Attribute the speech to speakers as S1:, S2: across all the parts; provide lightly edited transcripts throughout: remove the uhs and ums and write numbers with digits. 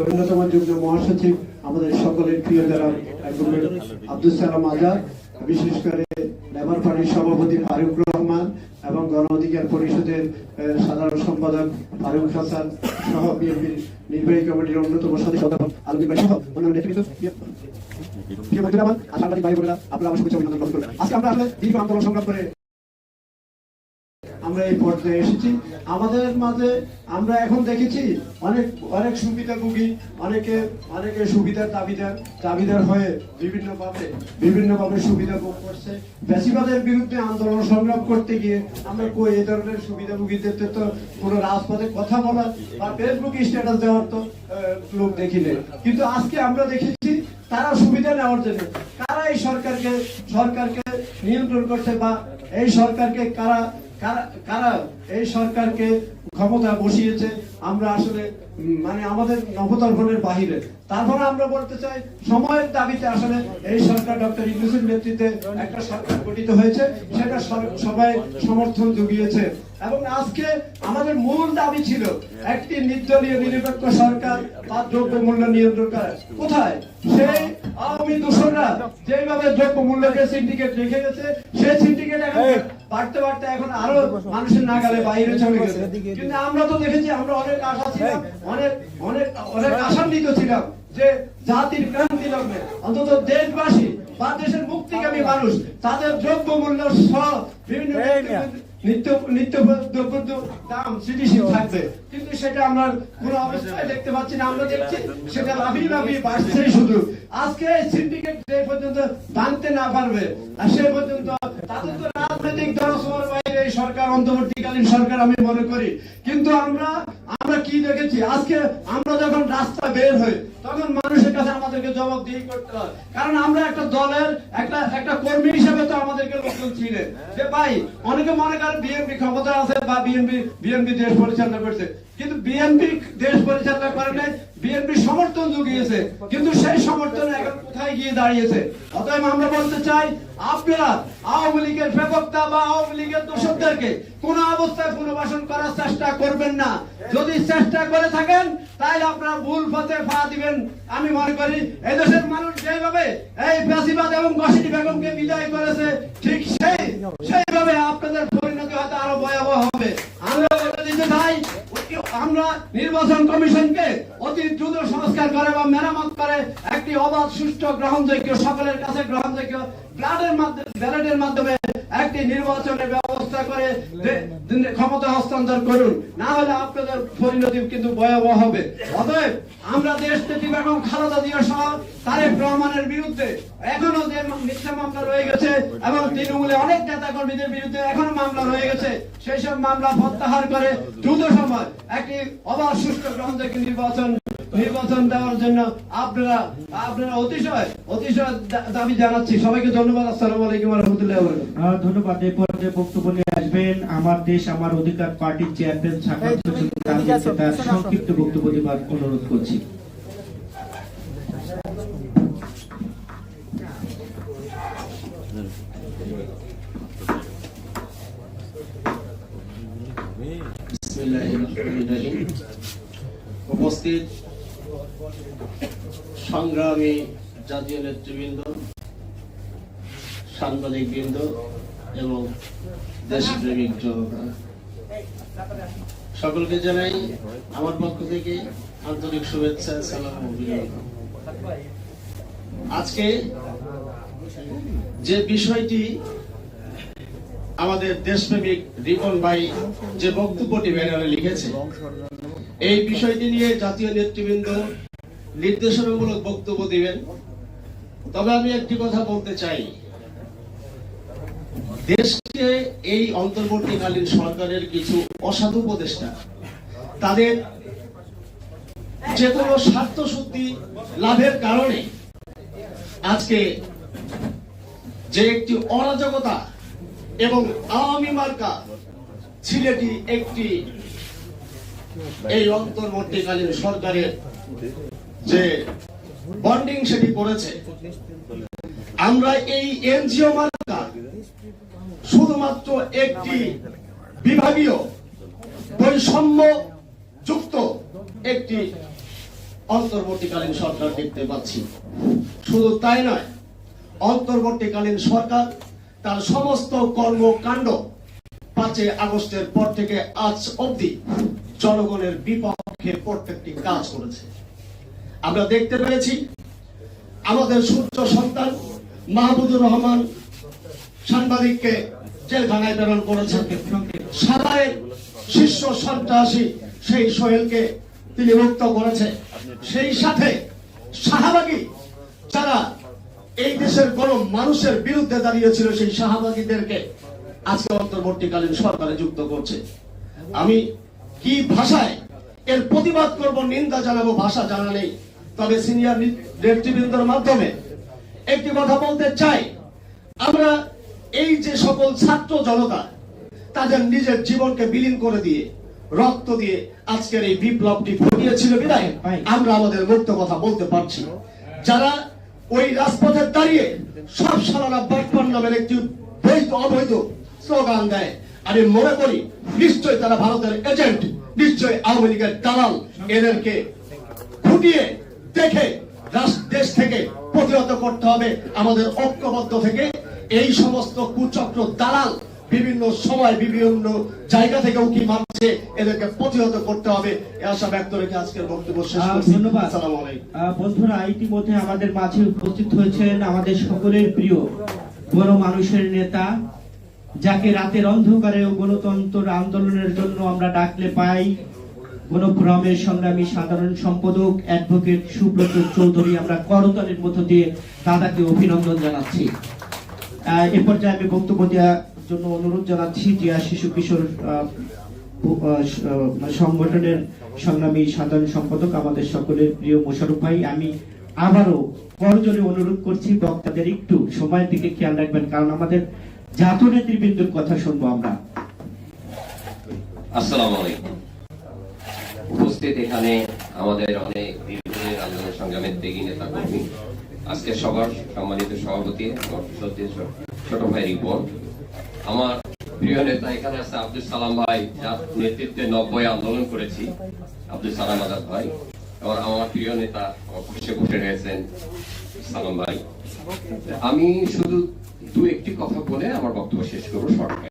S1: অন্যতম যুগ্ম মহাসচিব আমাদের সকলের প্রিয় যারা অ্যাডভোকেট আব্দুল সালাম আজাদ, বিশেষ করে লেবার পার্টির সভাপতি ফারুক রহমান এবং গণ অধিকার পরিষদের সাধারণ সম্পাদক ফারুক হাসান সহ বিএনপির নির্বাহী কমিটির অন্যতম সদস্য আলমগীর ভাই সহ অন্যান্য নেতৃবৃন্দ, সাংবাদিক ভাই বোনেরা, আপনারা আমার শুভেচ্ছা অভিনন্দন গ্রহণ করবেন। আজকে আমরা আসলে দীর্ঘ আন্দোলন সংগ্রাম করে আমরা এই পর্যায়ে এসেছি। আমাদের মাঝে আমরা এখন দেখেছি অনেক সুবিধাভোগী, অনেকে সুবিধার দাবিদার হয়ে বিভিন্নভাবে সুবিধা ভোগ করছে। ফ্যাসিবাদের বিরুদ্ধে আন্দোলন সংগ্রাম করতে গিয়ে আমরা এই ধরনের সুবিধাভোগীদের তো কোনো রাজপথে কথা বলা বা ফেসবুক স্ট্যাটাস দেওয়ার তো লোক দেখিনি, কিন্তু আজকে আমরা দেখেছি তারা সুবিধা নেওয়ার জন্য কারা এই সরকারকে নিয়ন্ত্রণ করছে বা এই সরকারকে কারা এই সরকারকে ক্ষমতা বসিয়েছে। আমরা আসলে আমাদের নবতর্পণের বাহিরে। তারপরে আমরা বলতে চাই সময়ের দাবিতে আসলে এই সরকার ডক্টর ইউনূসের নেতৃত্বে একটা সরকার গঠিত হয়েছে, সেটা সবাই সমর্থন জুগিয়েছে। এবং আজকে আমাদের মূল দাবি ছিল একটি নির্দলীয় নিরপেক্ষ সরকার বা দ্রব্য মূল্য নিয়ন্ত্রণ করা। কোথায় সেই আওয়ামী দূষণরা যেভাবে দ্রব্য মূল্যকে সিন্ডিকেট রেখে গেছে, সেই সিন্ডিকেট এখন বাড়তে এখন আরো মানুষের নাগালে বাইরে চলে গেছে। কিন্তু আমরা তো দেখেছি, আমরা অনেক আশা ছিলাম, অনেক আশান্বিত ছিলাম যে জাতির ক্রান্তি লগ্নে অন্তত দেশবাসী বা দেশের মুক্তিকামী মানুষ তাদের দ্রব্য মূল্য সহ বিভিন্ন নিত্য দ্রব্য দাম স্থিতিশীল থাকবে, কিন্তু সেটা আমরা কোন অবস্থায় দেখতে পাচ্ছি না। আমরা দেখছি সেটা লাফিয়ে বাড়ছে। শুধু আজকে সিন্ডিকেট যে পর্যন্ত ভাঙতে না পারবে আর সে পর্যন্ত তাদের তো রাজনৈতিক দলসময়ের বাইরে এই সরকার, অন্তর্বর্তীকালীন সরকার আমি মনে করি। কিন্তু আমরা কি দেখেছি, আজকে আমরা যখন রাস্তা বের হই তখন মানুষের কাছে আমাদেরকে জবাবদিহি করতে হয়, কারণ আমরা একটা দলের একটা কর্মী হিসেবে তো আমাদেরকে লোকজন ছিলেন যে ভাই, অনেকে মনে করেন বিএনপি ক্ষমতা আছে বা বিএনপি দেশ পরিচালনা করছে, কিন্তু বিএনপি দেশ পরিচালনা করে নাই, বিএনপি সমর্থন জুগিয়েছে, কিন্তু সেই সমর্থন এখন কোথায় গিয়ে দাঁড়িয়েছে। অতএব আমরা বলতে চাই, আপনারা আওয়ামী লীগের প্রবক্তা বা আওয়ামী লীগের দোষকদেরকে কোন অবস্থায় পুনর্বাসন করার চেষ্টা করবেন না। যদি চেষ্টা করে থাকেন তাহলে আপনারা ভুল পথে পা দিবেন। আমি মনে করি এদেশের মানুষ যেভাবে এই ফ্যাসিবাদ এবং ঘসিটি বেগমকে বিদায় করেছে, ঠিক সেইভাবে আপনাদের পরিণতি হয়তো আরো ভয়াবহ হবে। আমরা বলে দিতে চাই, আমরা নির্বাচন কমিশনকে অতি দ্রুত সংস্কার করে বা মেরামত করে একটি অবাধ, সুষ্ঠু, গ্রহণযোগ্য, সকলের কাছে গ্রহণযোগ্য ব্যালটের মাধ্যমে একটি নির্বাচনের ব্যবস্থা করে ক্ষমতা হস্তান্তর করুন, না হলে আপনাদের পরিণতি কিন্তু ভয়াবহ হবে। অতএব আমরা দেশনেত্রী বেগম খালেদা জিয়া সহ তারেক রহমানের বিরুদ্ধে এখনো যে মিথ্যা মামলা রয়ে গেছে এবং তৃণমূলে অনেক নেতা কর্মীদের বিরুদ্ধে এখনো মামলা রয়ে গেছে, সেই সব মামলা প্রত্যাহার করে দ্রুত সময় একটি অবাধ, সুষ্ঠু, গ্রহণযোগ্য নির্বাচন দেওয়ার জন্য আপনারা অতিশয় দাবি জানাচ্ছি। সবাইকে ধন্যবাদ। আসসালামু আলাইকুম ওয়া রাহমাতুল্লাহি ওয়া বারাকাতুহু।
S2: ধন্যবাদ। এই পর্যায়ে বক্তব্য নিয়ে আসবেন আমার দেশ আমার অধিকার পার্টির চেয়ারম্যান শাখাত হোসেন তানভীরকে তার সংক্ষিপ্ত বক্তব্য দেওয়ার অনুরোধ করছি।
S3: উপস্থিত সংগ্রামী জাতীয় নেতৃবৃন্দ, সাংবাদিক বৃন্দ এবং দেশপ্রেমিক জনতা, সকলকে জানাই আমার পক্ষ থেকে আন্তরিক শুভেচ্ছা, সালাম ও অভিনন্দন। আজকে যে বিষয়টি আমাদের দেশপ্রেমিক রিপন ভাই যে বক্তব্যটি ব্যানারে লিখেছে, এই বিষয়টি নিয়ে জাতীয় নেতৃবৃন্দ নির্দেশনামূলক বক্তব্য দিবেন। তবে আমি একটি কথা বলতে চাই, দেশকে এই অন্তর্বর্তীকালীন সরকারের কিছু অসাধু উপদেষ্টা তাদের যে কোনো স্বার্থ শুদ্ধি লাভের কারণে আজকে যে একটি অরাজকতা এবং আওয়ামী মার্কা ছিলেটি একটি এই অন্তর্বর্তীকালীন সরকারের যে বন্ডিং সেটি করেছে, আমরা এই এনজিও মার্কা শুধুমাত্র একটি বিভাগীয় বৈষম্য যুক্ত একটি অন্তর্বর্তীকালীন সরকার দেখতে পাচ্ছি। শুধু তাই নয়, অন্তর্বর্তীকালীন সরকার তার সমস্ত কর্মকাণ্ড 5 আগস্টের পর থেকে আজ অবধি জনগণের বিপক্ষে প্রত্যেকটি কাজ করেছে। আমরা দেখতে পেয়েছি আমাদের সূর্য সন্তান মাহমুদুর রহমান সাংবাদিককে জেলখানায় প্রেরণ করেছেন। সাভারের শীর্ষ সন্ত্রাসী সেই সোহেলকে তিনি মুক্ত করেছে। সেই সাথে শাহবাগী যারা এই দেশের কোন মানুষের বিরুদ্ধে দাঁড়িয়েছিল সেই শাহবাগীদেরকে আজকে অন্তর্বর্তীকালীন সরকারে যুক্ত করছে। আমি কি ভাষায় এর প্রতিবাদ করব, নিন্দা জানাবো, ভাষা জানা নেই। তবে সিনিয়র নেতৃবৃন্দর মাধ্যমে একটি কথা বলতে চাই, আমরা এই যে সকল ছাত্র জনতা তাদের নিজের জীবনকে বিলীন করে দিয়ে রক্ত দিয়ে আজকের এই বিপ্লবটি ঘটিয়েছিল বিদায় আমরা আমাদের মুক্ত কথা বলতে পারছি। যারা ওই রাজপথে দাঁড়িয়ে সব সালানা বাটপার নামের একটি বৈধ অবৈধ স্লোগান দেয়, আমি মনে করি নিশ্চয়ই তারা ভারতের এজেন্ট, নিশ্চয়ই আওয়ামী লীগের দালাল। এদেরকে ফুটিয়ে দেখে দেশ থেকে প্রতিহত করতে হবে। আমাদের ঐক্যবদ্ধ থেকে এই সমস্ত কুচক্র দালাল বিভিন্ন সময় বিভিন্ন জায়গা থেকে উকি মারছে, এদেরকে প্রতিহত করতে হবে। এই আশা ব্যক্ত রেখে আজকের বক্তব্য শেষ করছি।
S2: ধন্যবাদ।
S3: আসসালামু আলাইকুম।
S2: বন্ধুরা, ইতিমধ্যে আমাদের মাঝে উপস্থিত হয়েছেন আমাদের সকলের প্রিয় গণমানুষের নেতা, যাকে রাতের অন্ধকারে গণতন্ত্র আন্দোলনের জন্য আমরা ডাকলে পাই, গণফোরামের সংগ্রামী সাধারণ সম্পাদক অ্যাডভোকেট সুব্রত চৌধুরী। আমরা করতালির মধ্য দিয়ে দাদাকে অভিনন্দন জানাচ্ছি। এ পর্যায়ে আমি বক্তব্য দেওয়ার জন্য অনুরোধ জানাচ্ছি জিয়া শিশু কিশোর সংগঠনের সংগ্রামী সাধারণ সম্পাদক আমাদের সকলের প্রিয় মোশাররফ ভাই। আমি আবারও করজোরে অনুরোধ করছি বক্তাদের একটু সময়ের দিকে খেয়াল রাখবেন, কারণ আমাদের জাতীয় নেতৃবৃন্দের কথা শুনবো আমরা।
S4: আসসালামু আলাইকুম। উপস্থিত এখানে আমাদের অনেক দীর্ঘদিনের আন্দোলন সংগ্রামের ত্যাগী নেতা কর্মী, আজকে সবার সম্মানিত সভাপতি আমার ছোট ভাই রিপন, আমার প্রিয় নেতা এখানে আছে আব্দুল সালাম ভাই, যার নেতৃত্বে 90 আন্দোলন করেছি, আব্দুল সালাম আজাদ ভাই, এবং আমার প্রিয় নেতা অফিসে বসে রয়েছেন সালাম ভাই। আমি শুধু একটি কথা বলে আমার বক্তব্য শেষ করবো সরকারি,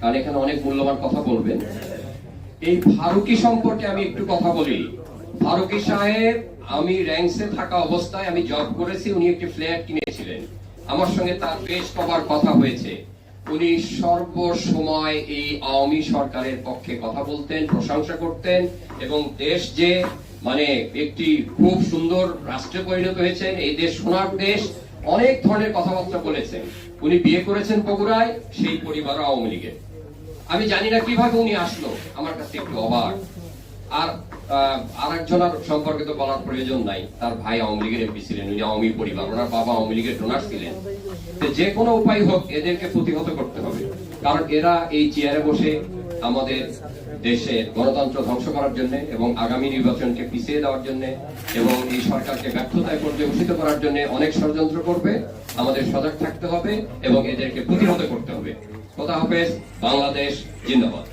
S4: কারণ এখানে অনেক মূল্যবান কথা বলবেন। এই ফারুকী সম্পর্কে আমি একটু কথা বলি। ফারুকী সাহেব, আমি র্যাঙ্কসে থাকা অবস্থায় আমি জব করেছি, উনি একটি ফ্ল্যাট কিনেছিলেন, আমার সঙ্গে তার বেশ কবার কথা হয়েছে। উনি সর্বসময় এই আওয়ামী সরকারের পক্ষে কথা বলতেন, প্রশংসা করতেন, এবং দেশ যে মানে একটি খুব সুন্দর রাষ্ট্রে পরিণত হয়েছেন, এই দেশ সোনার দেশ, অনেক ধরনের কথাবার্তা বলেছেন। উনি বিয়ে করেছেন বগুড়ায়, সেই পরিবার আওয়ামী লীগের। আমি জানি না কিভাবে উনি আসলো, আমার কাছে একটু অবাক। আর আরেকজনের সম্পর্কে তো বলার প্রয়োজন নাই, তার ভাই আওয়ামী লীগের এমপি ছিলেন, উনি আওয়ামী পরিবার, ওনার বাবা আওয়ামী লীগের ডোনার ছিলেন। যে কোনো উপায় হোক এদেরকে প্রতিহত করতে হবে, কারণ এরা এই চেয়ারে বসে আমাদের দেশের গণতন্ত্র ধ্বংস করার জন্য এবং আগামী নির্বাচনকে পিছিয়ে দেওয়ার জন্য এবং এই সরকারকে ব্যর্থতায় পর্যবেসিত করার জন্য অনেক ষড়যন্ত্র করবে। আমাদের সজাগ থাকতে হবে এবং এদেরকে প্রতিহত করতে হবে। খোদা হাফেজ, বাংলাদেশ জিন্দাবাদ।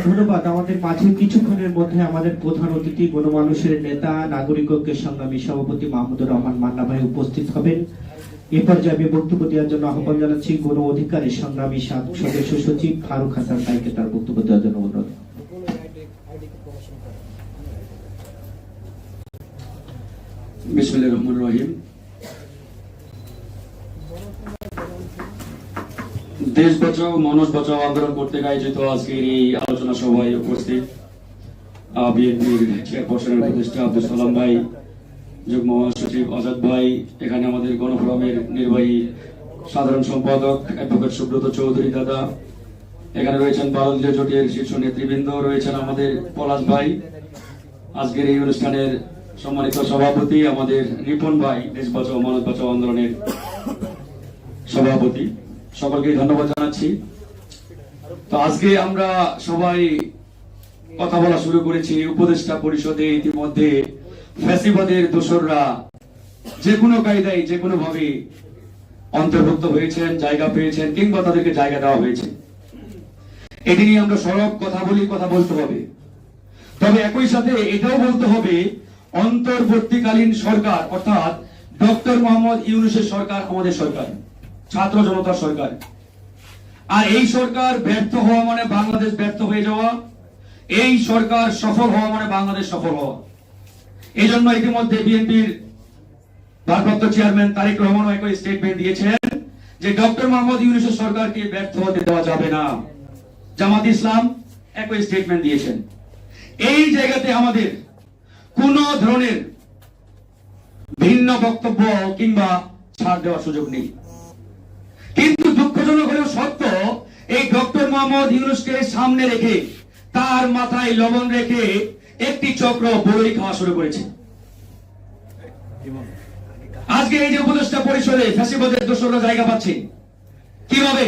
S2: ধন্যবাদ। আমাদের মাঝে কিছুক্ষণের মধ্যে আমাদের প্রধান অতিথি গণমানুষের নেতা নাগরিক ঐক্যের সংগ্রামী সভাপতি মাহমুদুর রহমান মান্না ভাই উপস্থিত হবেন। এ পর্যায়ে আমি বক্তব্য দেওয়ার জন্য আহ্বান জানাচ্ছি গণ অধিকারের সংগ্রামী সদস্য সচিব ফারুক হাসান ভাইকে তার বক্তব্য দেওয়ার জন্য অনুরোধ।
S5: বিসমিল্লাহির রহমানির রহিম। দেশ বাঁচাও মানুষ বাঁচাও আন্দোলন করতে আয়োজিত আজকের এই আলোচনা সভায় উপস্থিত বিএনপির চেয়ারপারসনের উপদেষ্টা আব্দুল সালাম ভাই, যুগ্ম মহাসচিব আজাদ ভাই, এখানে আমাদের গণফোরামের নির্বাহী সাধারণ সম্পাদক অ্যাডভোকেট সুব্রত চৌধুরী দাদা, এখানে রয়েছেন ভারতীয় জোটের শীর্ষ নেতৃবৃন্দ, রয়েছেন আমাদের পলাশ ভাই, আজকের এই অনুষ্ঠানের সম্মানিত সভাপতি আমাদের রিপন ভাই, দেশ বাঁচাও মানুষ বাঁচাও আন্দোলনের সভাপতি, সকলকে ধন্যবাদ জানাচ্ছি। তো আজকে আমরা সবাই কথা বলা শুরু করেছি। উপদেষ্টা পরিষদে ইতিমধ্যে ফ্যাসিবাদের দোসররা যে কোনো কায়দায় যে কোনো ভাবে অন্তর্ভুক্ত হয়েছেন, জায়গা পেয়েছেন, কিংবা তাদেরকে জায়গা দেওয়া হয়েছে। এটি নিয়ে আমরা সরব কথা বলতে হবে। তবে একই সাথে এটাও বলতে হবে অন্তর্বর্তীকালীন সরকার অর্থাৎ ডক্টর মোহাম্মদ ইউনূসের সরকার আমাদের সরকার, ছাত্র জনতার সরকার। আর এই সরকার ব্যর্থ হওয়া মানে বাংলাদেশ ব্যর্থ হয়ে যাওয়া, এই সরকার সফল হওয়া মানে বাংলাদেশ সফল হওয়া। এই জন্য ইতিমধ্যে বিএনপির ভারপ্রাপ্ত চেয়ারম্যান তারেক রহমান একই স্টেটমেন্ট দিয়েছেন যে ডক্টর মোহাম্মদ ইউনূসের সরকারকে ব্যর্থ হতে দেওয়া যাবে না। জামাত ইসলাম একই স্টেটমেন্ট দিয়েছেন। এই জায়গাতে আমাদের কোন ধরনের ভিন্ন বক্তব্য কিংবা ছাড় দেওয়ার সুযোগ নেই। কিন্তু দুঃখজনক হলেও সত্য, এই ডক্টর মোহাম্মদ ইউনূসকে সামনে রেখে তার মাথায় লবণ রেখে একটি চক্র বড়ই খাওয়া শুরু করেছে। আজকে এই যে উপদেষ্টা পরিষদে ফ্যাসিবাদের দোসররা জায়গা পাচ্ছে, কিভাবে,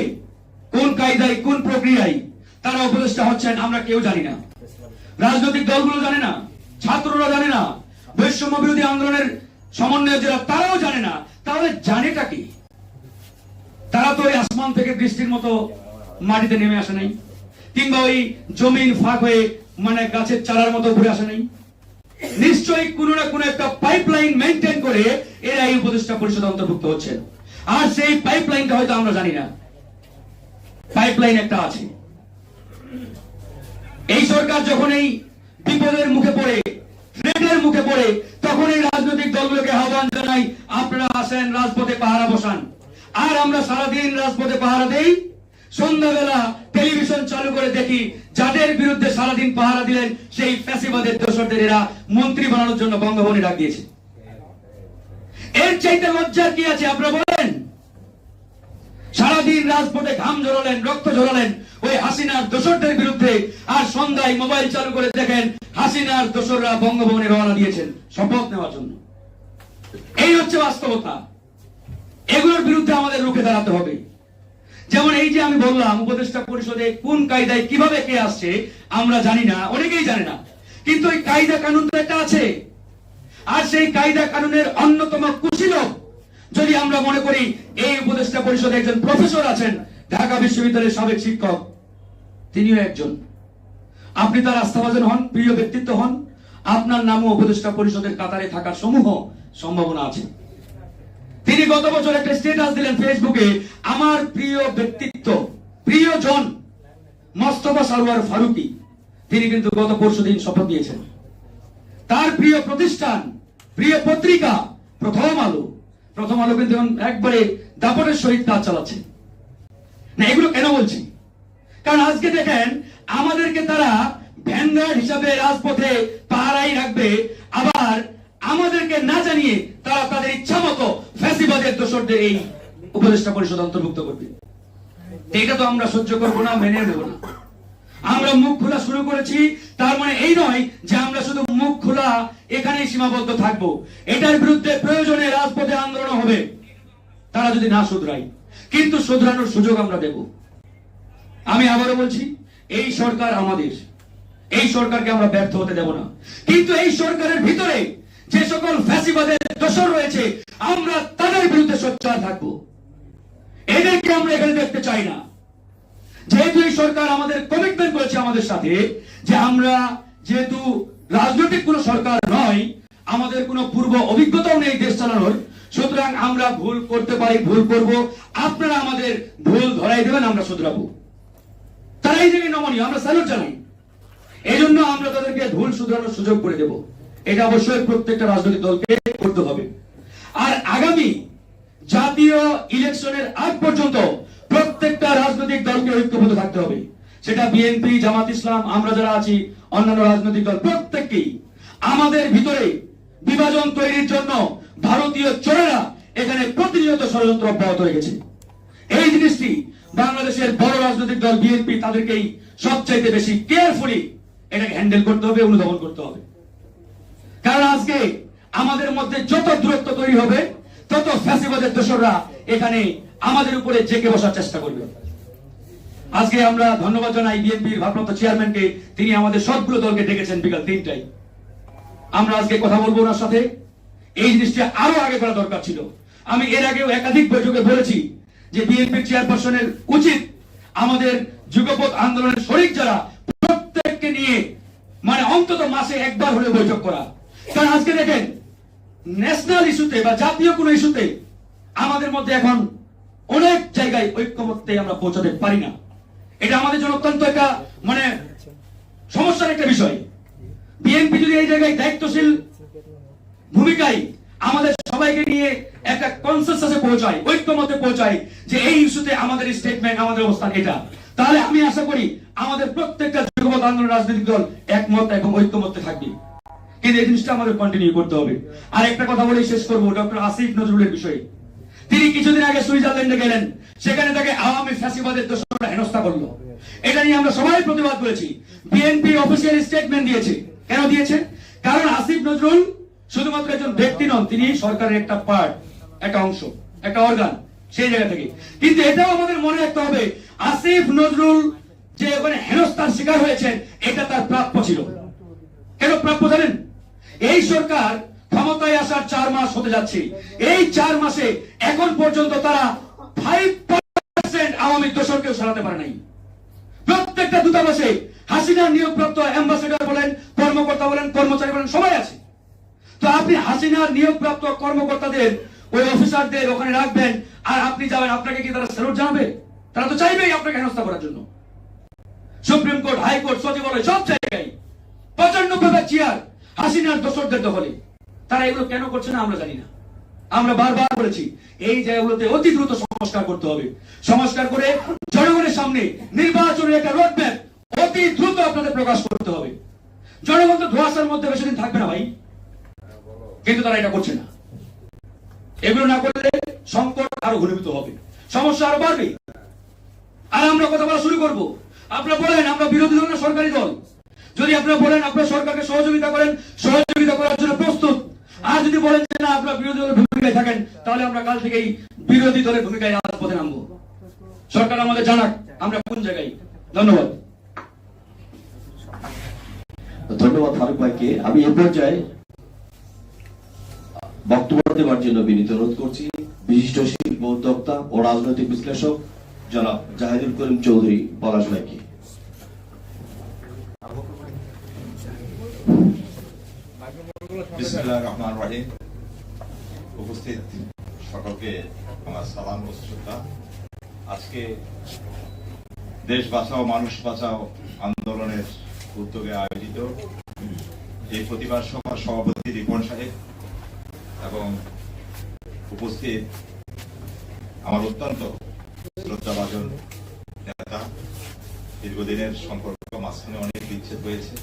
S5: কোন কায়দায়, কোন প্রক্রিয়ায় তারা উপদেষ্টা হচ্ছেন আমরা কেউ জানি না। রাজনৈতিক দলগুলো জানে না, ছাত্ররা জানে না, বৈষম্য বিরোধী আন্দোলনের সমন্বয় যারা তারাও জানে না। তাহলে জানেটা কি? তারা তো ওই আসমান থেকে বৃষ্টির মতো মাটিতে নেমে আসে নাই, কিংবা ওই জমিন ফাঁক হয়ে মানে গাছের চারার মতো ঘুরে আসে নাই। নিশ্চয়ই কোনো না কোনো একটা পাইপলাইন মেনটেন করে এরা এই উপদেষ্টা পরিষদ অন্তর্ভুক্ত হচ্ছেন। আর সেই পাইপলাইনটা হয়তো আমরা জানি না, পাইপলাইন একটা আছে। এই সরকার যখন এই বিপদের মুখে পড়ে, থ্রেটের মুখে পড়ে, তখন এই রাজনৈতিক দলগুলোকে আহ্বান জানাই, আপনারা আসেন, রাজপথে পাহারা বসান। আর আমরা সারাদিন রাজপথে পাহারা দেই, সন্ধ্যাবেলা টেলিভিশন চালু করে দেখি যাদের বিরুদ্ধে সারাদিন পাহারা দিলেন সেই ফ্যাসিবাদের দোসরদের এরা মন্ত্রী বানানোর জন্য বঙ্গভবনে ডাক দিয়েছে। এর চাইতে লজ্জার কি আছে আপনারা বলেন? সারাদিন রাজপথে ঘাম ঝরালেন, রক্ত ঝরালেন ওই হাসিনার দোসরদের বিরুদ্ধে, আর সন্ধ্যায় মোবাইল চালু করে দেখেন হাসিনার দোসররা বঙ্গভবনে রওনা দিয়েছেন শপথ নেওয়ার জন্য। এই হচ্ছে বাস্তবতা। এগুলোর বিরুদ্ধে আমাদের রুখে দাঁড়াতে হবে। যেমন এই যে আমি বললাম, উপদেষ্টা পরিষদে কোন কায়দায় কিভাবে কে আসছে আমরা জানি না, অনেকেই জানে না। কিন্তু ওই কায়দা কানুন তো একটা আছে। আর সেই কায়দা কানুনের অন্যতম কুশীলব যদি আমরা মনে করি এই উপদেষ্টা পরিষদে একজন প্রফেসর আছেন, ঢাকা বিশ্ববিদ্যালয়ের সাবেক শিক্ষক, তিনিও একজন। আপনি তার আস্থাভাজন হন, প্রিয় ব্যক্তিত্ব হন, আপনার নামও উপদেষ্টা পরিষদের কাতারে থাকার সমূহ সম্ভাবনা আছে। তিনি গত বছর একটা স্ট্যাটাস দিলেন ফেসবুকে, আমার প্রিয় ব্যক্তিত্ব, প্রিয়জন মোস্তফা সরওয়ার ফারুকী, তিনি কিন্তু গত পরশুদিন শপথ নিয়েছেন। তার প্রিয় প্রতিষ্ঠান, প্রিয় পত্রিকা প্রথম আলো, প্রথম আলো কিন্তু একবারে দাপটের সহিত কাজ চালাচ্ছে না। এগুলো কেন বলছি? কারণ আজকে দেখেন আমাদেরকে তারা ভ্যানগার্ড হিসাবে রাজপথে পাহারাই রাখবে, আবার আমাদেরকে না জানিয়ে তারা তাদের ইচ্ছা মতো ফ্যাসিবাদের দোসরদের এই উপদেষ্টা পরিষদ অন্তর্ভুক্ত করবে। এটা তো আমরা সহ্য করবো না, মেনে নেব না। আমরা মুখ খোলা শুরু করেছি, তার মানে এই নয় যে আমরা শুধু মুখ খোলা এখানেই সীমাবদ্ধ থাকবো। এটার বিরুদ্ধে প্রয়োজনে রাজপথে আন্দোলন হবে, তারা যদি না শুধরায়, কিন্তু শুধরানোর সুযোগ আমরা দেব। আমি আবারও বলছি, এই সরকার আমাদের, এই সরকারকে আমরা ব্যর্থ হতে দেব না। কিন্তু এই সরকারের ভিতরে যে সকল ফ্যাসিবাদের দোসর রয়েছে আমরা তাদের বিরুদ্ধে সোচ্চার থাকবো। এদেরকে আমরা এখানে দেখতে চাই না। যেহেতু এই সরকার আমাদের কমিটমেন্ট করেছে আমাদের সাথে যে আমরা যেহেতু রাজনৈতিক কোন সরকার নয়, আমাদের কোনো পূর্ব অভিজ্ঞতাও নেই দেশ চালানোর, সুতরাং আমরা ভুল করতে পারি, ভুল করব, আপনারা আমাদের ভুল ধরাই দেবেন, আমরা শুধরাবো। তারা এই জায়গায় নমনীয়, আমরা স্যালুট জানাই। এই জন্য আমরা তাদেরকে ভুল শুধরানোর সুযোগ করে দেব। এটা অবশ্যই প্রত্যেকটা রাজনৈতিক দলকে করতে হবে। আর আগামী জাতীয় ইলেকশনের আগ পর্যন্ত প্রত্যেকটা রাজনৈতিক দলকে ঐক্যবদ্ধ থাকতে হবে। সেটা বিএনপি, জামাত ইসলাম, আমরা যারা আছি, অন্যান্য রাজনৈতিক দল, প্রত্যেককেই। আমাদের ভিতরে বিভাজন তৈরির জন্য ভারতীয় চোরেরা এখানে প্রতিনিয়ত ষড়যন্ত্র অব্যাহত রেখেছে। এই জিনিসটি বাংলাদেশের বড় রাজনৈতিক দল বিএনপি তাদেরকেই সবচাইতে বেশি কেয়ারফুলি এটাকে হ্যান্ডেল করতে হবে, অনুধাবন করতে হবে। কারণ আজকে আমাদের মধ্যে যত দূরত্ব তৈরি হবে, তত ফ্যাসিবাদের দোসররা এখানে আমাদের উপরে জেকে বসার চেষ্টা করবে। আজকে আমরা ধন্যবাদ জানাই বিএনপির ভারপ্রাপ্ত চেয়ারম্যানকে, তিনি আমাদের সবগুলো দলকে ডেকেছেন বিকাল 3টায়। আমরা আজকে কথা বলবো ওনার সাথে। এই জিনিসটি আরো আগে করা দরকার ছিল। আমি এর আগেও একাধিক বৈঠকে বলেছি যে বিএনপির চেয়ারপারসনের উচিত আমাদের যুগপৎ আন্দোলনের শরিক যারা প্রত্যেককে নিয়ে মানে অন্তত মাসে একবার হলে বৈঠক করা। কারণ আজকে দেখেন ন্যাশনাল ইস্যুতে বা জাতীয় কোনো ইস্যুতে আমাদের মধ্যে এখন অনেক জায়গায় ঐক্যমত্যে আমরা পৌঁছাতে পারি না। এটা আমাদের জন্য অত্যন্ত একটা মানে সমস্যার একটা বিষয়। বিএনপি যদি এই জায়গায় দায়িত্বশীল ভূমিকায় আমাদের সবাইকে নিয়ে একটা কনসেনসাসে পৌঁছায়, ঐক্যমতে পৌঁছায় যে এই ইস্যুতে আমাদের স্টেটমেন্ট, আমাদের অবস্থান এটা, তাহলে আমি আশা করি আমাদের প্রত্যেকটা যুগপৎ আন্দোলন রাজনৈতিক দল একমত এবং ঐক্যমত্যে থাকবে। কিন্তু এই জিনিসটা আমাদের কন্টিনিউ করতে হবে। আর একটা কথা বলেই শেষ করবো, ডক্টর আসিফ নজরুলের বিষয়ে। তিনি কিছুদিন আগে সুইজারল্যান্ডে গেলেন, সেখানে তাকে আওয়ামী ফ্যাসিবাদের দোষরা হেনস্থা করলো। এটা নিয়ে আমরা সবাই প্রতিবাদ করেছি। বিএনপি অফিসিয়াল স্টেটমেন্ট দিয়েছে। কেন দিয়েছে? কারণ আসিফ নজরুল শুধুমাত্র একজন ব্যক্তি নন, তিনি সরকারের একটা পার্ট, একটা অংশ, একটা অর্গান সেই জায়গা থেকে। কিন্তু এটাও আমাদের মনে রাখতে হবে, আসিফ নজরুল যে ওখানে হেনস্থার শিকার হয়েছেন এটা তার প্রাপ্য ছিল। কেন প্রাপ্য জানেন? এই সরকার ক্ষমতায় আসার 4 মাস হতে যাচ্ছে। এই 4 মাসে এখন পর্যন্ত তারা 5% আওয়ামী দোষরকেও সরাতে পারে নাই। প্রত্যেকটা দূতাবাসে হাসিনা নিয়োগপ্রাপ্ত অ্যাম্বাসেডর বলেন, কর্মকর্তা বলেন, কর্মচারী বলেন, সবাই আছে। তো আপনি হাসিনার নিয়োগপ্রাপ্ত কর্মকর্তাদের, ওই অফিসারদের ওখানে রাখবেন, আর আপনি যাবেন, আপনাকে কি তারা স্যালুট জানাবে? তারা তো চাইবেই আপনাকে হেনস্থা করার জন্য। সুপ্রিম কোর্ট, হাইকোর্ট, সচিবালয় সব জায়গায় 95 চেয়ার হাসিনার দোসরদের দখলে। তারা এগুলো কেন করছে না আমরা জানি না। আমরা বারবার বলেছি এই জায়গাগুলোতে অতি দ্রুত সংস্কার করতে হবে। সংস্কার করে জনগণের সামনে নির্বাচনের একটা রোডম্যাপ অতি দ্রুত আপনাদের প্রকাশ করতে হবে। জনগণ তো ধোঁয়াশার মধ্যে বেশি দিন থাকবে না ভাই, কিন্তু তারা এটা করছে না। এগুলো না করলে সংকট আরো ঘনীভূত হবে, সমস্যা আরো বাড়বে। আর আমরা কথা বলা শুরু করবো। আপনারা বলেন আমরা বিরোধী দল না সরকারি দল? যদি আপনারা বলেন আপনারা সরকারকে সহযোগিতা করেন, সহযোগিতা করার জন্য প্রস্তুত। আর যদি বলেন যে না আপনারা বিরোধী দলের ভূমিকায় থাকেন, তাহলে আমরা কাল থেকেই বিরোধী দলের ভূমিকায় রাজপথে নামবো। সরকার আমাদের জানাক আমরা কোন জায়গায়। ধন্যবাদ।
S6: ধন্যবাদ ফারুক ভাইকে। আমি এ পর্যায়ে বক্তব্য দেওয়ার জন্য বিনীত অনুরোধ করছি বিশিষ্ট শিল্প উদ্যোক্তা ও রাজনৈতিক বিশ্লেষক জনাব জাহিদুল করিম চৌধুরী পলাশ ভাইকে।
S7: বিসমিল্লাহির রহমানির রহিম। উপস্থিত সকলকে আমার সালাম ও শ্রদ্ধা। আজকে দেশ বাঁচাও মানুষ বাঁচাও আন্দোলনের উদ্যোগে আয়োজিত এই প্রতিবাদ সভার সভাপতি রিপন সাহেব এবং উপস্থিত আমার অত্যন্ত শ্রদ্ধাভাজন নেতা, দীর্ঘদিনের সম্পর্ক, মাঝখানে অনেক বিচ্ছেদ হয়েছে।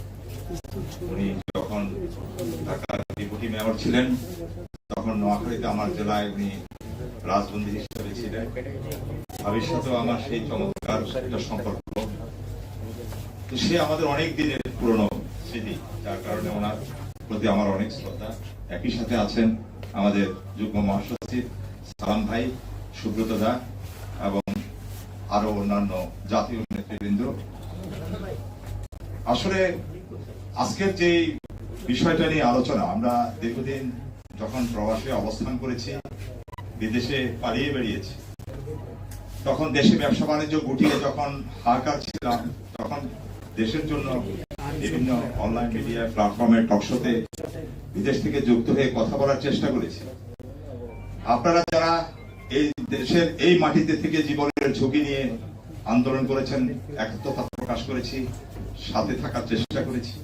S7: উনি যখন ঢাকার ডেপুটি মেয়র ছিলেন তখন নোয়াখালীতে আমার জেলায় উনি রাজবন্দী হিসেবে ছিলেন। ভবিষ্যতেও আমার সেই চমৎকার একটা সম্পর্ক। তো সে আমাদের অনেক দিনের পুরনো স্মৃতি, যার কারণে ওনার প্রতি আমার অনেক শ্রদ্ধা। একই সাথে আছেন আমাদের যুগ্ম মহাসচিব সালাম ভাই, সুব্রত দা এবং আরো অন্যান্য জাতীয় নেতৃবৃন্দ। আসলে আজকের যে বিষয়টা নিয়ে আলোচনা, আমরা দীর্ঘদিন যখন প্রবাসে অবস্থান করেছি, বিদেশে পালিয়ে বেরিয়েছি, তখন দেশে ব্যবসা বাণিজ্য গুটিয়ে যখন হাহাকার ছিলাম, তখন দেশের জন্য বিভিন্ন অনলাইন মিডিয়া প্ল্যাটফর্মে টকশোতে বিদেশ থেকে যুক্ত হয়ে কথা বলার চেষ্টা করেছি। আপনারা যারা এই দেশের এই মাটিতে থেকে জীবনের ঝুঁকি নিয়ে আন্দোলন করেছেন, একত্রতা প্রকাশ করেছি, সাথে থাকার চেষ্টা করেছি।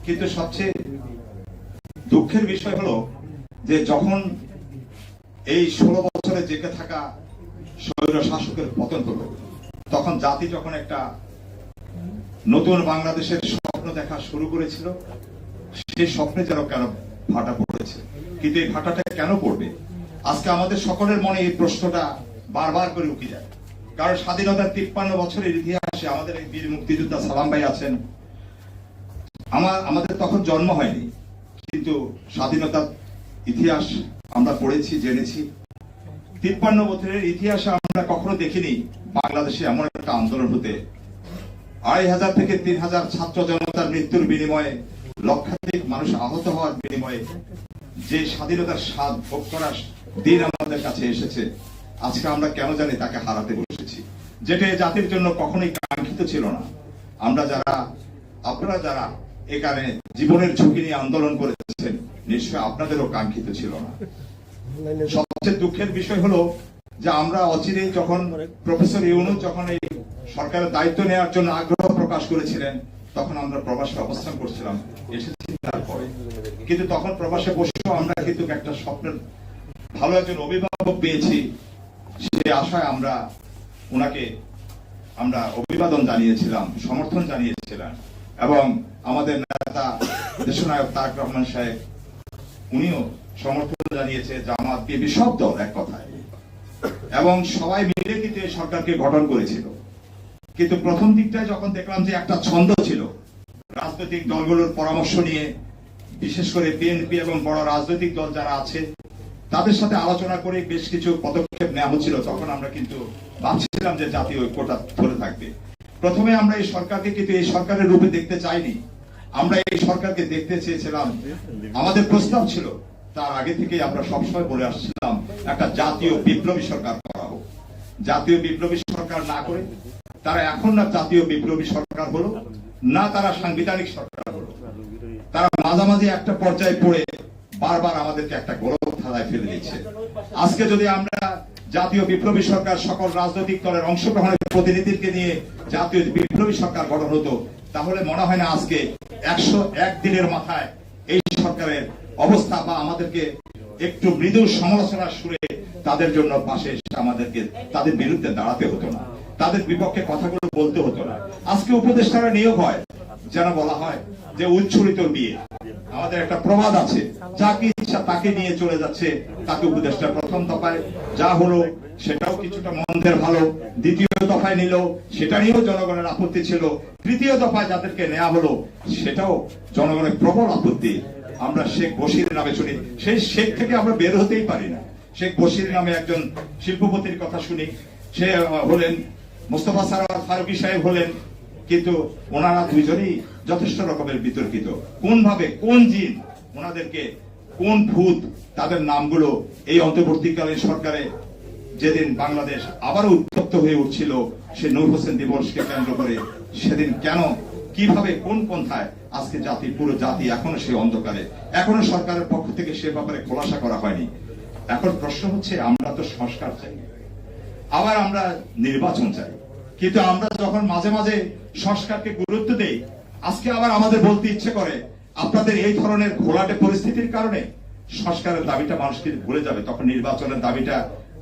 S7: কিন্তু সবচেয়ে দুঃখের বিষয় হলো যে যখন এই 16 বছরে জেগে থাকা স্বৈর শাসকের পতন হলো, তখন জাতি যখন একটা নতুন বাংলাদেশের স্বপ্ন দেখা শুরু করেছিল, সেই স্বপ্নে যেন কেন ভাটা পড়েছে। কিন্তু এই ভাটাটা কেন পড়বে? আজকে আমাদের সকলের মনে এই প্রশ্নটা বারবার করে উকি যায়। কারণ স্বাধীনতার 53 বছরের ইতিহাসে আমাদের এই বীর মুক্তিযোদ্ধা সালাম ভাই আছেন। আমাদের তখন জন্ম হয়নি, কিন্তু স্বাধীনতার ইতিহাস আমরা পড়েছি, জেনেছি। 53 বছরের ইতিহাসে আমরা কখনো দেখিনি বাংলাদেশে এমন একটা আন্দোলন হতে। 2500 থেকে 3000 ছাত্র জনতার মৃত্যুর বিনিময়ে, লক্ষাধিক মানুষ আহত হওয়ার বিনিময়ে যে স্বাধীনতার স্বাদ ভোগ করার দিন আমাদের কাছে এসেছে, আজকে আমরা কেন জানি তাকে হারাতে বসেছি, যেটা জাতির জন্য কখনোই কাঙ্ক্ষিত ছিল না। আমরা যারা, আপনারা যারা এখানে জীবনের ঝুঁকি নিয়ে আন্দোলন করেছেন, নিশ্চয় আপনাদেরও কাঙ্ক্ষিত ছিল না। সবচেয়ে দুঃখের বিষয় হলো যে আমরা অচিরেই যখন প্রফেসর ইউনূস যখন এই সরকারের দায়িত্ব নেওয়ার জন্য আগ্রহ প্রকাশ করেছিলেন, তখন আমরা প্রবাসে অবস্থান করছিলাম, এসেছি তারপরে। কিন্তু তখন প্রবাসে বসেও আমরা কিন্তু একটা স্বপ্নের ভালো একজন অভিভাবক পেয়েছি, সে আশায় আমরা ওনাকে অভিবাদন জানিয়েছিলাম, সমর্থন জানিয়েছিলাম। এবং আমাদের নেতা দেশনায়ক তারেক রহমান সাহেব, উনিও সমর্থন জানিয়েছে, জামাত বিএনপি সব দল এক কথায়, এবং সবাই মিলে কিন্তু এই সরকারকে গঠন করেছিল। কিন্তু প্রথম দিকটায় যখন দেখলাম যে একটা ছন্দ ছিল, রাজনৈতিক দলগুলোর পরামর্শ নিয়ে, বিশেষ করে বিএনপি এবং বড় রাজনৈতিক দল যারা আছে তাদের সাথে আলোচনা করে বেশ কিছু পদক্ষেপ নেওয়া হচ্ছিল, তখন আমরা কিন্তু ভাবছিলাম যে জাতীয় ঐক্যটা ধরে থাকবে। প্রথমে আমরা এই সরকারকে কিন্তু এই সরকারের রূপে দেখতে চাইনি, আমরা এই সরকারকে দেখতে চেয়েছিলাম, আমাদের প্রস্তাব ছিল, তার আগে থেকে আমরা সবসময় বলে আসছিলাম একটা জাতীয় বিপ্লবী সরকার করা হোক। জাতীয় বিপ্লবী সরকার না করে তারা এখন না জাতীয় বিপ্লবী সরকার হলো, না তারা সাংবিধানিক সরকার হলো, তারা মাঝামাঝি একটা পর্যায়ে পড়ে বারবার আমাদেরকে একটা গলদ ধাঁধায় ফেলে দিচ্ছে। আজকে যদি আমরা জাতীয় বিপ্লবী সরকার সকল রাজনৈতিক দলের অংশগ্রহণের প্রতিনিধিকে নিয়ে জাতীয় বিপ্লবী সরকার গঠন হতো, তাহলে মনে হয় না আজকে 101 দিনের মাথায় এই সরকারের অবস্থা বা আমাদেরকে একটু মৃদু সমালোচনার সুরে তাদের জন্য পাশে এসে আমাদেরকে তাদের বিরুদ্ধে দাঁড়াতে হতো না, তাদের বিপক্ষে কথাগুলো বলতে হতো না। আজকে উপদেষ্টারা নিয়োগ হয়, যেন বলা হয় যে উচ্ছ্বরিত বিয়ে। আমাদের একটা প্রবাদ আছে, যাকে ইচ্ছা তাকে নিয়ে চলে যাচ্ছে তাকে উপদেষ্টা। প্রথম দফায় যা হলো সেটাও কিছুটা মন্দের ভালো, দ্বিতীয় দফায় নিল সেটা নিয়েও জনগণের আপত্তি ছিল, তৃতীয় দফায় যাদেরকে নেওয়া হলো সেটাও জনগণের প্রবল আপত্তি। আমরা শেখ বশিরের নামে শুনি, সেই শেখ থেকে আমরা বের হতেই পারি না। শেখ বশির নামে একজন শিল্পপতির কথা শুনি, সে হলেন মোস্তফা সরোয়ার ফারুকী সাহেব হলেন, কিন্তু ওনারা দুইজনই যথেষ্ট রকমের বিতর্কিত। কোন ভাবে, কোন জিন ওনাদেরকে, কোন ভূত তাদের নামগুলো এই অন্তর্বর্তীকালীন সরকারে যেদিন বাংলাদেশ আবারও উত্তপ্ত হয়ে উঠছিল সে নূর হোসেন দিবসকে কেন্দ্র করে, সেদিন কেন, কিভাবে, কোন পন্থায় আজকে পুরো জাতি এখনো সেই অন্ধকারে, এখনো সরকারের পক্ষ থেকে সে ব্যাপারে খোলাসা করা হয়নি। এখন প্রশ্ন হচ্ছে, আমরা তো সংস্কার চাই, আবার আমরা নির্বাচন চাই, কিন্তু আমরা যখন মাঝে মাঝে সংস্কারকে গুরুত্ব দেই, আজকে আবার আমাদের বলতে ইচ্ছে করে আপনাদের এই ধরনের ঘোলাটে পরিস্থিতির কারণে সংস্কারের দাবিটা মানুষকে ভুলে যাবে, তখন নির্বাচনের দাবিটা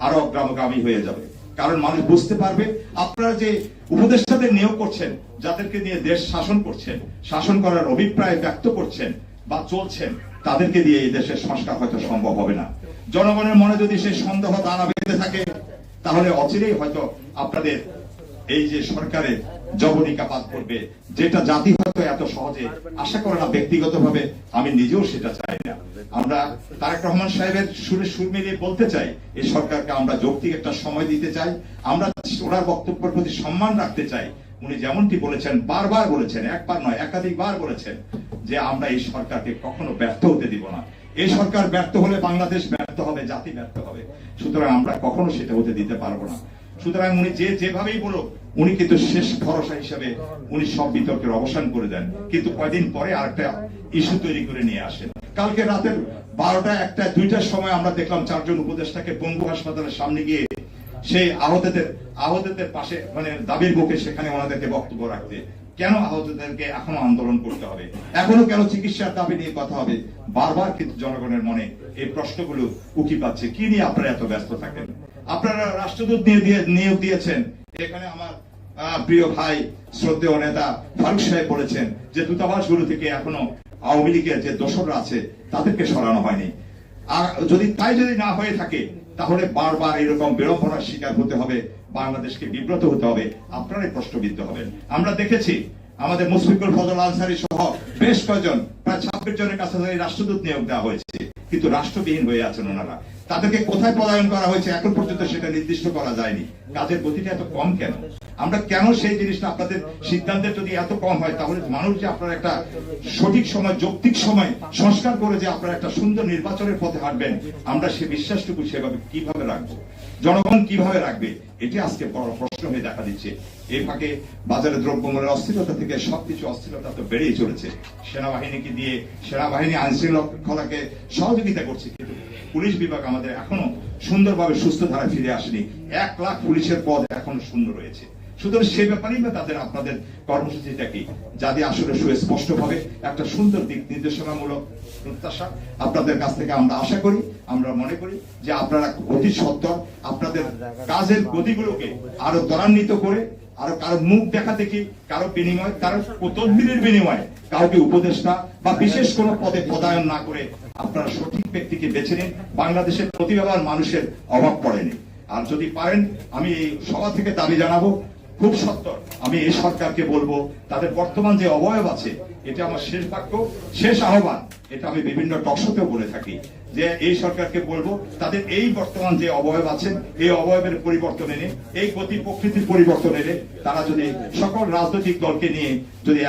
S7: আরো অগ্রামগামী হয়ে যাবে। কারণ মানুষ বুঝতে পারবে আপনারা যে উপদেষ্টাদের নিয়োগ করছেন, যাদেরকে নিয়ে দেশ শাসন করছেন, শাসন করার অভিপ্রায় ব্যক্ত করছেন বা চলছেন, তাদেরকে দিয়ে এই দেশের সংস্কার হয়তো সম্ভব হবে না। জনগণের মনে যদি সেই সন্দেহ দানা বেঁধে থাকে, তাহলে অচিরেই হয়তো আপনাদের এই যে সরকারের জবনিকাপাত করবে, যেটা জাতি হয়তো এত সহজে আশা করে না। ব্যক্তিগতভাবে আমি নিজেও সেটা চাই না। আমরা তারেক রহমান সাহেবের সুরে সুর মিলিয়ে বলতে চাই, এই সরকারকে আমরা যৌক্তিক একটা সময় দিতে চাই, আমরা ওনার বক্তব্যের প্রতি সম্মান রাখতে চাই। উনি যেমনটি বলেছেন, বারবার বলেছেন, একবার নয় একাধিকবার বলেছেন যে আমরা এই সরকারকে কখনো ব্যর্থ হতে দিব না। এই সরকার ব্যর্থ হলে বাংলাদেশ ব্যর্থ হবে, জাতি ব্যর্থ হবে। সুতরাং আমরা কখনো সেটা হতে দিতে পারবো না। সুতরাং উনি যেভাবেই বলুক, উনি কিন্তু শেষ ভরসা হিসেবে উনি সব বিতর্কের অবসান করে দেন, কিন্তু কয়দিন পরে আরেকটা ইস্যু তৈরি করে নিয়ে আসেন। কালকে রাতের 12টা, 1টা, 2টার সময় আমরা দেখলাম 4 জন উপদেষ্টাকে পঙ্গু হাসপাতালের সামনে গিয়ে সেই আহতদের পাশে, মানে দাবির বুকে সেখানে ওনাদেরকে বক্তব্য রাখতে। কেন আহতদেরকে এখনো আন্দোলন করতে হবে, এখনো কেন চিকিৎসার দাবি নিয়ে কথা হবে? বারবার কিন্তু জনগণের মনে এই প্রশ্নগুলো উকি পাচ্ছে। কি নিয়ে আপনারা এত ব্যস্ত থাকেন? আপনারা রাষ্ট্রদূত নিয়োগ দিয়েছেন, এখানে আমার প্রিয় ভাই শ্রদ্ধেয় নেতা ফারুক সাহেব বলেছেন যে দূতাবাসগুলো থেকে এখনো আওয়ামী লীগের যে দোসররা আছে তাদেরকে সরানো হয়নি। আর যদি না হয়ে থাকে, তাহলে বারবার এরকম বিড়ম্বনার শিকার হতে হবে, বাংলাদেশকে বিব্রত হতে হবে, আপনারাই প্রশ্নবিদ্ধ হবেন। আমরা দেখেছি আমাদের মুশফিকুল ফজল আনসারী সহ বেশ কয়েকজন, প্রায় 26 জনের কাছে রাষ্ট্রদূত নিয়োগ দেওয়া হয়েছে, কিন্তু রাষ্ট্রবিহীন হয়ে আছেন ওনারা। তাদেরকে কোথায় পলায়ন করা হয়েছে এখন পর্যন্ত সেটা নির্দিষ্ট করা যায়নি। কাজের গতিটা এত কম কেন? আমরা কেন সেই জিনিসটা, আপনাদের সিদ্ধান্তের যদি এত কম হয়, তাহলে মানুষ যে আপনারা একটা সঠিক সময়, যৌক্তিক সময় সংস্কার করে যে আপনারা একটা সুন্দর নির্বাচনের পথে হাঁটবেন, আমরা সে বিশ্বাসটুকু সেভাবে কিভাবে রাখবো? জনগণ কিভাবে রাখবে, এটি আজকে বড় প্রশ্ন হয়ে দেখা দিচ্ছে। এই ফাঁকে বাজারে দ্রব্যমূল্যের অস্থিরতা থেকে সবকিছু অস্থিরতা তো বেড়েই চলেছে। সেনাবাহিনীকে দিয়ে সেনাবাহিনী আইন শৃঙ্খলাকে সহযোগিতা করছে, কিন্তু পুলিশ বিভাগ আমাদের এখনো সুন্দরভাবে সুস্থ ধারায় ফিরে আসেনি। 1 লাখ পুলিশের পদ এখনো শূন্য রয়েছে। সুতরাং সে ব্যাপারেই বা আপনাদের কর্মসূচিটা কি, যাতে আসলে সুস্পষ্টভাবে একটা সুন্দর দিক নির্দেশনামূলক প্রত্যাশা আপনাদের কাছ থেকে আমরা আশা করি। আমরা মনে করি যে আপনারা অতি সত্বর আপনাদের কাজের গতিগুলোকে আরো ত্বরান্বিত করে, আরো কারো মুখ দেখা দেখি, কারো বিনিময়, কারো তদবিরের বিনিময়ে কাউকে উপদেষ্টা বা বিশেষ কোনো পদে পদায়ন না করে আপনারা সঠিক ব্যক্তিকে বেছে নিন। বাংলাদেশের প্রতিভাবান মানুষের অভাব পড়েনি। আর যদি পারেন, আমি এই সভা থেকে দাবি জানাবো, খুব সত্তর আমি এই সরকারকে বলবো, তাদের বর্তমান যে অবয়ব আছে, এটা আমার শেষ বাক্য, শেষ আহ্বান, এটা আমি বিভিন্ন টকশোতেও বলে থাকি, যে এই সরকারকে বলবো তাদের এই বর্তমান যে অবয়ব আছেন, এই অবয়বের পরিবর্তন এনে, এই গতি প্রকৃতির পরিবর্তন এনে তারা যদি সকল রাজনৈতিক দলকে নিয়ে যদি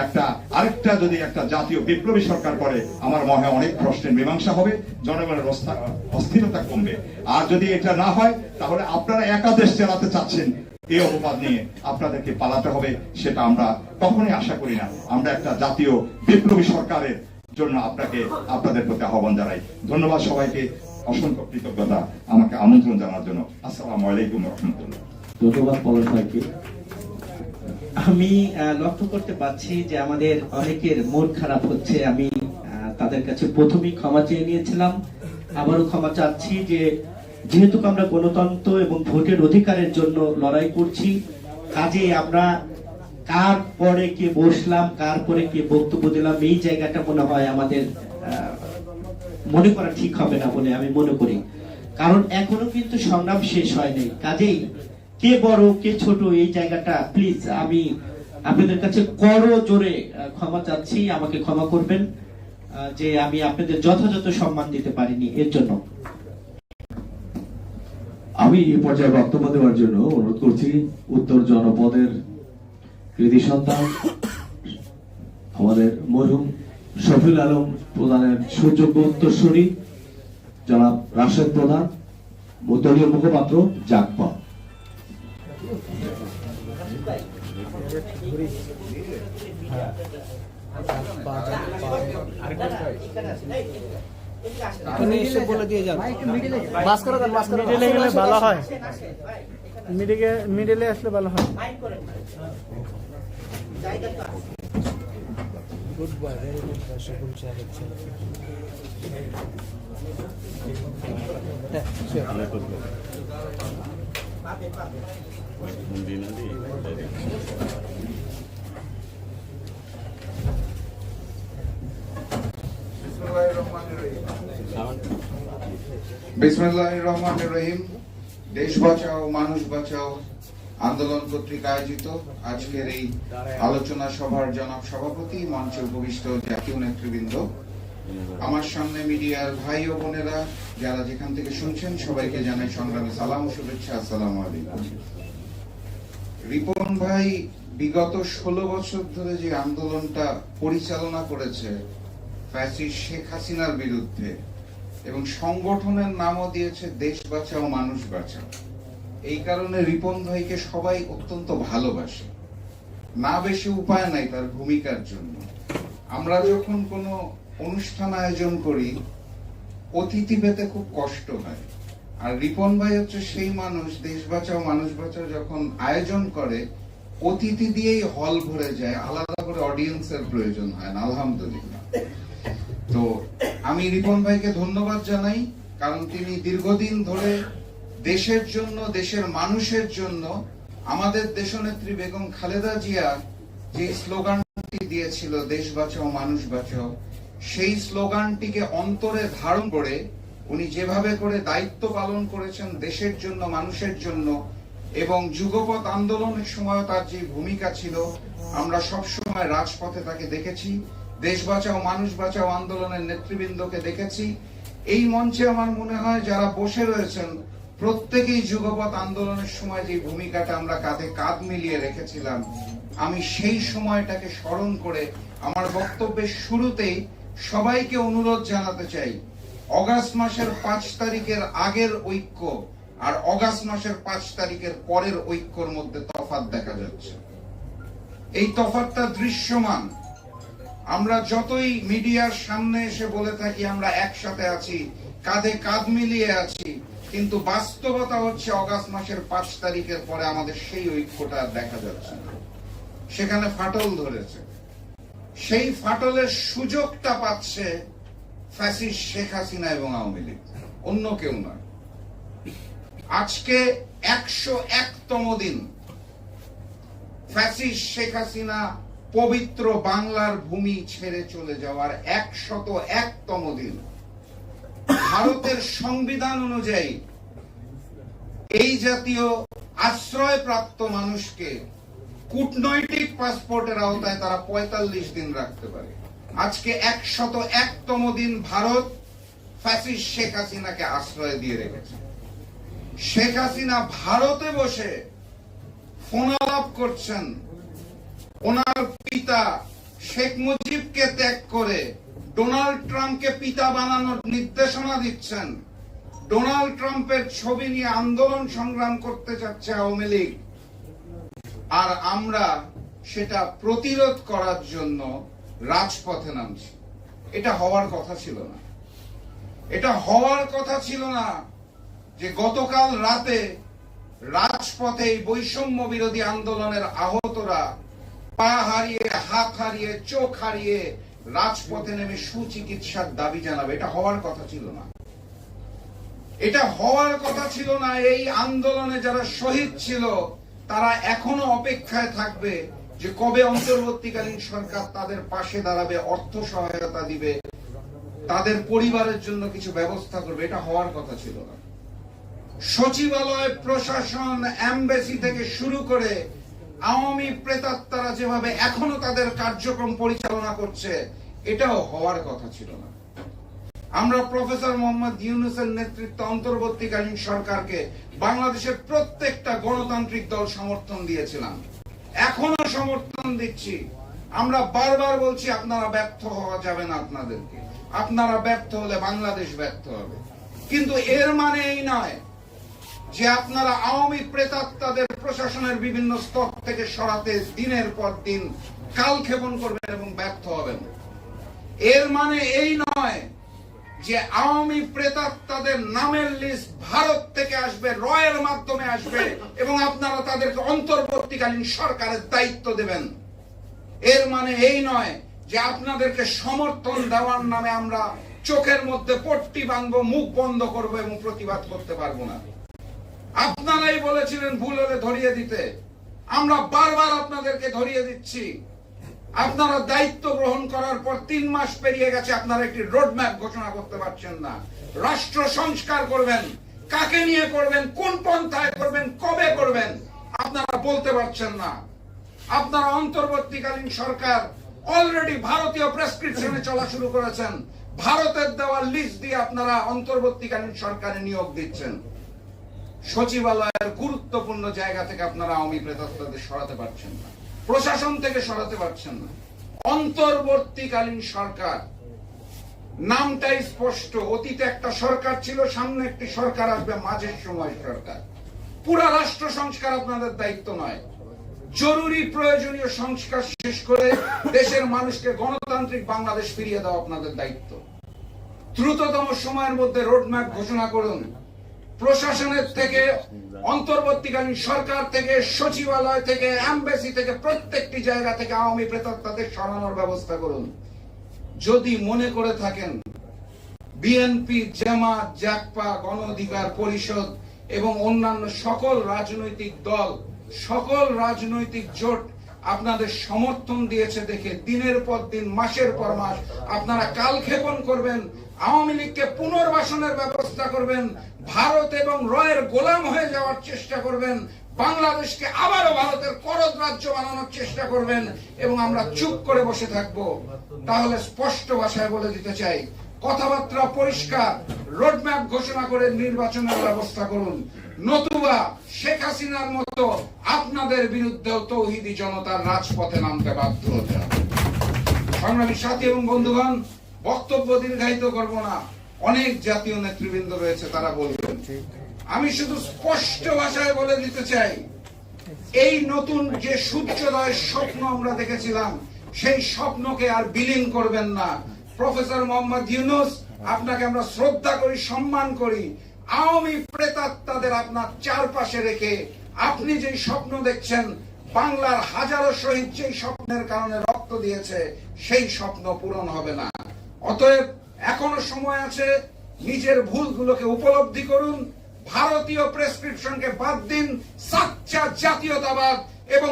S7: আরেকটা জাতীয় বিপ্লবী সরকার করে, আমার মনে হয় অনেক প্রশ্নের মীমাংসা হবে, জনগণের অস্থিরতা কমবে। আর যদি এটা না হয়, তাহলে আপনারা একা দেশ চালাতে চাচ্ছেন, এই অপবাদ নিয়ে আপনাদেরকে পালাতে হবে, সেটা আমরা কখনোই আশা করি না। আমরা একটা জাতীয় বিপ্লবী সরকারের জন্য আপনাদের প্রতি আহ্বান জানাই। ধন্যবাদ সবাইকে, অসংখ্য কৃতজ্ঞতা আমাকে আমন্ত্রণ জানার জন্য। আসসালামু আলাইকুম রহমতুল্লাহ।
S8: ধন্যবাদ পলাশ ভাইকে।
S2: আমি লক্ষ্য করতে পারছি যে আমাদের অনেকের মন খারাপ হচ্ছে। আমি তাদের কাছে প্রথমেই ক্ষমা চেয়ে নিয়েছিলাম, আবারও ক্ষমা চাচ্ছি যে যেহেতু আমরা গণতন্ত্র এবং ভোটের অধিকারের জন্য লড়াই করছি, কাজে আমরা কার পরে কে বসলাম, কার পরে কে বক্তব্য দিলাম, এই জায়গাটা মনে হয় আমাদের মনে করা ঠিক হবে না বলে আমি মনে করি। কারণ এখনো কিন্তু সংগ্রাম শেষ হয়নি। কাজেই কে বড় কে ছোট, এই জায়গাটা প্লিজ আমি আপনাদের কাছে করো জোরে ক্ষমা চাচ্ছি, আমাকে ক্ষমা করবেন যে আমি আপনাদের যথাযথ সম্মান দিতে পারিনি, এর জন্য।
S8: আমি এই পর্যায়ে বক্তব্য দেওয়ার জন্য অনুরোধ করছি উত্তর জনপদের কৃতি সন্তান আমাদের মরহুম শফিউল আলম প্রধানের সুযোগ্য উত্তরসূরি জনাব রাশেদ প্রধান, দলীয় মুখপাত্র জাকপা।
S9: বলে দিয়ে যান, বাস করে দেন, বাস করে মিডিলে গেলে ভালো হয়, মিডিলে আসলে ভালো হয়। Good boy, very good boy, সকল
S10: বিসমিল্লাহির রহমানির রহিম। দেশ বাঁচাও মানুষ বাঁচাও আন্দোলন কর্তৃক আয়োজিত আজকের এই আলোচনা সভার জনাব সভাপতি, মঞ্চে উপবিষ্ট জাতীয় নেতৃবৃন্দ, আমার সামনে মিডিয়ার ভাই ও বোনেরা যারা যেখান থেকে শুনছেন, সবাইকে জানাই সংগ্রামী সালাম ও শুভেচ্ছা। আসসালামু আলাইকুম। রিপন ভাই বিগত 16 বছর ধরে যে আন্দোলনটা পরিচালনা করেছে ফ্যাসিস্ট শেখ হাসিনার বিরুদ্ধে, এবং সংগঠনের নামও দিয়েছে দেশ বাঁচাও মানুষ বাঁচাও, এই কারণে রিপন ভাইকে সবাই অত্যন্ত ভালোবাসে। না বেশি উপায় নাই তার ভূমিকার জন্য। আমরা যখন কোনো অনুষ্ঠান আয়োজন করি, অতিথি পেতে খুব কষ্ট হয়, আর রিপন ভাই হচ্ছে সেই মানুষ, দেশ বাঁচাও মানুষ বাঁচাও যখন আয়োজন করে, অতিথি দিয়েই হল ভরে যায়, আলাদা করে অডিয়েন্সের প্রয়োজন হয় না। আলহামদুলিল্লাহ। তো আমি রিপন ভাইকে ধন্যবাদ জানাই, কারণ তিনি দীর্ঘদিন ধরে দেশের জন্য, দেশের মানুষের জন্য, আমাদের দেশনেত্রী বেগম খালেদা জিয়া যে স্লোগানটি দিয়েছিল দেশ বাঁচাও মানুষ বাঁচাও, সেই স্লোগানটিকে অন্তরে ধারণ করে উনি যেভাবে করে দায়িত্ব পালন করেছেন দেশের জন্য, মানুষের জন্য, এবং যুগপৎ আন্দোলনের সময় তার যে ভূমিকা ছিল, আমরা সব সময় রাজপথে তাকে দেখেছি, দেশ বাঁচাও মানুষ বাঁচাও আন্দোলনের নেতৃবৃন্দকে দেখেছি। এই মঞ্চে আমার মনে হয় যারা বসে রয়েছেন প্রত্যেকেই যুগপৎ আন্দোলনের সময় যে ভূমিকাটা আমরা কাঁধে কাঁধ মিলিয়ে রেখেছিলাম, আমি সেই সময়টাকে স্মরণ করে আমার বক্তব্যের শুরুতেই সবাইকে অনুরোধ জানাতে চাই, অগাস্ট মাসের 5 তারিখের আগের ঐক্য আর অগাস্ট মাসের 5 তারিখের পরের ঐক্যর মধ্যে তফাৎ দেখা যাচ্ছে। এই তফাৎটা দৃশ্যমান। আমরা যতই মিডিয়ার সামনে এসে বলে থাকি আমরা একসাথে আছি, কাঁধে কাঁধ মিলিয়ে আছি, কিন্তু বাস্তবতা হচ্ছে অগাস্ট মাসের 5 তারিখের পরে আমাদের সেই ঐক্যটা আর দেখা যাচ্ছে না। সেখানে ফাটল ধরেছে। সেই ফাটলের সুযোগটা পাচ্ছে ফ্যাসিস্ট শেখ হাসিনা এবং আওয়ামী লীগ, অন্য কেউ নয়। আজকে 101তম দিন ফ্যাসিস্ট শেখ হাসিনা পবিত্র বাংলার ভূমি ছেড়ে চলে যাওয়ার 101তম দিন। ভারতের সংবিধান অনুযায়ী এই জাতীয় আশ্রয়প্রাপ্ত মানুষকে কূটনৈতিক পাসপোর্টের আওতায় তারা 45 দিন রাখতে পারে। আজকে 101তম দিন ভারত ফ্যাসিস্ট শেখ হাসিনাকে আশ্রয় দিয়ে রেখেছে। শেখ হাসিনা ভারতে বসে ফোনালাপ করছেন, ওনার পিতা শেখ মুজিবকে ত্যাগ করে ডোনাল্ড ট্রাম্পকে পিতা বানানোর নির্দেশনা দিচ্ছেন। ডোনাল্ড ট্রাম্পের ছবি নিয়ে আন্দোলন সংগ্রাম করতে চাচ্ছে আওয়ামী লীগ, আর আমরা সেটা প্রতিরোধ করার জন্য রাজপথে নামছি। এটা হওয়ার কথা ছিল না। এটা হওয়ার কথা ছিল না যে গতকাল রাতে রাজপথে এই বৈষম্য বিরোধী আন্দোলনের আহতরা পা হারিয়ে, হাত হারিয়ে, চোখ হারিয়ে রাজপথে নেমে সুচিকিৎসার দাবি জানাবে। এটা হওয়ার কথা ছিল না। এটা হওয়ার কথা ছিল না। এই আন্দোলনে যারা শহীদ ছিল তারা এখনো অপেক্ষায় থাকবে যে কবে অন্তর্বর্তীকালীন সরকার তাদের পাশে দাঁড়াবে, অর্থ সহায়তা দিবে, তাদের পরিবারের জন্য কিছু ব্যবস্থা করবে। এটা হওয়ার কথা ছিল না। সচিবালয়, প্রশাসন, এমবেসি থেকে শুরু করে আওয়ামী প্রেতাত্মারা যেভাবে এখনো তাদের কার্যক্রম পরিচালনা করছে, এটাও হওয়ার কথা ছিল না। আমরা প্রফেসর মোহাম্মদ ইউনূসের নেতৃত্বে অন্তর্বর্তীকালীন সরকারকে বাংলাদেশের প্রত্যেকটা গণতান্ত্রিক দল সমর্থন দিয়েছিলাম, এখনো সমর্থন দিচ্ছি। আমরা বারবার বলছি আপনারা ব্যর্থ হওয়া যাবে না, আপনারা ব্যর্থ হলে বাংলাদেশ ব্যর্থ হবে। কিন্তু এর মানে এই নয় যে আপনারা আওয়ামী প্রেতাত্মাদের প্রশাসনের বিভিন্ন স্তর থেকে সরাতে দিনের পর দিন কালক্ষেপণ করবেন এবং ব্যর্থ হবেন। এর মানে এই নয় যে আওয়ামী প্রেতাত্মাদের নামের লিস্ট ভারত থেকে আসবে, রয়ের মাধ্যমে আসবে এবং আপনারা তাদেরকে অন্তর্বর্তীকালীন সরকারের দায়িত্ব দেবেন। এর মানে এই নয় যে আপনাদেরকে সমর্থন দেওয়ার নামে আমরা চোখের মধ্যে পট্টি বাঁধবো, মুখ বন্ধ করবো এবং প্রতিবাদ করতে পারবো না। আপনারাই বলেছিলেন ভুল হলে ধরিয়ে দিতে, আমরা বারবার আপনাদেরকে ধরিয়ে দিচ্ছি। আপনারা দায়িত্ব গ্রহণ করার পর 3 মাস পেরিয়ে গেছে, আপনারা একটি রোডম্যাপ ঘোষণা করতে পারছেন না। রাষ্ট্র সংস্কার করবেন, কাকে নিয়ে করবেন, কোন পন্থায় করবেন, কবে করবেন, আপনারা বলতে পারছেন না। আপনারা অন্তর্বর্তীকালীন সরকার অলরেডি ভারতীয় প্রেসক্রিপশনে চলা শুরু করেছেন। ভারতের দেওয়া লিস্ট দিয়ে আপনারা অন্তর্বর্তীকালীন সরকারে নিয়োগ দিচ্ছেন। সচিবালয়ের গুরুত্বপূর্ণ জায়গা থেকে আপনারা আওয়ামী প্রেতাত্মাদের সরাতে পারছেন না, প্রশাসন থেকে সরাতে পারছেন না। অন্তর্বর্তীকালীন সরকার নামটাই স্পষ্ট। অতীতে একটা সরকার ছিল, সামনে একটি সরকার আসবে, মাঝের সময় সরকার। পুরা রাষ্ট্র সংস্কার আপনাদের দায়িত্ব নয়। জরুরি প্রয়োজনীয় সংস্কার শেষ করে দেশের মানুষকে গণতান্ত্রিক বাংলাদেশ ফিরিয়ে দেওয়া আপনাদের দায়িত্ব। দ্রুততম সময়ের মধ্যে রোডম্যাপ ঘোষণা করুন। প্রশাসনের থেকে, অন্তর্বর্তীকালীন সরকার থেকে, সচিবালয় থেকে, এমবেসি থেকে, প্রত্যেকটি জায়গা থেকে আওয়ামী প্রেতাত্মাদের সরানোর ব্যবস্থা করুন। যদি মনে করে থাকেন বিএনপি, জামাত, জাকপা, গণ অধিকার পরিষদ এবং অন্যান্য সকল রাজনৈতিক দল, সকল রাজনৈতিক জোট আপনাদের সমর্থন দিয়েছে দেখে দিনের পর দিন, মাসের পর মাস আপনারা কালক্ষেপণ করবেন, আওয়ামী লীগকে পুনর্বাসনের ব্যবস্থা করবেন, ভারত এবং রয়ের গোলাম হয়ে যাওয়ার চেষ্টা করবেন, বাংলাদেশকে আবারও ভারতের করদ রাজ্য বানানোর চেষ্টা করবেন এবং আমরা চুপ করে বসে থাকব, তাহলে স্পষ্ট ভাষায় বলে দিতে চাই, কথাবার্তা পরিষ্কার, রোডম্যাপ ঘোষণা করে নির্বাচনের ব্যবস্থা করুন। নতুবা শেখ হাসিনার মতো আপনাদের বিরুদ্ধেও তৌহিদি জনতার রাজপথে নামতে বাধ্য হতে হবে। সংগ্রামী সাথী এবং বন্ধুগণ, বক্তব্য দীর্ঘায়িত করব না, অনেক জাতীয় নেতৃবৃন্দ রয়েছে, তারা বলবেন। আমি শুধু স্পষ্ট ভাষায় বলে দিতে চাই, এই নতুন যে সূর্যোদয়ের স্বপ্ন আমরা দেখেছিলাম, সেই স্বপ্নকে আর বিলীন করবেন না। প্রফেসর মোহাম্মদ ইউনূস, আপনাকে আমরা শ্রদ্ধা করি, সম্মান করি। আওয়ামী প্রেতাত্মাদের আপনার চারপাশে রেখে আপনি যে স্বপ্ন দেখছেন, বাংলার হাজারো শহীদ যেই স্বপ্নের কারণে রক্ত দিয়েছে, সেই স্বপ্ন পূরণ হবে না। অতএব এখনো সময় আছে, নিজের ভুলগুলোকে উপলব্ধি করুন, ভারতীয় প্রেসক্রিপশনকে বাদ দিন, সাচ্চা জাতীয়তাবাদ এবং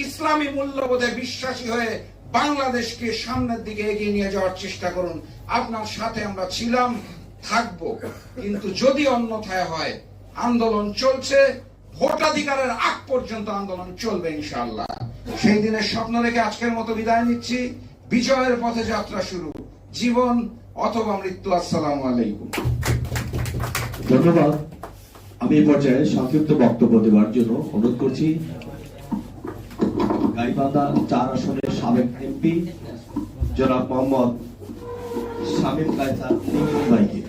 S10: ইসলামী মূল্যবোধে বিশ্বাসী হয়ে বাংলাদেশকে সামনের দিকে এগিয়ে নিয়ে যাওয়ার চেষ্টা করুন। আপনার সাথে আমরা ছিলাম, থাকবো, কিন্তু যদি অন্যথায় হয়, আন্দোলন চলছে, ভোটাধিকারের আগ পর্যন্ত আন্দোলন চলবে ইনশাআল্লাহ। সেই দিনের স্বপ্ন রেখে আজকের মতো বিদায় নিচ্ছি। বিজয়ের পথে যাত্রা শুরু, জীবন অথবা মৃত্যু। আসসালামু আলাইকুম।
S8: ধন্যবাদ। আমি এই পর্যায়ে সংক্ষিপ্ত বক্তব্য দেওয়ার জন্য অনুরোধ করছি গাইবান্ধা 4 আসনের সাবেক এমপি জনাব মোহাম্মদ শামীম কায়সার লিঙ্কন ভাইকে।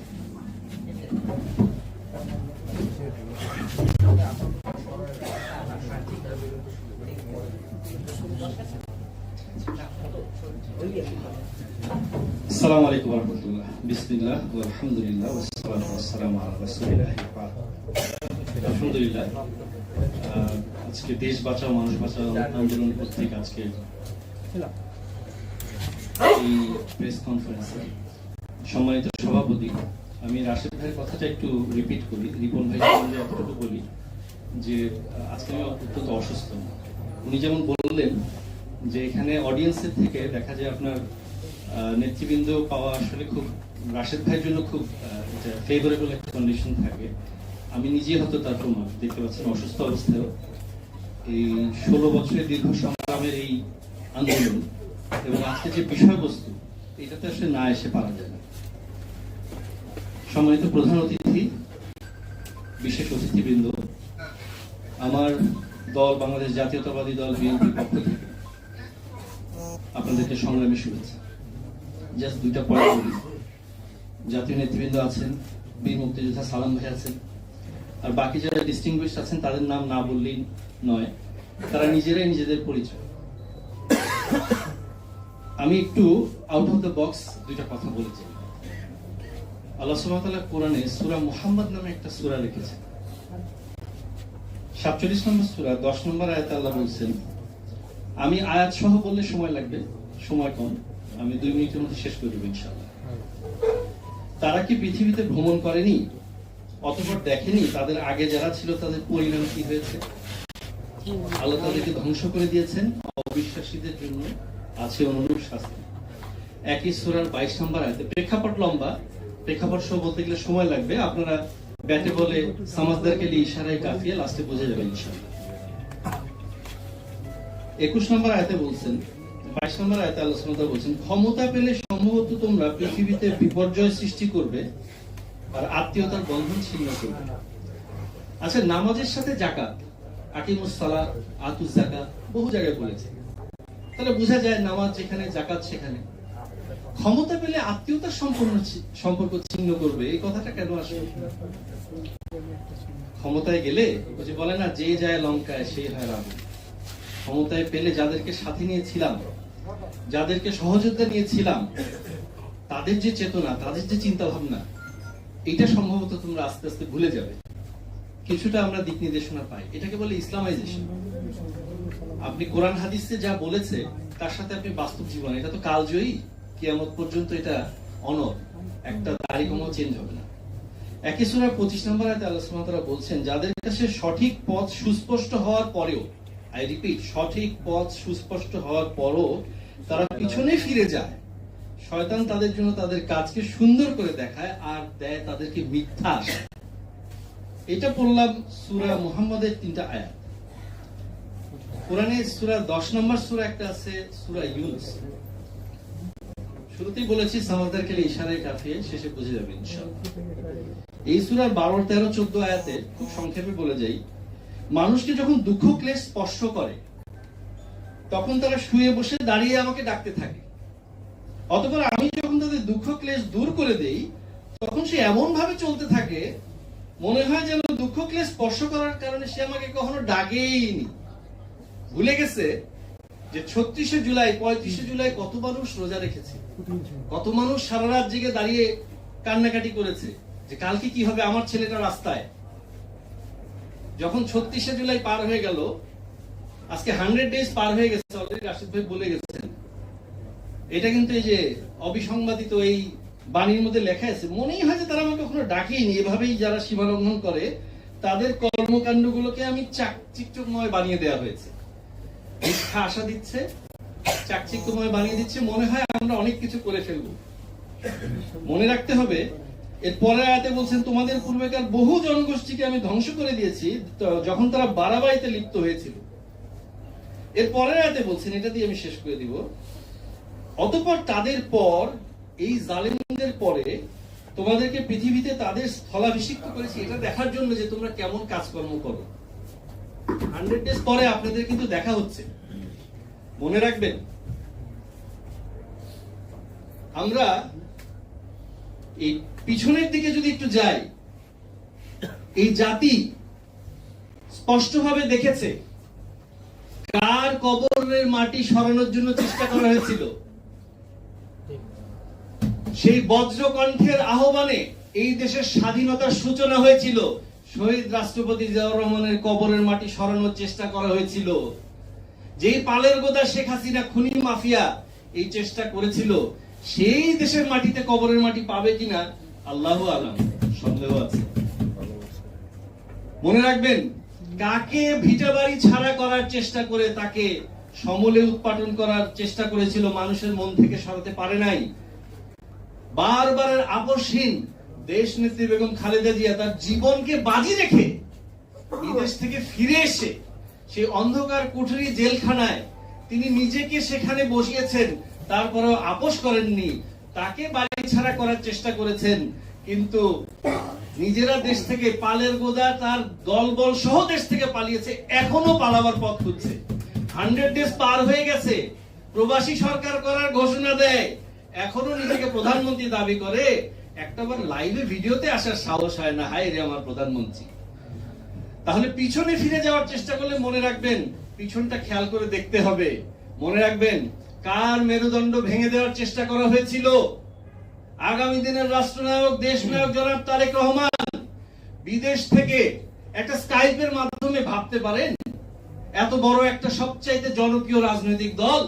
S11: আসসালামু আলাইকুম ওয়া রাহমাতুল্লাহ। বিসমিল্লাহ ওয়া আলহামদুলিল্লাহ ওয়া সসালাতু ওয়া সালামু আলা রাসূলিল্লাহ। আলহামদুলিল্লাহ, আজকে দেশ বাঁচাও মানুষ বাঁচাও আন্দোলন কর্তৃক আজকে এই প্রেস কনফারেন্সে সম্মানিত সভাপতি, আমি রাশেদ ভাইয়ের কথাটা একটু রিপিট করি। রিপন ভাই সম্বন্ধে এতটুকু বলি যে আজকে আমি অত্যন্ত অসুস্থ। উনি যেমন বললেন যে এখানে অডিয়েন্সের থেকে দেখা যায় আপনার নেতৃবৃন্দ পাওয়া আসলে খুব রাশেদ ভাইয়ের জন্য খুব ফেভারেবল একটা কন্ডিশন থাকে। আমি নিজে হয়তো তার প্রমাণ দেখতে পাচ্ছেন অসুস্থ অবস্থায় এই 16 বছরের দীর্ঘ সংগ্রামের এই আন্দোলন এবং আজকে যে বিষয়বস্তু, এটাতে আসলে না এসে পারা যায় না। সম্মানিত প্রধান অতিথি, বিশেষ অতিথিবৃন্দ, আমার দল বাংলাদেশ জাতীয়তাবাদী দল বিএনপির পক্ষ থেকে আপনাদেরকে সংগ্রামী শুভেচ্ছা। জাস্ট 2টা পয়েন্ট বলি। জাতীয় নেতৃবৃন্দ আছেন, বীর মুক্তিযোদ্ধা সালাম ভাই আছেন, আর বাকি যারা ডিস্টিংগুইশ আছেন তাদের নাম না বললেই নয়, তারা নিজেরাই নিজেদের পরিচয়। আমি একটু আউট অফ দ্য বক্স 2টা কথা বলেছি। আল্লাহ সুবহানাহু ওয়া তাআলা কোরআনে সূরা মুহাম্মদ নামে একটা সূরা লিখেছেন। 47 নম্বর সূরা 10 নম্বর আয়াতে আল্লাহ বলছেন, আমি আয়াত সহ বললে সময় লাগবে, সময় কম, আমি 2 মিনিটের মধ্যে শেষ করে দেব ইনশাআল্লাহ। তারা কি পৃথিবীতে ভ্রমণ করেনি, অতঃপর দেখেনি তাদের আগে যারা ছিল তাদের পরিণাম কি হয়েছে? আল্লাহ তাদেরকে ধ্বংস করে দিয়েছেন, অবিশ্বাসীদের জন্য আছে অনুরূপ শাস্তি। একই সূরার 22 নম্বর আয়াতে, প্রেক্ষাপট লম্বা, প্রেক্ষাপট সহ বলতে গেলে সময় লাগবে, আপনারা ব্যাটে বলে সমাজদারকে নিয়ে ইশারায় কাফিয়ে লাস্টে বোঝা যাবে ইনশাআল্লাহ। 21 নম্বর আয়াতে বলছেন, 22 নম্বর আয়াতে আল্লাহ সুবহানাহু ওয়া তাআলা বলছেন, ক্ষমতা পেলে সম্ভবত তোমরা পৃথিবীতে বিপর্যয় সৃষ্টি করবে আর আত্মীয়তার বন্ধন ছিন্ন করবে। আচ্ছা, নামাজের সাথে যাকাত, আকিমুস সালাত, আতুজ যাকাত বহু জায়গায় বলেছে, তাহলে বোঝা যায় নামাজ যেখানে যাকাত সেখানে। ক্ষমতা পেলে আত্মীয়তার সম্পর্ক ছিন্ন করবে, এই কথাটা কেন আসে? ক্ষমতায় গেলে ওই যে বলে না, যে যায় লঙ্কায় সেই হয় রাবণ। ক্ষমতায় পেলে যাদেরকে সাথে নিয়েছিলাম, যাদেরকে সহযোদ্ধা নিয়েছিলাম, তাদের যে চেতনা, তাদের যে চিন্তা ভাবনা, এটা সম্ভবত তোমরা আস্তে আস্তে ভুলে যাবে। কিছুটা আমরা দিক নির্দেশনা পাই, এটাকে বলে ইসলামাইজেশন। আপনি কোরআন হাদিসে যা বলেছে তার সাথে আপনি বাস্তব জীবন, এটা তো কালজয়ী, কিয়ামত পর্যন্ত এটা অনর, একটা দাড়ি কোনও চেঞ্জ হবে না। একই সূরা 25 নম্বর আয়াতে আল্লাহ সুবহানাহু ওয়া তাআলা বলছেন, যাদের কাছে সঠিক পথ সুস্পষ্ট হওয়ার পরেও, আই রিপিট, সঠিক পথ সুস্পষ্ট হওয়ার পরও তারা পিছনে ফিরে যায়, শয়তান তাদের জন্য তাদের কাজকে সুন্দর করে দেখায় আর দেয় তাদেরকে মিথ্যা আশা। এটা পড়লাম সূরা মুহাম্মদের 3টা আয়াত। কোরআনে সূরা 10 নম্বর সূরা একটা আছে, সূরা ইউনূস। শুরুতেই বলেছি সমাজদারকে ইশারায় কাফিয়ে, শেষে বুঝে যাবে ইনশাআল্লাহ। এই সূরার 12, 13, 14 আয়াতে খুব সংক্ষেপে বলে যাই, মানুষকে যখন দুঃখ ক্লেশ স্পর্শ করে তখন তারা শুয়ে বসে দাঁড়িয়ে আমাকে ডাকতে থাকে, অতঃপর আমি যখন তাদের দুঃখ ক্লেশ দূর করে দেই তখন সে এমন ভাবে চলতে থাকে মনে হয় যেন দুঃখ ক্লেশ স্পর্শ করার কারণে সে আমাকে কখনো ডাকেইনি। ভুলে গেছে যে 36শে জুলাই 35শে জুলাই কত মানুষ রোজা রেখেছে, কত মানুষ সারা রাত জেগে দাঁড়িয়ে কান্নাকাটি করেছে যে কালকে কি হবে আমার ছেলেটা রাস্তায়। যখন 36শে জুলাই পার হয়ে গেল, আজকে 100 ডেজ পার হয়ে গেছে, অলরেডি রাশিদ ভাই বলে গেছেন। এটা কিন্তু এই যে অবিসংবাদিত এই বাণীর মধ্যে লেখা আছে। মনেই হয় যে তারা আমাকে কখনো ডাকেইনি। এভাবেই যারা সীমা লঙ্ঘন করে তাদের কর্মকাণ্ডগুলোকে আমি চাকচিক্যময় বানিয়ে দেওয়া হয়েছে, মিথ্যা আশা দিচ্ছে, চাকচিক্যময় বানিয়ে দিচ্ছে। মনে হয় আমরা অনেক কিছু করে ফেলবো। মনে রাখতে হবে, এর পরের আয়াতে বলছেন তোমাদের পূর্বেকার বহু জনগোষ্ঠীকে আমি ধ্বংস করে দিয়েছি যখন তারা বাড়াবাড়িতে লিপ্ত হয়েছিল। এর পরের আয়াতে বলছেন, এটা দিয়ে আমি শেষ করে দিব, অতঃপর তাদের পর এই জালেমদের পরে তোমাদেরকে পৃথিবীতে তাদের স্থলাভিষিক্ত করেছি এটা দেখার জন্য যে তোমরা কেমন কাজকর্ম করো। 100 ডেজ পরে আপনাদের কিন্তু দেখা হচ্ছে, মনে রাখবেন। আমরা এই পিছনের দিকে যদি একটু যাই, এই জাতি স্পষ্টভাবে দেখেছে কার কবরের মাটি সরানোর জন্য চেষ্টা করা হয়েছিল। সেই বজ্রকণ্ঠের আহ্বানে এই দেশের স্বাধীনতার সূচনা হয়েছিল। শহীদ রাষ্ট্রপতি জিয়াউর রহমানের কবরের মাটি সরানোর চেষ্টা করা হয়েছিল। যেই পালের গোদা শেখ হাসিনা খুনি মাফিয়া এই চেষ্টা করেছিল, সেই দেশের মাটিতে কবরের মাটি পাবে কিনা আল্লাহু আলাম, সন্দেহ আছে। মনে রাখবেন, কাকে ভিটা বাড়ি ছাড়া করার চেষ্টা করে তাকে সমূলে উৎপাটন করার চেষ্টা করেছিল, মানুষের মন থেকে সরাতে পারে নাই। বারবারের আপসহীন দেশ নেত্রী বেগম খালেদা জিয়া তার জীবনকে বাজি রেখে এই দেশ থেকে ফিরে এসে সেই অন্ধকার কুঠুরি জেলখানায় তিনি নিজেকে সেখানে বসিয়েছেন, তারপরেও আপোষ করেননি। তাকে বাড়ি ছাড়া করার চেষ্টা করেছেন, কিন্তু নিজেরা দেশ থেকে পালের গোদা তার দলবল সহ দেশ থেকে পালিয়েছে, এখনো পালাবার পথ খুঁজছে। 100 ডেজ পার হয়ে গেছে, প্রবাসী সরকার করার ঘোষণা দেয়, এখনো নিজেকে প্রধানমন্ত্রী দাবি করে। একটাবার লাইভে ভিডিওতে আসার সাহস হয় না, হায় রে আমার প্রধানমন্ত্রী। তাহলে পিছনে ফিরে যাওয়ার চেষ্টা করলে মনে রাখবেন, পিছনটা খেয়াল করে দেখতে হবে। মনে রাখবেন, কার মেরুদণ্ড ভেঙে দেওয়ার চেষ্টা করা হয়েছিল। আগামী দিনের রাষ্ট্রনায়ক দেশনায়ক জনাব তারেক রহমান বিদেশ থেকে একটা স্কাইপের মাধ্যমে ভাবতে পারেন এত বড় একটা সবচাইতে জনপ্রিয় রাজনৈতিক দল,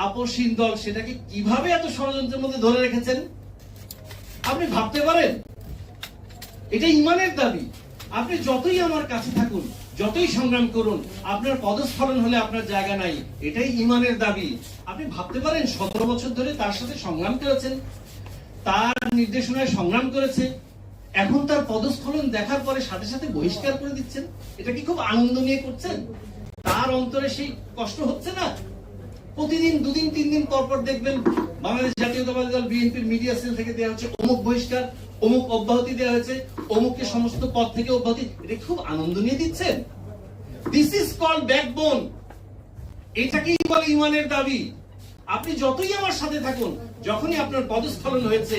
S11: আপসহীন দল, সেটাকে কিভাবে এত ষড়যন্ত্রের মধ্যে ধরে রেখেছেন আপনি ভাবতে পারেন? এটা ঈমানের দাবি। আপনি যতই আমার কাছে থাকুন, যতই সংগ্রাম করুন, আপনার পদস্খলন হলে আপনার জায়গা নাই, এটাই ঈমানের দাবি। আপনি ভাবতে পারেন 17 বছর ধরে তার সাথে সংগ্রাম করেছেন, তার নির্দেশনায় সংগ্রাম করেছে, এখন তার পদস্খলন দেখার পরে সাথে সাথে বহিষ্কার করে দিচ্ছেন। এটা কি খুব আনন্দ নিয়ে করছেন? তার অন্তরে সেই কষ্ট হচ্ছে না? প্রতিদিন 2 দিন 3 দিন পর পর দেখবেন বাংলাদেশ জাতীয়তাবাদী দল বিএনপির মিডিয়া সেল থেকে দেওয়া হচ্ছে অমুক বহিষ্কার, অমুক অব্যাহতি দেওয়া হয়েছে, অমুককে সমস্ত পদ থেকে অব্যাহতি। এটা খুব আনন্দ নিয়ে দিচ্ছেন। This is called backbone. এটাকেই বলে ঈমানের দাবি। আপনি যতই আমার সাথে থাকুন, যখনই আপনার পদস্খলন হয়েছে,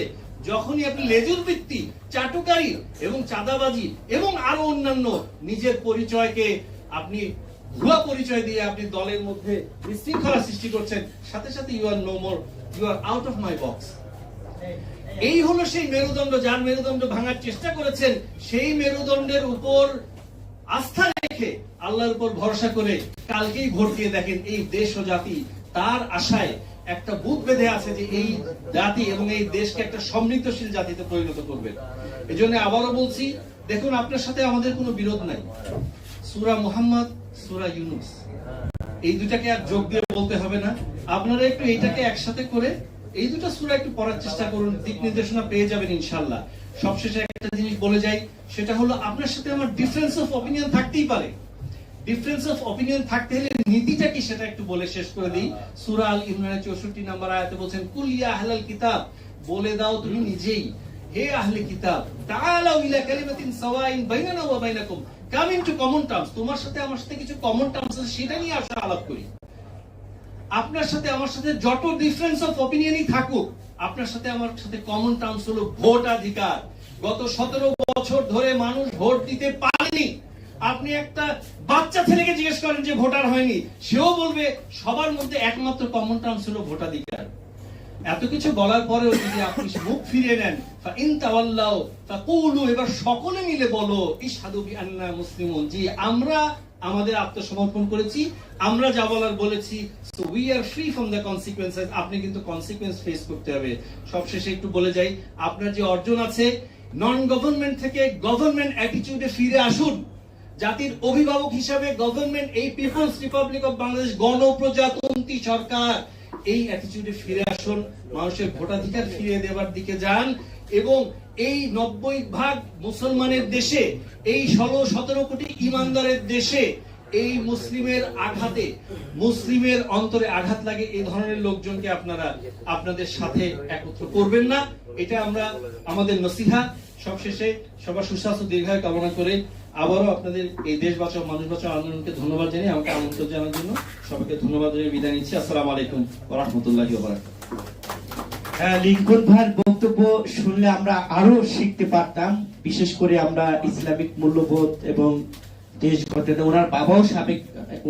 S11: যখনই আপনি লেজুর বৃত্তি, চাটুকারি এবং চাঁদাবাজি এবং আরো অন্যান্য নিজের পরিচয়কে আপনি ভুয়া পরিচয় দিয়ে আপনি দলের মধ্যে বিশৃঙ্খলা সৃষ্টি করছেন, সাথে সাথে you are no more, you are out of my box. এই হলো সেই মেরুদণ্ড, যার মেরুদণ্ড ভাঙার চেষ্টা করেছেন। সেই মেরুদণ্ডের উপর আস্থা রেখে, আল্লাহর উপর ভরসা করে কালকেই ভোট দিয়ে দেখেন এই দেশ ও জাতি তার আশায় একটা বুক বেঁধে আছে যে এই জাতি এবং এই দেশকে একটা সমৃদ্ধশীল জাতিতে পরিণত করবেন। এজন্য আবারও বলছি, দেখুন আপনার সাথে আমাদের কোনো বিরোধ নাই। সূরা মুহাম্মদ, সূরা ইউনূস, এই দুটাকে আর যোগ দিয়ে বলতে হবে না। আপনারা একটু এইটাকে একসাথে করে এই দুটো সূরা একটু পড়ার চেষ্টা করুন, দিক নির্দেশনা পেয়ে যাবেন ইনশাআল্লাহ। সবশেষে একটা জিনিস বলে যাই, সেটা হলো আপনার সাথে আমার ডিফারেন্স অফ অপিনিয়ন থাকতেই পারে। ডিফারেন্স অফ অপিনিয়ন থাকতে হলে নীতিটা কি সেটা একটু বলে শেষ করে দিই। সূরা আল ইমরানের 64 নম্বর আয়াতে বলছেন, কুল ইয়া আহলাল কিতাব, বলে দাও তুমি নিজেই, হে আহলে কিতাব, তাআলাউ ইলা কালিমাতিন সাওয়াইন বাইনানা ওয়া বাইনাকুম, কাম ইনটু কমন টার্মস। তোমার সাথে আমার সাথে কিছু কমন টার্মস আছে, সেটা নিয়ে আসলে আলাপ করি। আপনার সাথে আমার সাথে যত ডিফারেন্স অফ অপিনিয়নই থাকুক, আপনার সাথে আমার সাথে কমন টার্মস হলো ভোটাধিকার। গত 17 বছর ধরে মানুষ ভোট দিতে পারেনি। আপনি একটা বাচ্চা ছেলেকে জিজ্ঞেস করেন যে ভোটার হয়নি, সেও বলবে সবার মধ্যে একমাত্র কমন টার্মস হলো ভোটাধিকার। এত কিছু বলার পরেও যদি আপনি মুখ ফিরিয়ে নেন, ফাইন তাওয়াল্লাউ ফাকুলু, এবার সকলে মিলে বলো ইশহাদু বিআন্না মুসলিমুন, জি আমরা আমাদের আত্মসমর্পণ করেছি, আমরা যা বলার বলেছি, so we are free from the consequences. আপনি কিন্তু কনসিকুয়েন্স ফেস করতে হবে। সবশেষে একটু বলে যাই, আপনার যে অর্জন আছে, নন গভর্নমেন্ট থেকে গভর্নমেন্ট অ্যাটিটিউডে ফিরে আসুন। জাতির অভিভাবক হিসাবে গভর্নমেন্ট, এই পিপলস রিপাবলিক অফ বাংলাদেশ গণপ্রজাতন্ত্রী সরকার, এই অ্যাটিটিউডে ফিরে আসুন, মানুষের ভোটাধিকার ফিরিয়ে দেওয়ার দিকে যান, এবং এই 90% মুসলমানের দেশে, এই 16-17 কোটি ইমানদারের দেশে, এই মুসলিমের আঘাতে, মুসলিমের অন্তরে আঘাত লাগে, এই ধরনের লোকজনকে আপনারা আপনাদের সাথে একত্র করবেন না। এটা আমরা আমাদের নসিহা। সবশেষে সবার সুস্বাস্থ্য দীর্ঘায়ু কামনা করে আবারও আপনাদের এই দেশ বাঁচাও মানুষ বাঁচাও আন্দোলনকে ধন্যবাদ জানিয়ে আমাকে আমন্ত্রণ জানার জন্য সবাইকে ধন্যবাদ জানিয়ে বিদায় নিচ্ছি। আসসালামু আলাইকুম ওয়া রাহমাতুল্লাহি ওয়া বারাকাতুহু।
S2: লিঙ্কন ভাইয়ের বক্তব্য শুনলে আমরা আরো শিখতে পারতাম, বিশেষ করে আমরা ইসলামিক মূল্যবোধ এবং দেশ গঠনে।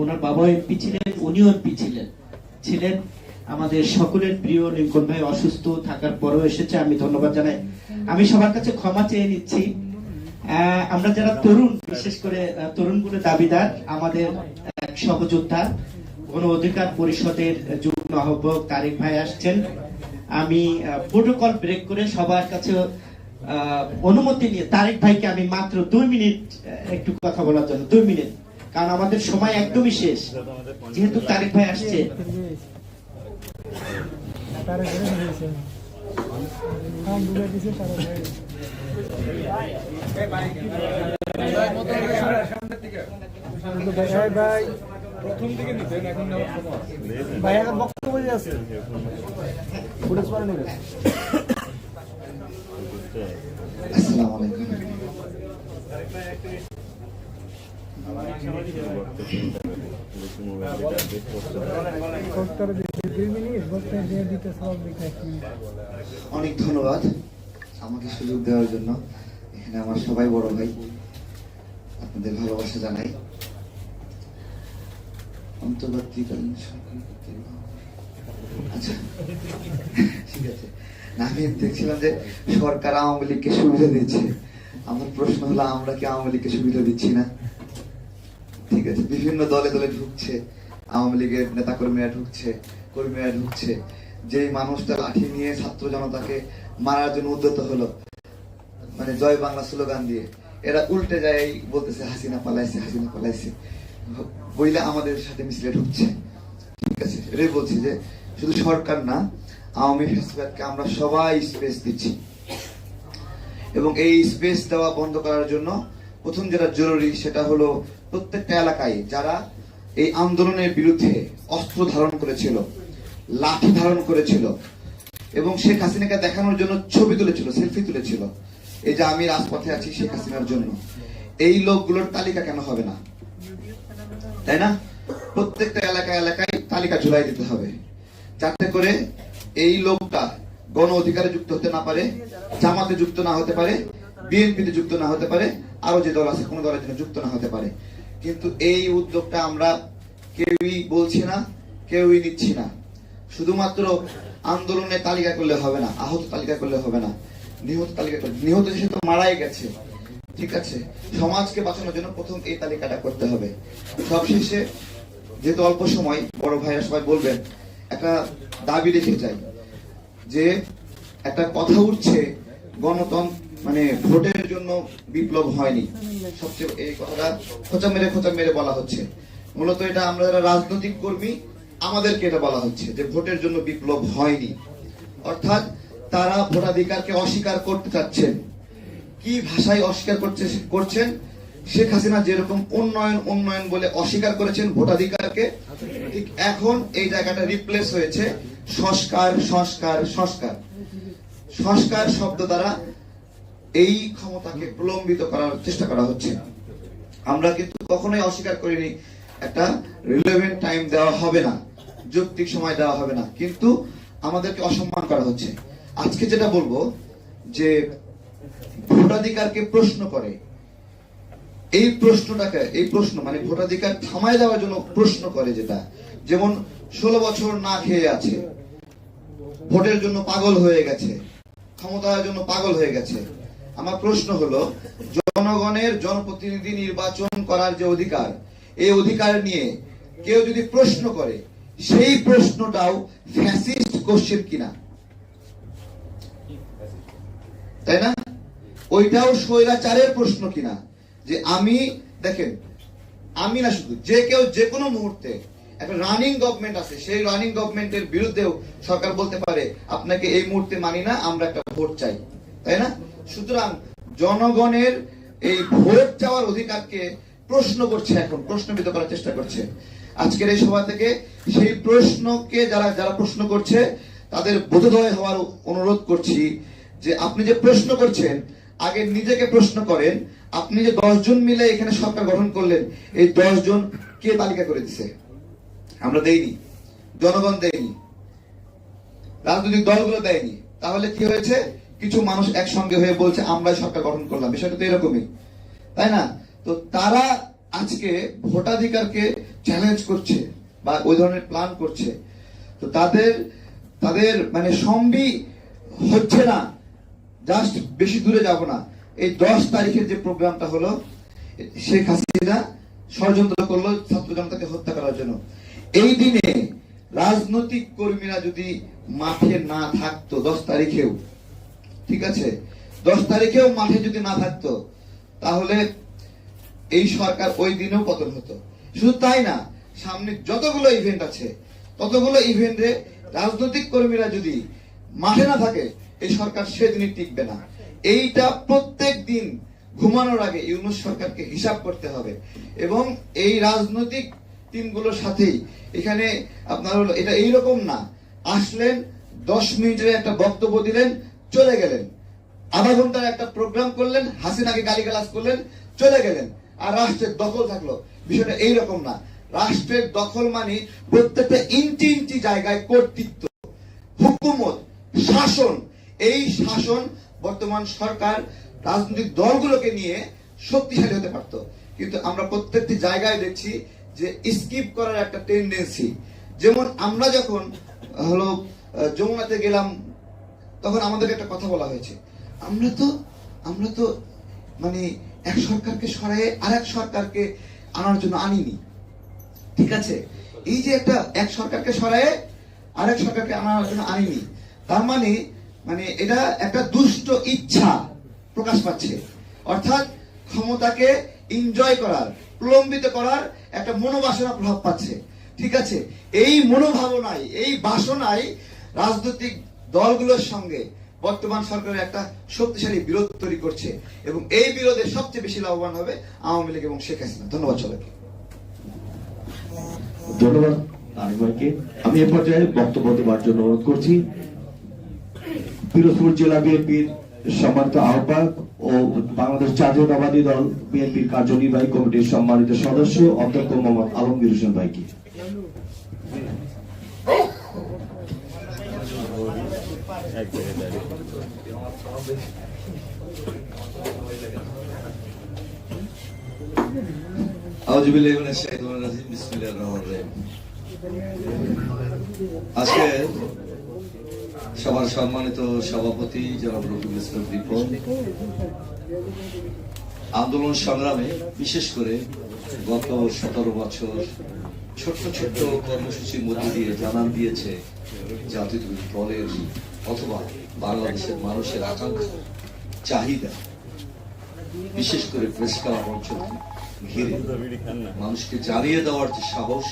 S2: ওনার বাবাও এমপি ছিলেন, উনিও এমপি ছিলেন। আমাদের সকলের প্রিয় লিঙ্কন ভাই অসুস্থ থাকার পরেও এসেছে, আমি ধন্যবাদ জানাই। আমি সবার কাছে ক্ষমা চেয়ে নিচ্ছি। আমরা যারা তরুণ, বিশেষ করে তরুণগুলো দাবিদার, আমাদের সহযোদ্ধা গণ অধিকার পরিষদের যুগ্ম আহ্বায়ক তারেক ভাই আসছেন। আমি প্রোটোকল ব্রেক করে সবার কাছে অনুমতি নিয়ে তারেক ভাইকে আমি মাত্র 2 মিনিট একটু কথা বলার জন্য, 2 মিনিট, কারণ আমাদের সময় একদমই শেষ, যেহেতু তারেক ভাই আসছে।
S9: প্রথম থেকে নিতেন, এখন ভাই এখন বক্তব্য আছে ফুটেজ করে নেবেন।
S12: আসসালামু আলাইকুম। অনেক ধন্যবাদ আমাকে সুযোগ দেওয়ার জন্য। এখানে আমার সবাই বড় ভাই, আপনাদের ভালোবাসা জানাই। অন্তর্বর্তীকালীন আচ্ছা ঠিক আছে, আমি দেখছিলাম যে সরকার আওয়ামী লীগকে সুবিধা দিচ্ছে। আমার প্রশ্ন হলো, আমরা কি আওয়ামী লীগকে সুবিধা দিচ্ছি না? ঠিক আছে, বিভিন্ন দলে দলে ঢুকছে, আওয়ামী লীগের নেতা কর্মীরা ঢুকছে। যে মানুষটা লাঠি নিয়ে ছাত্র জনতাকে মারার জন্য উদ্যত হলো, মানে জয় বাংলা স্লোগান দিয়ে, এরা উল্টে যায় বলতেছে হাসিনা পালাইছে বইলে আমাদের সাথে মিছিলে ঢুকছে। ঠিক আছে, এটাই বলছি যে শুধু সরকার না, আওয়ামী ফ্যাসিবাদকে আমরা সবাই স্পেস দিচ্ছি, এবং এই স্পেস দেওয়া বন্ধ করার জন্য প্রথম যেটা জরুরি সেটা হলো প্রত্যেকটা এলাকায় যারা এই আন্দোলনের বিরুদ্ধে অস্ত্র ধারণ করেছিল, লাঠি ধারণ করেছিল, এবং শেখ হাসিনাকে দেখানোর জন্য ছবি তুলেছিল, সেলফি তুলেছিল, এই যে আমি রাজপথে আছি শেখ হাসিনার জন্য, এই লোকগুলোর তালিকা কেন হবে না? তাই না? প্রত্যেকটা এলাকায় তালিকা ঝুলাই দিতে হবে, যাতে করে এই লোকটা গণ অধিকারে যুক্ত হতে না পারে, জামাতে যুক্ত না হতে পারে, বিএনপিতে যুক্ত না হতে পারে, আরো যে দল আছে কোনো দলের জন্য যুক্ত না হতে পারে। কিন্তু এই উদ্যোগটা আমরা কেউই বলছি না, কেউই নিচ্ছি না। শুধুমাত্র আন্দোলনের তালিকা করলে হবে না, আহত তালিকা করলে হবে না, নিহত তালিকা করলে, নিহত সে তো মারাই গেছে। ঠিক আছে, সমাজকে বাঁচানোর জন্য প্রথম এই তালিকাটা করতে হবে। সবশেষে, যেহেতু অল্প সময়, বড় ভাইরা সবাই বলবেন, একটা দাবি রেখে যাই যে একটা কথা উঠছে, গণতন্ত্র মানে ভোটের জন্য বিপ্লব হয়নি। সবচেয়ে এই কথাটা খোঁচা মেরে বলা হচ্ছে। মূলত এটা আমরা যারা রাজনৈতিক কর্মী, আমাদেরকে এটা বলা হচ্ছে যে ভোটের জন্য বিপ্লব হয়নি, অর্থাৎ তারা ভোটাধিকারকে অস্বীকার করতে চাচ্ছেন। কি ভাষায় অস্বীকার করছেন? শেখ হাসিনা যেরকম উন্নয়ন বলে অস্বীকার করেছেন ভোটাধিকারকে, ঠিক এখন এই জায়গাটা রিপ্লেস হয়েছে সংস্কার শব্দ দ্বারা এই ক্ষমতাকে প্রলম্বিত করার চেষ্টা করা হচ্ছে। আমরা কিন্তু কখনোই অস্বীকার করিনি একটা রিলেভেন্ট টাইম দেওয়া হবে না, যৌক্তিক সময় দেওয়া হবে না, কিন্তু আমাদেরকে অসম্মান করা হচ্ছে। আজকে যেটা বলবো যে ভোটাধিকারকে প্রশ্ন করে এই প্রশ্ন মানে ভোটাধিকার থামায় দেওয়ার জন্য প্রশ্ন করে, যেটা যেমন 16 বছর না খেয়ে আছে, ভোটের জন্য পাগল হয়ে গেছে, ক্ষমতার জন্য পাগল হয়ে গেছে। আমার প্রশ্ন হলো, জনগণের জনপ্রতিনিধি নির্বাচন করার যে অধিকার, এই অধিকার নিয়ে কেউ যদি প্রশ্ন করে, সেই প্রশ্নটাও ফ্যাসিস্ট কোশ্চেন কিনা, তাই না? ওইটাও স্বৈরাচারের প্রশ্ন কিনা? যে দেখেন, আমি না শুধু, যে কেউ যে কোনো মুহূর্তে একটা রানিং গভর্নমেন্ট আছে, সেই রানিং গভর্নমেন্টের বিরুদ্ধেও সরকার বলতে পারে আপনাকে এই মুহূর্তে মানি না, আমরা একটা ভোট চাই, তাই না? সুতরাং জনগণের এই ভোট চাওয়ার অধিকারকে প্রশ্ন করছে, এখন প্রশ্নবিদ্ধ করার চেষ্টা করছে। আজকের এই সভা থেকে সেই প্রশ্নকে যারা প্রশ্ন করছে তাদের বোধোদয় হওয়ার অনুরোধ করছি, যে আপনি যে প্রশ্ন করছেন, আগে নিজেকে প্রশ্ন করেন, আপনি যে 10 জন মিলে এখানে সরকার গঠন করলেন, এই 10 জন কে তালিকা করে দিছে? আমরা দেইনি, জনগণ দেয়নি, রাজনৈতিক দলগুলো দেয়নি। তাহলে কি হয়েছে? কিছু মানুষ একসঙ্গে হয়ে বলছে আমরাই সরকার গঠন করলাম। বিষয়টা তো এরকমই, তাই না? তো তারা আজকে ভোটাধিকারকে চ্যালেঞ্জ করছে বা ওই ধরনের প্ল্যান করছে। তো তাদের মানে সম্বি হচ্ছে না। জাস্ট বেশি দূরে যাব না, এই 10 তারিখের যে প্রোগ্রামটা হলো, শেখ হাসিনা ষড়যন্ত্র করলো ছাত্র জনতাকে হত্যা করার জন্য। এই দিনে রাজনৈতিক কর্মীরা যদি মাঠে না থাকতো 10 তারিখেও, ঠিক আছে, 10 তারিখেও মাঠে যদি না থাকতো, তাহলে এই সরকার ওই দিনেও পতন হতো। শুধু তাই না, সামনে যতগুলো ইভেন্ট আছে, ততগুলো ইভেন্টে রাজনৈতিক কর্মীরা যদি মাঠে না থাকে, এই সরকার সেদিনই টিকবে না। এইটা প্রত্যেক দিন ঘুমানোর আগে ইউনূস সরকারকে হিসাব করতে হবে। এবং এই রাজনৈতিক টিমগুলোর সাথেই এখানে আপনার হলো, এটা এইরকম না, আসলেন 10 মিনিটের একটা বক্তব্য দিলেন, চলে গেলেন, আধা ঘন্টার একটা প্রোগ্রাম করলেন, হাসিনাকে গালিগালাজ করলেন, চলে গেলেন, আর রাষ্ট্রের দখল থাকলো। বিষয়টা এইরকম না। রাষ্ট্রের দখল মানে প্রত্যেকটা ইঞ্চি ইঞ্চি জায়গায় কর্তৃত্ব, হুকুমত, শাসন। এই শাসন বর্তমান সরকার রাজনৈতিক দলগুলোকে নিয়ে শক্তিশালী হতে পারত, কিন্তু আমরা প্রত্যেকটি জায়গায় দেখছি যে স্কিপ করার একটা টেন্ডেন্সি। যেমন আমরা যখন হলো যমুনাতে গেলাম, তখন আমাদেরকে একটা কথা বলা হয়েছে, আমরা তো মানে এক সরকারকে সরায়ে আরেক সরকারকে আনার জন্য আনিনি, ঠিক আছে? এই যে এক সরকারকে সরায়ে আরেক সরকারকে আনার জন্য আনিনি, তার মানে এটা একটা দুষ্ট ইচ্ছা প্রকাশ পাচ্ছে। অর্থাৎ ক্ষমতাকে এনজয় করার, প্রলম্বিত করার একটা মনোবাসনা প্রভাব পাচ্ছে, ঠিক আছে? এই মনোভাবনায়, এই বাসনায় রাজনৈতিক দলগুলোর সঙ্গে বর্তমান সরকারের একটা শক্তিশালী বিরোধ তৈরি করছে, এবং এই বিরোধে সবচেয়ে বেশি লাভবান হবে আওয়ামী লীগ এবং শেখ হাসিনা। ধন্যবাদ সবাইকে।
S8: ধন্যবাদ আরিফ ভাইকে। আমি এ পর্যায়ে বক্তব্য দেওয়ার জন্য অনুরোধ করছি পিরোজপুর জেলা বিএনপির সম্মানিত আহ্বায়ক ও বাংলাদেশ জাতীয়তাবাদী দল বিএনপির কার্যনির্বাহী কমিটির সম্মানিত সদস্য অধ্যক্ষ মোহাম্মদ আলমগীর হোসেন ভাইকে।
S13: আজকে সবার সম্মানিত সভাপতি জনাব রফিকুল ইসলাম রিপন আন্দোলন সংগ্রামে, বিশেষ করে গত 17 বছর ছোট্ট ছোট্ট কর্মসূচির মধ্যে দিয়ে জানান দিয়েছে জাতীয় দলের অথবা বাংলাদেশের মানুষের আকাঙ্ক্ষা, চাহিদা, বিশেষ করে প্রেস ক্লাব অঞ্চল ঘিরে মানুষকে জানিয়ে দেওয়ার যে সাহস,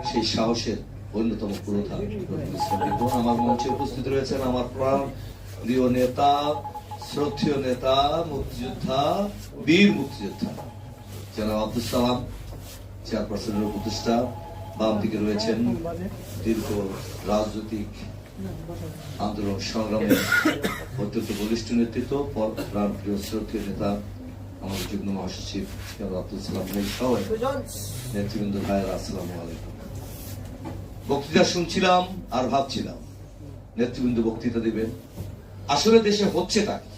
S13: সেই সাহসের অন্যতম পুরোধা রফিকুল ইসলাম রিপন আমার মঞ্চে উপস্থিত রয়েছেন। আমার প্রাণ প্রিয় নেতা, শ্রদ্ধেয় নেতা, মুক্তিযোদ্ধা, বীর মুক্তিযোদ্ধা জনাব আব্দুল সালাম, চেয়ারপারসনের উপদেষ্টা। বাম দিকে রয়েছেন দীর্ঘ রাজনৈতিক আন্দোলন সংগ্রামে অত্যন্ত বলিষ্ঠ নেতৃত্ব, প্রাণ প্রিয় শ্রদ্ধেয় নেতা আমাদের যুগ্ম মহাসচিব জনাব আব্দুল সালাম ভাই সহ নেতৃবৃন্দ ভাইয়েরা, আসসালামু আলাইকুম। বক্তৃতা শুনছিলাম আর ভাবছিলাম নেতৃবৃন্দ বক্তৃতা দিবেন, আসলে দেশে হচ্ছে তা কি?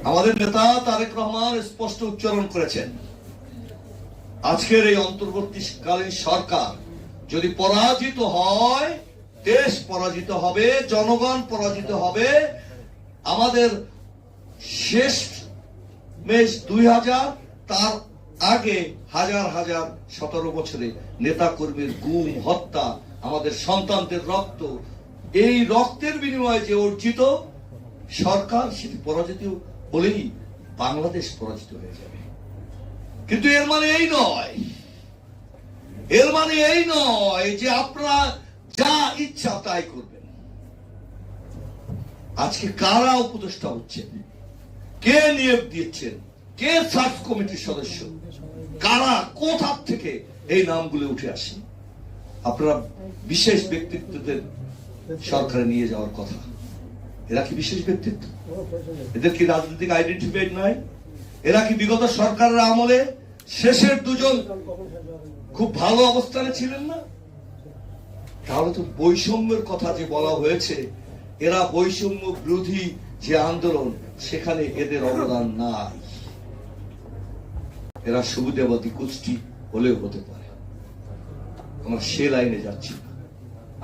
S13: আমাদের নেতা তারেক রহমান স্পষ্ট উচ্চারণ করেছেন, আজকের এই অন্তর্বর্তীকালীন সরকার যদি পরাজিত হয়, দেশ পরাজিত হবে, জনগণ পরাজিত হবে। আমাদের শেষ মেশ 2000, তার আগে হাজার হাজার 17 বছরে নেতা কর্মীর গুম, হত্যা, আমাদের সন্তানদের রক্ত, এই রক্তের বিনিময়ে যে অর্জিত সরকার, সেটি পরাজিত বলেই বাংলাদেশ পরাজিত হয়ে যাবে। কিন্তু এর মানে এই নয়, এর মানে এই নয় যে আপনারা যা ইচ্ছা তাই করবেন। আজকে কারা উপদেষ্টা হচ্ছেন, কে নিয়োগ দিচ্ছেন, কে সার্চ কমিটির সদস্য, কারা কোথা থেকে এই নামগুলো উঠে আসে? আপনারা বিশেষ ব্যক্তিত্বদের সরকারে নিয়ে যাওয়ার কথা। এরা কি বিশেষ ব্যক্তিত্ব? এদের কি রাজনৈতিক আইডেন্টিফাইড নয়? এরা কি বিগত সরকারের আমলে শেষের দুজন খুব ভালো অবস্থানে ছিলেন না? তাহলে তো বৈষম্যের কথা যে বলা হয়েছে, এরা বৈষম্য বিরোধী যে আন্দোলন, সেখানে এদের অবদান নাই। এরা সুবিধাবাদী গোষ্ঠী হলেও হতে পারে। আমরা সে লাইনে যাচ্ছি না।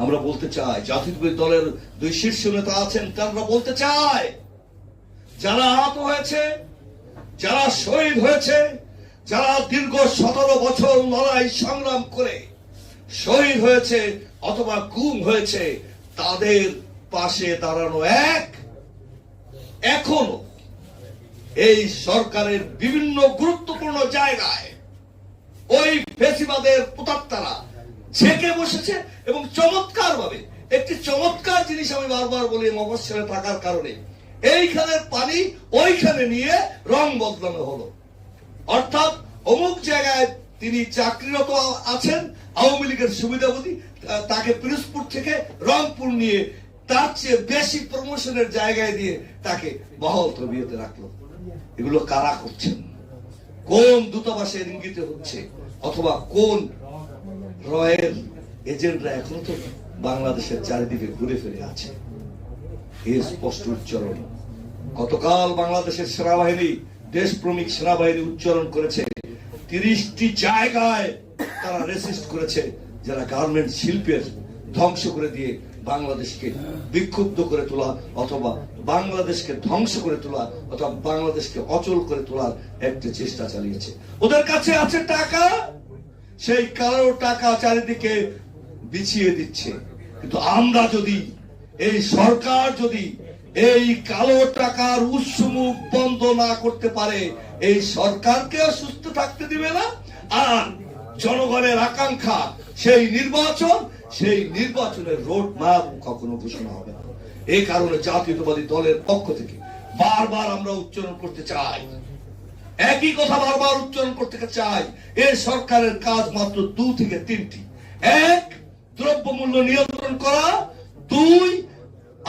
S13: আমরা বলতে চাই, জাতীয়তাবাদী দলের 2 শীর্ষ নেতা আছেন, তারা বলতে চায়, যারা আহত হয়েছে, যারা শহীদ হয়েছে, যারা দীর্ঘ 17 বছর লড়াই সংগ্রাম করে শহীদ হয়েছে অথবা গুম হয়েছে, তাদের পাশে দাঁড়ানো এখনো এই সরকারের বিভিন্ন গুরুত্বপূর্ণ জায়গায় ওই ফেসিবাদের প্রতাত্তারা ঝেঁকে বসেছে। এবং চমৎকার ভাবে একটি চমৎকার জিনিস আমি বারবার বলি, মফস্বলে থাকার কারণে এইখানের পানি ওইখানে নিয়ে রং বদলানো হলো। অর্থাৎ অমুক জায়গায় তিনি চাকরিরত আছেন, আওয়ামী লীগের সুবিধাভোগী, তাকে পিরোজপুর থেকে রংপুর নিয়ে তার চেয়ে বেশি প্রমোশনের জায়গায় দিয়ে তাকে বহাল তবিয়তে রাখলো। এগুলো কারা করছেন? কোন দূতাবাসের ইঙ্গিতে হচ্ছে, অথবা কোন রয়ের এজেন্টরা এখনো তো বাংলাদেশের চারিদিকে ঘুরে ফিরে আছে? এর স্পষ্ট উচ্চারণ গতকাল বাংলাদেশের সেনাবাহিনী, দেশপ্রেমিক সেনাবাহিনী উচ্চারণ করেছে। 30টি জায়গায় তারা রেসিস্ট করেছে, যারা গার্মেন্ট শিল্পের ধ্বংস করে দিয়ে বাংলাদেশকে বিক্ষুব্ধ করে তোলা, অথবা বাংলাদেশকে ধ্বংস করে তোলা, অথবা বাংলাদেশকে অচল করে তোলার একটা চেষ্টা চালিয়েছে। ওদের কাছে আছে টাকা, সেই কালো টাকা চারিদিকে বিছিয়ে দিচ্ছে। কিন্তু আমরা যদি, এই সরকার যদি এই কালো টাকার উৎসমুখ বন্ধ না করতে পারে, এই সরকারকে সুস্থ থাকতে দিবে না। আর জনগণের আকাঙ্ক্ষা সেই নির্বাচন, সেই নির্বাচনের রোড ম্যাপ কখনো ঘোষণা হবে না। এই কারণে জাতীয়তাবাদী দলের পক্ষ থেকে বারবার আমরা উচ্চারণ করতে চাই, একই কথা বারবার উচ্চারণ করতে চাই, এই সরকারের কাজ মাত্র 2 থেকে 3টি। 1, দ্রব্যমূল্য নিয়ন্ত্রণ করা। 2,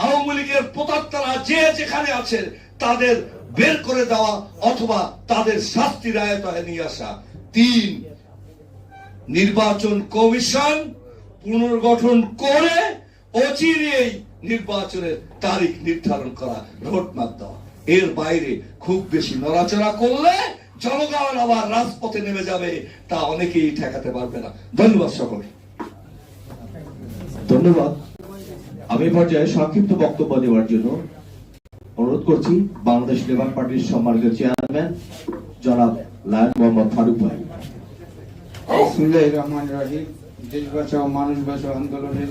S13: আওয়ামী লীগের প্রতাত্তারা যে যেখানে আছে তাদের বের করে দেওয়া অথবা তাদের শাস্তির আয়তায় নিয়ে আসা। 3, নির্বাচন কমিশন পুনর্গঠন করে অচিরেই নির্বাচনের তারিখ নির্ধারণ করা, রোডম্যাপ দেওয়া। এর বাইরে খুব বেশি নড়াচড়া করলে জনগণ আবার রাজপথে নেমে যাবে, তা অনেকেই ঠেকাতে পারবে না। ধন্যবাদ সকলে।
S8: ধন্যবাদ। আমি পর্যায়ে সংক্ষিপ্ত বক্তব্য দেওয়ার জন্য অনুরোধ করছি বাংলাদেশ লেবার পার্টির সম্মানিত চেয়ারম্যান জনাব লায়ন মোহাম্মদ ফারুক ভাই।
S14: বিসমিল্লাহির রহমানির রহিম। দেশ বাঁচাও মানুষ বাঁচাও আন্দোলনের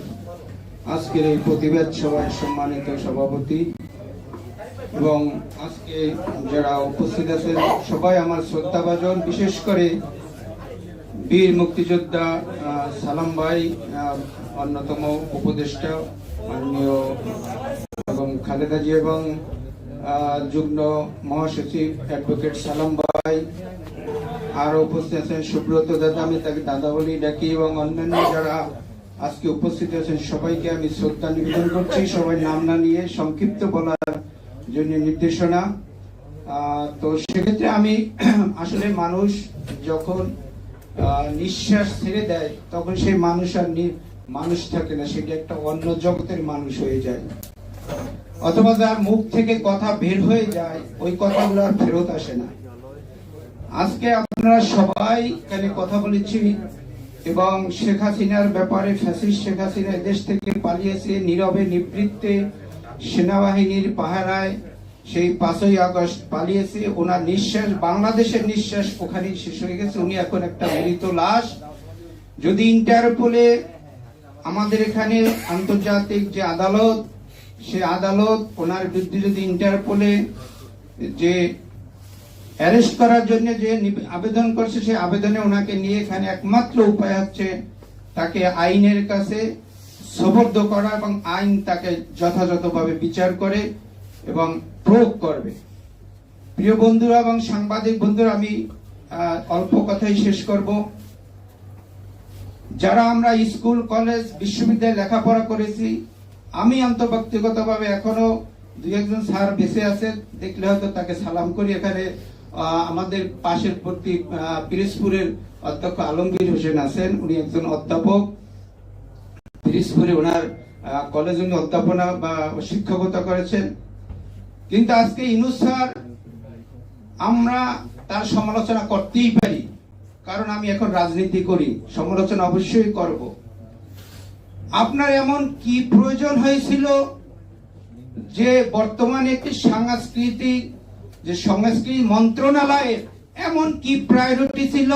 S14: আজকের এই প্রতিবাদ সভায় সম্মানিত সভাপতি এবং আজকে যারা উপস্থিত আছেন সবাই আমার শ্রদ্ধাভাজন, বিশেষ করে বীর মুক্তিযোদ্ধা সালাম ভাই, অন্যতম উপদেষ্টা মাননীয় এবং খালেদা জি, এবং যুগ্ম মহাসচিব অ্যাডভোকেট সালাম ভাই, আর উপস্থিত আছেন সুব্রত দাদা, আমি তাকে দাদা বলি ডাকি, এবং অন্যান্য যারা আজকে উপস্থিত আছেন সবাইকে আমি শ্রদ্ধা নিবেদন করছি। সবাই নাম না নিয়ে সংক্ষিপ্ত বলার জন্য নির্দেশনা। তো সেক্ষেত্রে আমি আসলে মানুষ যখন নিঃশ্বাস ছেড়ে দেয় তখন সেই মানুষ আর মানুষ থাকে না, সেটা একটা অন্য জগতের মানুষ হয়ে যায়। অথবা যার মুখ থেকে কথা বের হয়ে যায় ওই কথাগুলো আর ফেরত আসে না। আজকে আপনারা সবাই এখানে কথা বলেছি এবং শেখ হাসিনার ব্যাপারে, ফ্যাসিস্ট শেখ হাসিনা দেশ থেকে পালিয়েছে নীরবে নিবৃত্তে, সেনাবাহিনীর পাহারায় সেই 5ই আগস্ট পালিয়েছে। ওনার নিঃশ্বাস, বাংলাদেশের নিঃশ্বাস ওখানেই শেষ হয়ে গেছে। উনি এখন একটা মৃত লাশ। যদি ইন্টারপোলে আমাদের এখানে আন্তর্জাতিক যে আদালত, সে আদালত ওনার বিরুদ্ধে যদি ইন্টারপোলে যে অ্যারেস্ট করার জন্য যে আবেদন করছে, সেই আবেদনে ওনাকে নিয়ে এখানে একমাত্র উপায় হচ্ছে তাকে আইনের কাছে সোপর্দ করা এবং আইন তাকে যথাযথভাবে বিচার করে এবং প্রয়োগ করবে। প্রিয় বন্ধুরা এবং সাংবাদিক বন্ধুরা, আমি অল্প কথাই শেষ করব। যারা আমরা স্কুল, কলেজ, বিশ্ববিদ্যালয়ে লেখাপড়া করেছি, আমি ব্যক্তিগতভাবে এখনো 2-1 স্যার বেঁচে আছে, দেখলে হয়তো তাকে সালাম করি। এখানে আমাদের পাশের প্রতি পিরোজপুরের অধ্যক্ষ আলমগীর হোসেন আছেন, উনি একজন অধ্যাপক। পিরোজপুরে ওনার কলেজে উনি অধ্যাপনা বা শিক্ষকতা করেছেন। কিন্তু আজকে ইউনূস স্যার, আমরা তার সমালোচনা করতেই পারি, কারণ আমি এখন রাজনীতি করি, সমালোচনা অবশ্যই করব। আপনার এমন কি প্রয়োজন হয়েছিল যে বর্তমানে একটি সংস্কৃতি মন্ত্রণালয়ের এমন কি প্রায়োরিটি ছিল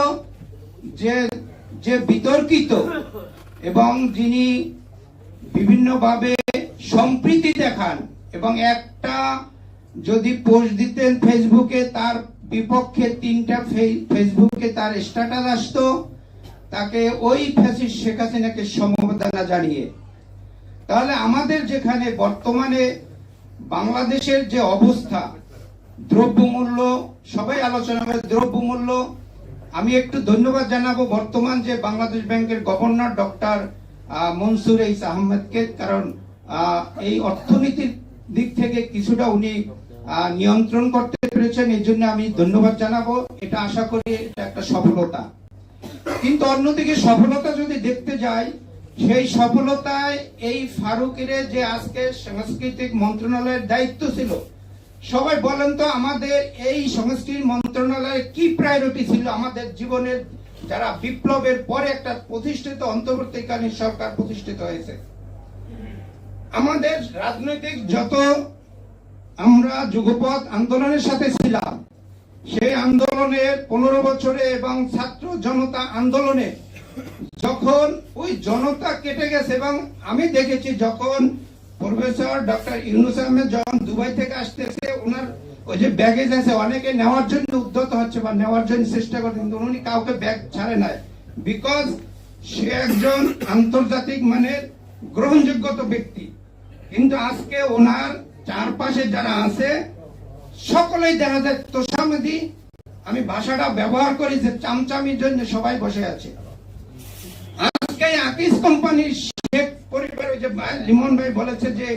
S14: যে বিতর্কিত এবং যিনি বিভিন্নভাবে সম্প্রীতি দেখান এবং একটা যদি পোস্ট দিতেন ফেসবুকে, তার বিপক্ষে 3টা ফেসবুকে তার স্ট্যাটাস আসতো, তাকে ওই ফ্যাসিস্ট শেখ হাসিনাকে সমবেদনা জানিয়ে। তাহলে আমাদের যেখানে বর্তমানে বাংলাদেশের যে অবস্থা, দ্রব্যমূল্য, সবাই আলোচনা করে দ্রব্যমূল্য, আমি একটু ধন্যবাদ জানাবো বর্তমান যে বাংলাদেশ ব্যাংকের গভর্নর ডক্টর মনসুর এইচ আহমেদকে, কারণ এই অর্থনীতির দিক থেকে কিছুটা উনি নিয়ন্ত্রণ করতে পেরেছেন, এই জন্য আমি ধন্যবাদ জানাবো। এটা আশা করি এটা একটা সফলতা। কিন্তু অন্যদিকে সফলতা যদি দেখতে যাই, সেই সফলতায় এই ফারুকের যে আজকে সাংস্কৃতিক মন্ত্রণালয়ের দায়িত্ব ছিল, সবাই বলেন তো আমাদের এই সংস্কৃতি মন্ত্রণালয়ের কি প্রায়োরিটি ছিল আমাদের জীবনের, যারা বিপ্লবের পরে একটা প্রতিষ্ঠিত অন্তর্বর্তীকালীন সরকার প্রতিষ্ঠিত হয়েছে। আমাদের রাজনৈতিক যত আমরা যুগপৎ আন্দোলনের সাথে ছিলাম, সেই আন্দোলনের 15 বছরে এবং ছাত্র জনতা আন্দোলনে যখন ওই জনতা কেটে গেছে, এবং আমি দেখেছি যখন প্রফেসর ডক্টর ইউনূস আহমেদ যখন দুবাই থেকে আসতেছে, ওনার ওই যে ব্যাগেজ আছে, অনেকে নেওয়ার জন্য উদ্যত হচ্ছে বা নেওয়ার জন্য চেষ্টা করে, কিন্তু উনি কাউকে ব্যাগ ছাড়ে নাই, বিকজ সে একজন আন্তর্জাতিক মানের গ্রহণযোগ্য ব্যক্তি। কিন্তু আজকে ওনার চারপাশে যারা আছে সকলেই দেখা যায় তোষামদি, আমি ভাষাটা ব্যবহার করি যে চামচামির জন্য সবাই বসে আছে। আজকে আকিস কোম্পানির শেখ পরিবার, যে লিমন ভাই বলেছে যে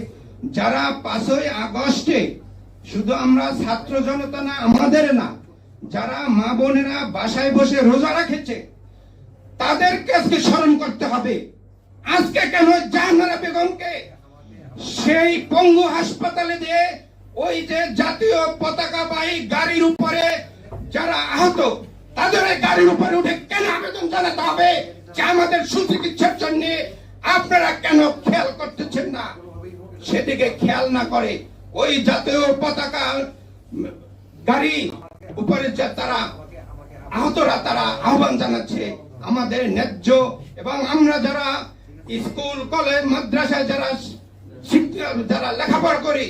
S14: যারা 5ই আগস্টে শুধু আমরা ছাত্র জনতা না, আমাদের না, যারা মা বোনেরা বাসায় বসে রোজা রেখেছে তাদেরকে আজকে স্মরণ করতে হবে। আজকে কেন জাহানারা বেগমকে সেই পঙ্গু হাসপাতালে দিয়ে ওই যে জাতীয় পতাকাবাহী গাড়ির উপরে যারা আহত, তাদের গাড়ির উপরে উঠে কেন আবেদন জানাতে হবে যে আমাদের সুচিকিৎসার জন্য আপনারা কেন খেয়াল করতেছেন না? সেদিকে খেয়াল না করে ওই জাতীয় পতাকা গাড়ি উপরে যে তারা আহতরা, তারা আহ্বান জানাচ্ছে আমাদের ন্যায্য, এবং আমরা যারা স্কুল, কলেজ, মাদ্রাসায় যারা লেখাপড়া করি,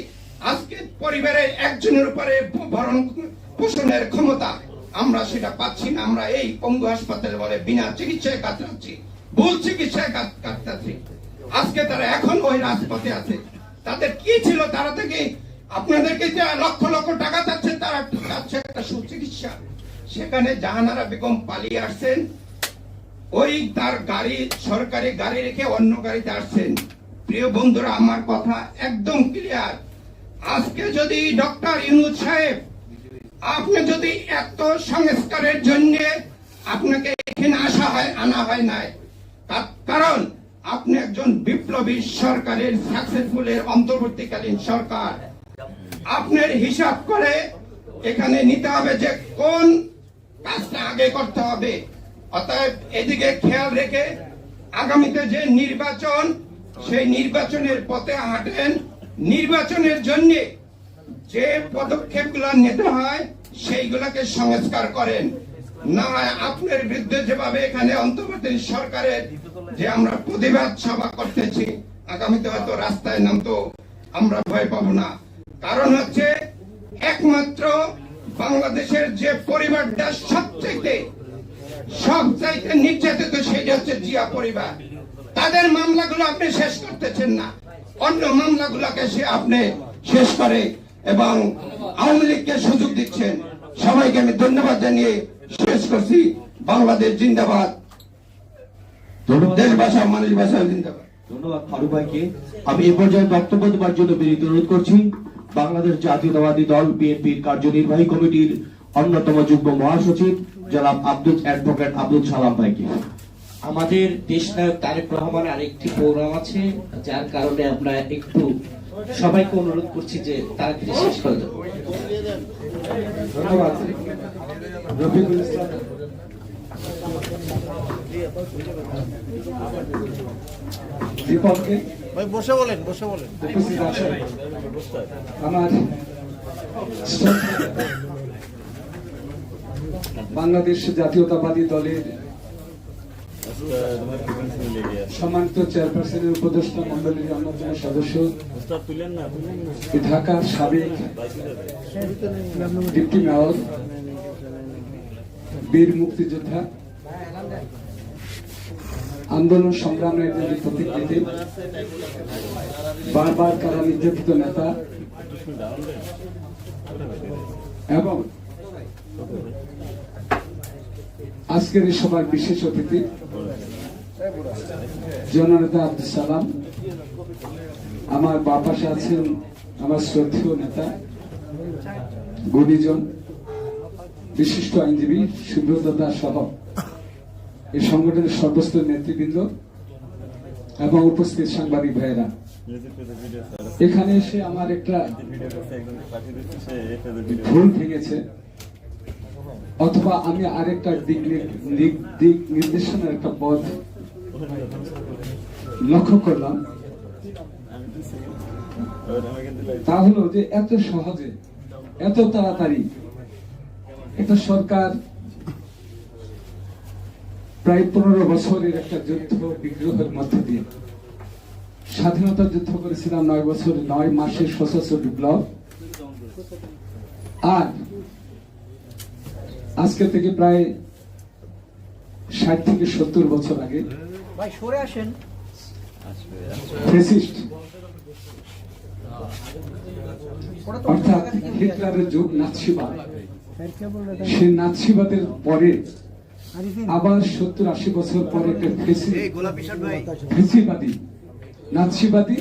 S14: আজকে পরিবারের একজনের উপরে ভরণ পোষণের ক্ষমতা আমরা সেটা পাচ্ছি না। আমরা এই পঙ্গু হাসপাতালে বলে বিনা চিকিৎসায় কাটাচ্ছি, ভুল চিকিৎসায় কাটাচ্ছি। আজকে তারা এখন ওই রাজপথে আছে। তাদের কি ছিল? তারা থেকে আপনাদেরকে যে লক্ষ লক্ষ টাকা চাচ্ছে, তারা চাচ্ছে একটা সুচিকিৎসা। সেখানে জাহানারা বেগম পালিয়ে আসছেন, ওই তার গাড়ি, সরকারি গাড়ি রেখে অন্য গাড়িতে আসছেন। প্রিয় বন্ধুরা, আমার কথা একদম ক্লিয়ার। আজকে যদি ডক্টর ইউনূস সাহেব, আপনি যদি এত সংস্কারের জন্য আপনাকে এখানে আনা হয় নাই, কারণ আপনি একজন বিপ্লবী সরকারের সাকসেসফুলের অন্তর্বর্তীকালীন সরকার। আপনার হিসাব করে এখানে নিতে হবে যে কোন কাজটা আগে করতে হবে। অতএব এদিকে খেয়াল রেখে আগামীতে যে নির্বাচন, সেই নির্বাচনের পথে হাঁটেন। নির্বাচনের জন্য যে পদক্ষেপগুলো নিতে হয় সেইগুলোকে সংস্কার করেন, না হয় আপনার বিরুদ্ধে যেভাবে এখানে অন্তর্বর্তী সরকারের যে আমরা প্রতিবাদ সভা করতেছি, আগামীতে হয়তো রাস্তায় নামতো আমরা ভয় পাবো না। কারণ হচ্ছে একমাত্র বাংলাদেশের যে পরিবারটা সবচাইতে নির্যাতিত, সেটা হচ্ছে জিয়া পরিবার। তাদের মামলাগুলো আপনি শেষ করতেছেন না, অন্য মামলাগুলোকে আপনি শেষ করে এবং আওয়ামী লীগকে সুযোগ দিচ্ছেন। সবাইকে আমি ধন্যবাদ জানিয়ে শেষ করছি। বাংলাদেশ জিন্দাবাদ, দেশ বাঁচাও, মানুষ বাঁচাও, জিন্দাবাদ।
S8: ধন্যবাদ ফারুক ভাইকে। আমি এ পর্যায়ে বক্তব্য দেওয়ার জন্য বিনীত অনুরোধ করছি বাংলাদেশ জাতীয়তাবাদী দল বিএনপির কার্যনির্বাহী কমিটির অন্যতম যুগ্ম মহাসচিব জনাব অ্যাডভোকেট আব্দুল সালাম ভাইকে।
S2: আমাদের দেশ নায়ক তারেক রহমান আরেকটি প্রোগ্রাম আছে, যার কারণে আমরা একটু সবাইকে অনুরোধ করছি যে তাড়াতাড়ি শেষ করে দেব।
S14: ধন্যবাদ রফিকুল ইসলাম। দীপককে
S9: ভাই বসে বলেন, বসে বলেন।
S14: আমার বাংলাদেশ জাতীয়তাবাদী দলের সম্মানিত চেয়ারপারসনের উপদেষ্টা মন্ডলীর অন্যতম সদস্য, ঢাকার সাবেক ডিপ্টি মেয়র, বীর মুক্তিযোদ্ধা, আন্দোলন সংগ্রামের প্রতীক দিতে বারবার কারা নির্যাতিত নেতা এবং আজকের এই সভার বিশেষ অতিথি জননেতা আব্দুল সালাম, আমার বাঁ পাশে আছেন আমার শ্রদ্ধেয় নেতা, গুণীজন, বিশিষ্ট আইনজীবী সুব্রত দাস সহ এই সংগঠনের সর্বস্তর নেতৃবৃন্দ এবং উপস্থিত সাংবাদিক ভাইয়েরা, এখানে এসে আমার একটা ভুল ভেঙেছে, অথবা আমি আরেকটা দিক নির্দেশনার একটা পথ লক্ষ্য করলাম। তা হলো যে এত সহজে, এত তাড়াতাড়ি একটা সরকার প্রায় 15 বছরের একটা যুদ্ধ বিগ্রহের মধ্যে দিয়ে স্বাধীনতা যুদ্ধ করেছিলাম 9 বছর 9 মাসের সশস্ত্র বিপ্লব, আর আজকে থেকে প্রায় 60 থেকে 70 বছর আগে
S9: ভাই সরে আসেন,
S14: ফ্যাসিস্ট অর্থাৎ হিটলারের যুগ, নাৎসিবাদ, সেই নাৎসিবাদের পরে আবার 70-80 বছর পরে একটা ফেসিবাদী, নাৎসিবাদী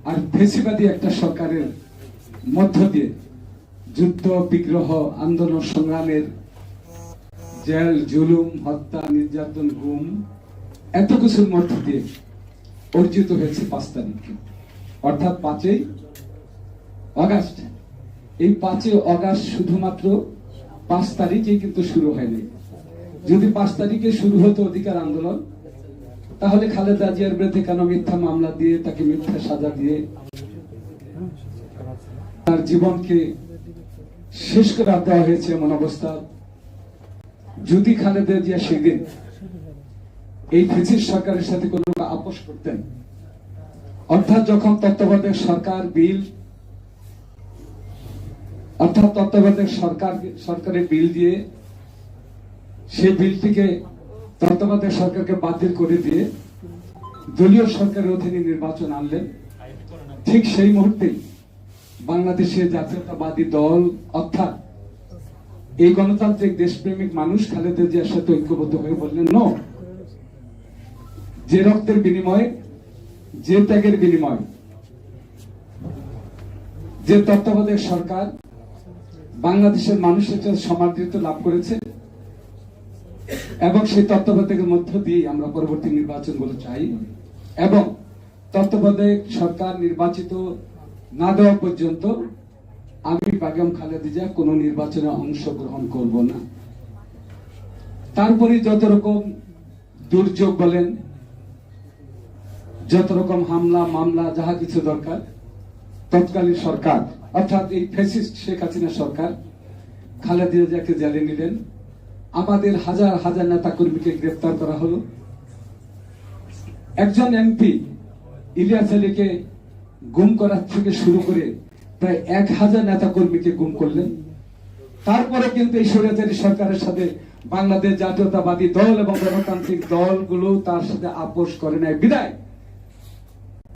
S14: আর ফেসিবাদী একটা সরকারের মধ্য দিয়ে যুদ্ধ বিগ্রহ, আন্দোলন সংগ্রামের জেল, জুলুম, হত্যা, নির্যাতন, গুম, এত কিছুর মধ্য দিয়ে অর্জিত হয়েছে 5 তারিখ, অর্থাৎ 5ই অগাস্ট। এই 5ই অগাস্ট শুধুমাত্র 5 তারিখে কিন্তু শুরু হয়নি। যদি 5 তারিখে শুরু হতো অধিকার আন্দোলন, তাহলে খালেদা জিয়ার বিরুদ্ধে কেন মিথ্যা মামলা দিয়ে, তাকে মিথ্যা সাজা দিয়ে তার জীবনকে শেষ করে দেওয়া হয়েছে এমন অবস্থা। যদি খালেদা জিয়া সেদিন এই ফ্যাসিস্ট সরকারের সাথে কোনো আপোষ করতেন, অর্থাৎ যখন তত্ত্বাবধায়ক সরকার বিল, অর্থাৎ তত্ত্বাবধায়ক সরকারের বিল দিয়ে সেই বিলটিকে তত্ত্বাবধায়ক সরকারকে বাতিল করে দিয়ে দলীয় সরকারের অধীনে নির্বাচন আনলেন, ঠিক সেই মুহূর্তেই বাংলাদেশের জাতীয়তাবাদী দল অর্থাৎ এই গণতান্ত্রিক দেশপ্রেমিক মানুষ খালেদা জিয়ার সাথে ঐক্যবদ্ধ হয়ে বললেন, নো, যে রক্তের বিনিময়ে, যে ত্যাগের বিনিময়ে যে তত্ত্বাবধায়ক সরকার বাংলাদেশের মানুষের কাছে সমাদৃত লাভ করেছে এবং সেই তত্ত্বাবধায়কের মধ্য দিয়ে আমরা পরবর্তী নির্বাচনগুলো চাই, এবং তত্ত্বাবধায়ক সরকার নির্বাচিত না দেওয়া পর্যন্ত আমি বেগম খালেদা জিয়া কোনো নির্বাচনে অংশগ্রহণ করব না। তারপরে যত রকম দুর্যোগ বলেন, যত রকম হামলা মামলা যাহা কিছু দরকার, তৎকালীন সরকার অর্থাৎ এই ফ্যাসিস্ট শেখ হাসিনা সরকার খালেদা জিয়াকে জেলে নিলেন। আমাদের হাজার হাজার নেতা কর্মীকে গ্রেফতার করা হলো। একজন এমপি ইলিয়াস আলীকে গুম করার থেকে শুরু করে প্রায় 1000 নেতা কর্মীকে গুম করলেন। তারপরে কিন্তু এই স্বৈরাচারী সরকারের সাথে বাংলাদেশ জাতীয়তাবাদী দল এবং গণতান্ত্রিক দলগুলো তার সাথে আপোষ করে নাই বিদায়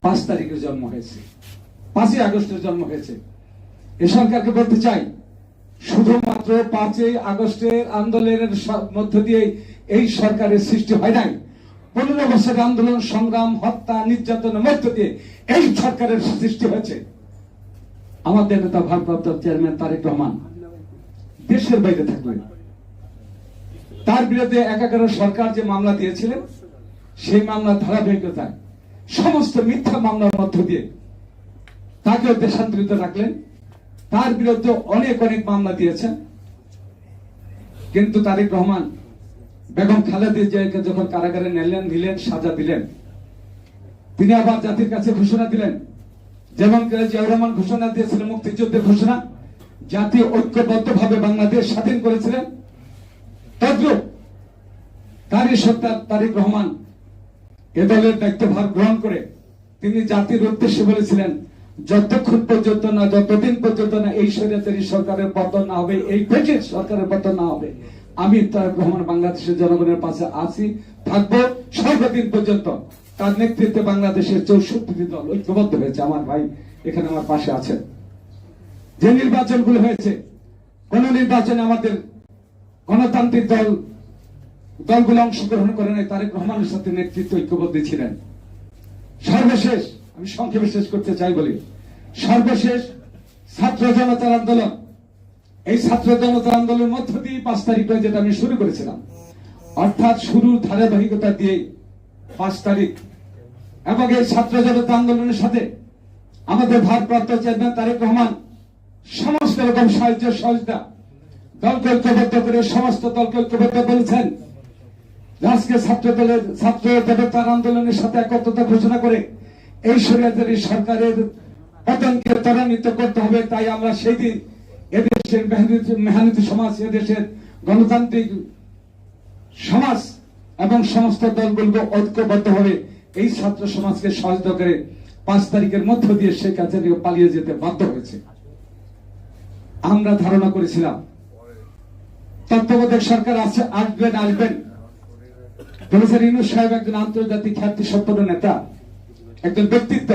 S14: 5 তারিখে জন্ম হয়েছে, 5ই আগস্টের জন্ম হয়েছে। এই সরকারকে বলতে চাই, শুধুমাত্র 5ই আগস্টের আন্দোলনের মধ্য দিয়ে এই সরকারের সৃষ্টি হয় নাই। 15 বছরের আন্দোলন সংগ্রাম হত্যা নির্যাতনের মধ্য দিয়ে এই সরকারের সৃষ্টি হয়েছে। আমাদের নেতা ভারপ্রাপ্ত চেয়ারম্যান তারেক রহমান দেশের বাইরে থাকলেন, তার বিরুদ্ধে 11 সরকার যে মামলা দিয়েছিলেন সেই মামলার ধারাবাহিকতায় সমস্ত মিথ্যা মামলার মধ্য দিয়ে তাকেও দেশান্তরিত রাখলেন। তার বিরুদ্ধে অনেক অনেক মামলা দিয়েছেন, কিন্তু তারেক রহমান বেগম খালেদা জিয়াকে যখন কারাগারে নিলেন, সাজা দিলেন, তিনি আবার জাতির কাছে ঘোষণা দিলেন, যেমন করে জিয়াউর রহমান ঘোষণা দিয়েছিলেন মুক্তিযুদ্ধের ঘোষণা, জাতি ঐক্যবদ্ধভাবে বাংলাদেশ স্বাধীন করেছিলেন, তদ্রূপ তারই সত্তা তারেক রহমান এ দলের দায়িত্বভার গ্রহণ করে তিনি জাতির উদ্দেশ্যে বলেছিলেন, যতক্ষণ পর্যন্ত না, যতদিন পর্যন্ত না এই স্বৈরাচারী সরকারের পতন না হবে, এই ব্রিটিশ সরকারের পতন না হবে, আমি তারেক রহমান বাংলাদেশের জনগণের পাশে আছি, থাকবো সর্বদিন পর্যন্ত। তার নেতৃত্বে বাংলাদেশের 64টি দল ঐক্যবদ্ধ হয়েছে। আমার ভাই এখানে আমার পাশে আছেন। যে নির্বাচনগুলো হয়েছে, কোন নির্বাচনে আমাদের গণতান্ত্রিক দলগুলো অংশগ্রহণ করে নাই, তারেক রহমানের সাথে নেতৃত্ব ঐক্যবদ্ধ ছিলেন। সর্বশেষ আমি সংক্ষেপে শেষ করতে চাই বলি, সর্বশেষ ছাত্র জনতার আন্দোলন, এই ছাত্র জনতার আন্দোলনের মধ্য দিয়ে 5 তারিখ যেটা আমি শুরু করেছিলাম, অর্থাৎ শুরুর ধারাবাহিকতা দিয়ে 5 তারিখ এবং এই ছাত্র জনতা আন্দোলনের সাথে আমাদের ভারপ্রাপ্ত চেয়ারম্যান তারেক রহমান সমস্ত রকম সাহায্য সহযোগিতা দলকে ঐক্যবদ্ধ করে সমস্ত দলকে ঐক্যবদ্ধ বলেছেন। আজকে ছাত্র জনতার আন্দোলনের সাথে একত্রতা ঘোষণা করে এই স্বৈরাচারী সরকারের পতনকে ত্বরান্বিত করতে হবে। তাই আমরা সেই দিন এদেশের মেহনতি সমাজ, এদেশের গণতান্ত্রিক সমাজ এবং সমস্ত দলগুলো ঐক্যবদ্ধভাবে এই ছাত্র সমাজকে সহায়তা করে 5 তারিখের মধ্য দিয়ে শেখ হাসিনা পালিয়ে যেতে বাধ্য হয়েছে। আমরা ধারণা করেছিলাম তত্ত্বাবধায়ক সরকার আসবেন। প্রফেসর ইউনূস সাহেব একজন আন্তর্জাতিক খ্যাতি সম্পন্ন নেতা, একজন ব্যক্তিত্ব,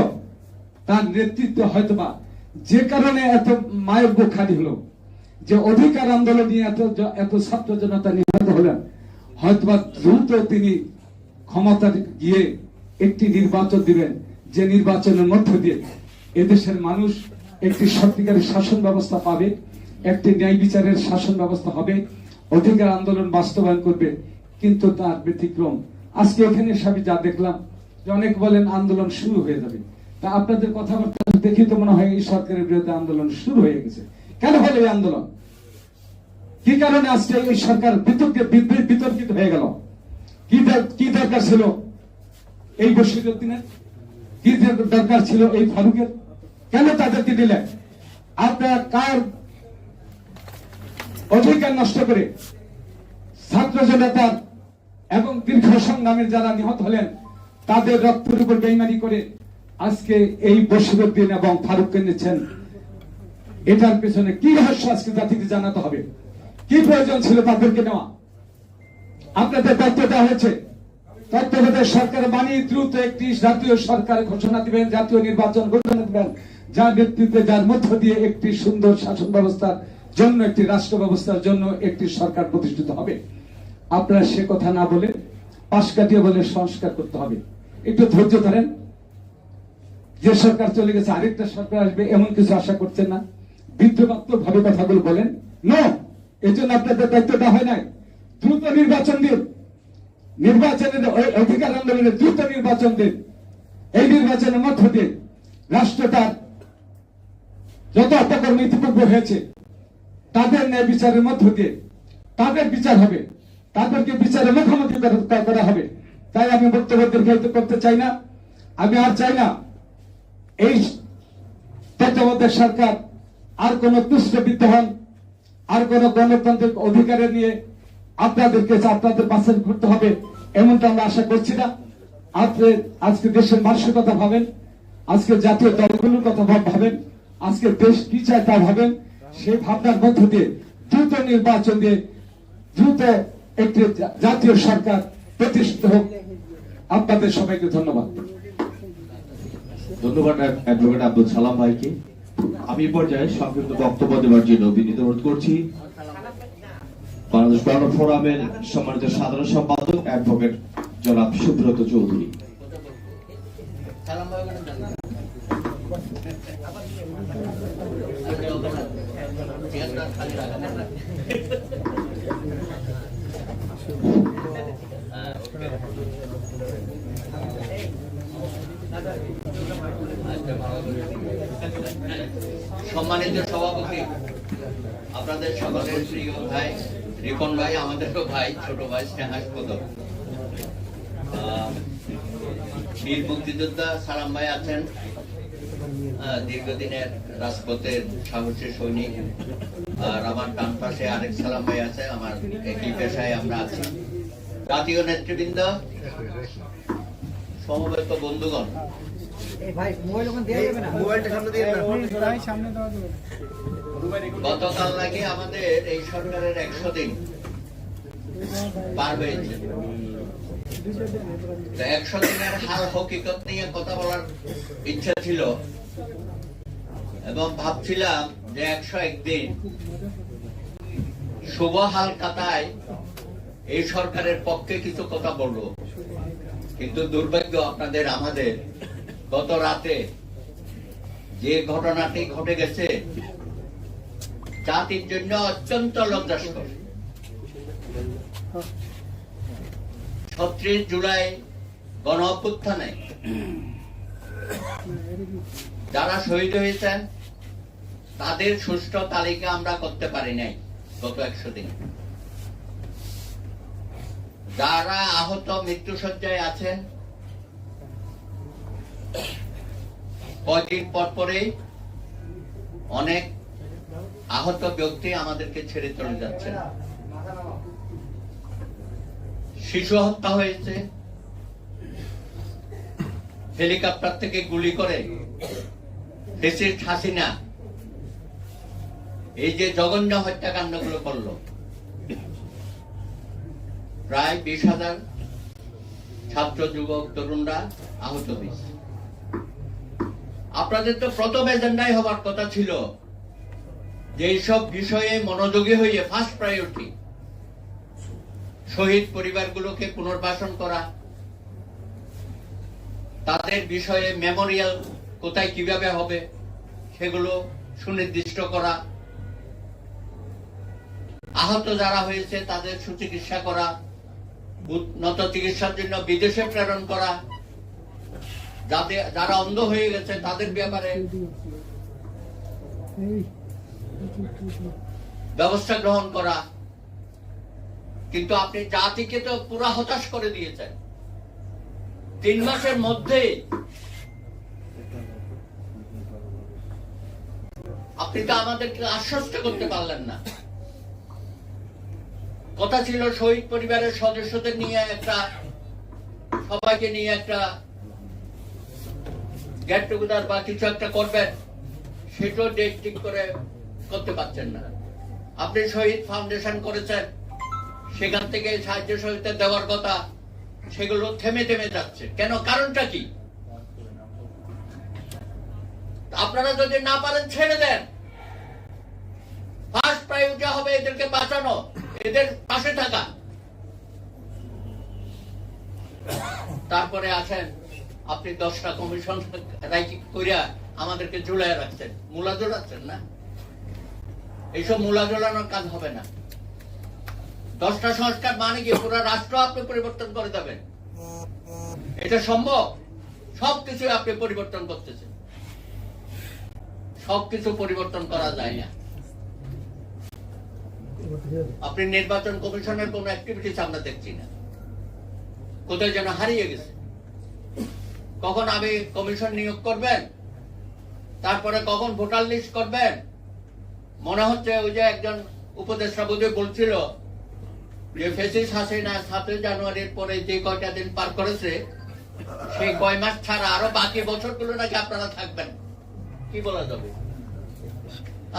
S14: তার নেতৃত্ব হয়তোবা যে কারণে এত মায়ের বুক খালি হলো, যে অধিকার আন্দোলন নিয়ে এত ছাত্র জনতা নিহত হলেন, হয়তোবা দ্রুত তিনি ক্ষমতা গিয়ে একটি নির্বাচন দিবেন, যে নির্বাচনের মধ্য দিয়ে এদেশের মানুষ একটি সত্যিকারের শাসন ব্যবস্থা পাবে, একটি ন্যায় বিচারের শাসন ব্যবস্থা হবে, অধিকার আন্দোলন বাস্তবায়ন করবে। কিন্তু তার ব্যতিক্রম আজকে এখানে সবই যা দেখলাম, যে অনেক বলেন আন্দোলন শুরু হয়ে যাবে। তা আপনাদের কথাবার্তা দেখি তো মনে হয় এই সরকারের বিরুদ্ধে আন্দোলন শুরু হয়ে গেছে। কেন হলো এই আন্দোলন? কি কারণে আজকে এই সরকার বিতর্কিত হয়ে গেল? কি দরকার ছিল এই বশিরউদ্দিনের? কি দরকার ছিল এই ফারুকের? কেন তাদেরকে দিলেন? আপনারা কার অধিকার নষ্ট করে ছাত্র জনতার এবং দীর্ঘ সংগ্রামের যারা নিহত হলেন তাদের রক্তের উপর বেইমানি করে আজকে এই বশিরউদ্দিন এবং ফারুককে নিচ্ছেন? এটার পেছনে কি রহস্য আজকে জাতিকে জানাতে হবে। কি প্রয়োজন ছিল তাদেরকে নেওয়া? আপনাদের দায়িত্ব দেওয়া হয়েছে, তত্ত্বাবধায়ক সরকার বানিয়ে দ্রুত একটি জাতীয় সরকার ঘোষণা দিবেন, জাতীয় নির্বাচন ঘোষণা দিবেন, যার নেতৃত্বে, যার মধ্য দিয়ে একটি সুন্দর শাসন ব্যবস্থার জন্য, একটি রাষ্ট্র ব্যবস্থার জন্য একটি সরকার প্রতিষ্ঠিত হবে। আপনারা সে কথা না বলে পাশ কাটিয়ে বলে সংস্কার করতে হবে। একটু ধৈর্য ধরেন। যে সরকার চলে গেছে আরেকটা সরকার আসবে এমন কিছু আশা করছেন না। বিদ্রুপাত্মক ভাবে কথাগুলো বলেন নো, এই জন্য আপনাদের দায়িত্ব দেওয়া হয় নাই। দ্রুত নির্বাচন দিন, নির্বাচনের অধিকার আন্দোলনের দ্রুত নির্বাচন দিন,
S15: এই নির্বাচনের মধ্য দিয়ে রাষ্ট্রটার যত অপকর্ম ইতিপূর্বে হয়েছে তাদের ন্যায় বিচারের মধ্য দিয়ে তাদের বিচার হবে, তাদেরকে বিচারের মুখোমুখি করা হবে। তাই আমি বক্তব্য দীর্ঘায়িত করতে চাই না। আমি আর চাই না এই তত্ত্বাবধায়ক সরকার আর কোন তুষ্ট বিদ্যমান, আর কোন গণতান্ত্রিক অধিকারের নিয়ে আপনাদের পাশে ঘুরতে হবে এমনটা আমরা আশা করছি না। আজকে দেশের মানুষের কথা ভাবেন, আজকে জাতীয় দলগুলোর কথা ভাবেন, আজকে দেশ কি চায় তা ভাবেন। সেই ভাবনার মধ্য দিয়ে দ্রুত নির্বাচন দিয়ে দ্রুত একটি জাতীয় সরকার প্রতিষ্ঠিত হোক। আপনাদের সবাইকে ধন্যবাদ।
S6: ধন্যবাদ অ্যাডভোকেট আব্দুল সালাম ভাইকে। আমি এই পর্যায়ে সংক্ষিপ্ত বক্তব্য দেওয়ার জন্য বিনীত অনুরোধ করছি বাংলাদেশ গণতন্ত্র ফোরামের সম্মানিত সাধারণ সম্পাদক অ্যাডভোকেট জনাব সুব্রত চৌধুরী।
S16: সম্মানিত সভাপতি, আপনাদের সকলের প্রিয় ভাই রিপন ভাই, আমাদেরও ভাই, ছোট ভাই স্নেহাস্পদ বীর মুক্তিযোদ্ধা সালাম ভাই আছেন, দীর্ঘদিনের রাজপথের সাহসী সৈনিক। আর আমার ডান পাশে আরেক সালাম ভাই আছে, আমার একই পেশায় আমরা আছি। জাতীয় নেতৃবৃন্দ, সমবেত বন্ধুগণ, গতকাল নাকি আমাদের এই সরকারের 100 দিন পার হয়েছে। 100 দিনের হাল হকিকত নিয়ে কথা বলার ইচ্ছা ছিল এবং ভাবছিলাম যে 101 দিন শুভ হাল কাটায় এই সরকারের পক্ষে কিছু কথা বলবো। কিন্তু দুর্ভাগ্য আপনাদের আমাদের, গত রাতে যে ঘটনাটি ঘটে গেছে জাতির জন্য অত্যন্ত লজ্জাস্কর। ৩৬ জুলাই গণ অভ্যুত্থানে যারা শহীদ হয়েছেন তাদের সুষ্ঠু তালিকা আমরা করতে পারি নাই গত 100 দিন। যারা আহত মৃত্যুশয্যায় আছেন, কয়েকদিন পরে অনেক আহত ব্যক্তি আমাদেরকে ছেড়ে চলে যাচ্ছেন। শিশু হত্যা হয়েছে, হেলিকপ্টার থেকে গুলি করে দেশের হাসিনা এই যে জঘন্য হত্যাকাণ্ডগুলো করলো। প্রায় 20,000 ছাত্র যুবক তরুণরা আহত হয়েছে। আপনাদের তো প্রথম এজেন্ডাই হবার কথা ছিল যে এইসব বিষয়ে মনোযোগী হয়ে ফার্স্ট প্রায়োরিটি শহীদ পরিবারগুলোকে পুনর্বাসন করা, তাদের বিষয়ে মেমোরিয়াল কোথায় কিভাবে হবে সেগুলো সুনির্দিষ্ট করা, আহত যারা হয়েছে তাদের সুচিকিৎসা করা, উন্নত চিকিৎসার জন্য বিদেশে প্রেরণ করা, যারা অন্ধ হয়ে গেছে তাদের ব্যাপারে ব্যবস্থা গ্রহণ করা। কিন্তু আপনি জাতিকে তো পুরা হতাশ করে দিয়েছেন। 3 মাসের মধ্যে আপনি তো আমাদেরকে আশ্বস্ত করতে পারলেন না। কথা ছিল শহীদ পরিবারের সদস্যদের নিয়ে সবাইকে নিয়ে একটা গেট টুগেদার বা কিছু একটা করবেন, সেটাও ডেট ঠিক করে করতে পারছেন না। আপনি শহীদ ফাউন্ডেশন করেছেন, সেখান থেকে সাহায্য সহযোগিতা দেওয়ার কথা, সেগুলো থেমে থেমে যাচ্ছে কেন? কারণটা কি? আপনারা যদি না পারেন ছেড়ে দেন। ফার্স্ট প্রায়োরিটি হবে এদেরকে বাঁচানো, এদের পাশে থাকা। তারপরে আসেন আপনি 10টা কমিশন করিয়া আমাদেরকে ঝুলাই রাখছেন, মূলা ঝোলাচ্ছেন না। এইসব মূলা ঝোলানোর কাজ হবে না। 10টা সংস্কার মানে কি পুরো রাষ্ট্র আপনি পরিবর্তন করে দেবেন? এটা সম্ভব? সবকিছু আপনি পরিবর্তন করতেছেন। সবকিছু পরিবর্তন করা যায় না। আপনি নির্বাচন কমিশনের কোন অ্যাক্টিভিটিস আমরা দেখছি না, কোথায় যেন হারিয়ে গেছে। কখন আপনি কমিশন নিয়োগ করবেন, তারপরে কখন ভোটার লিস্ট করবেন। মনে হচ্ছে ওই যে একজন উপদেষ্টা বোধহয় বলছিল যে ফ্যাসিস্ট হাসিনা 7 জানুয়ারির পরে যে কয়টা দিন পার করেছে সেই কয় মাস ছাড়া আরো বাকি বছরগুলো নাকি আপনারা থাকবেন। কি বলা যাবে?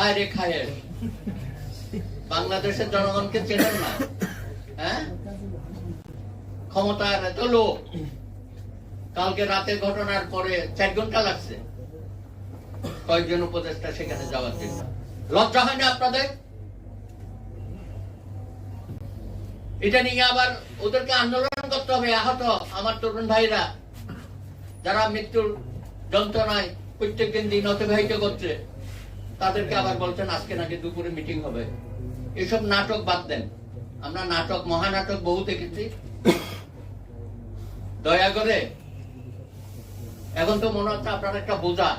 S16: আরে খায়ের বাংলাদেশের জনগণকে চেনেন না? হ্যাঁ, ক্ষমতার এত লোক। কালকে রাতের ঘটনার পরে 4 ঘন্টা লাগছে কয়েকজন উপদেষ্টা সেখানে যাওয়ার জন্য। লজ্জা হয় না আপনাদের? এটা নিয়ে আবার ওদেরকে আন্দোলন করতে হবে। আহত আমার তরুণ ভাইরা যারা মৃত্যুর যন্ত্রণায় প্রত্যেকদিন দিন অতিবাহিত করছে, তাদেরকে আবার বলছেন আজকে নাকি দুপুরে মিটিং হবে। এসব নাটক বাদ দেন। আমরা নাটক, মহানাটক বহু দেখেছি। দয়া করে এখন তো মনে হচ্ছে আপনার একটা বোঝা।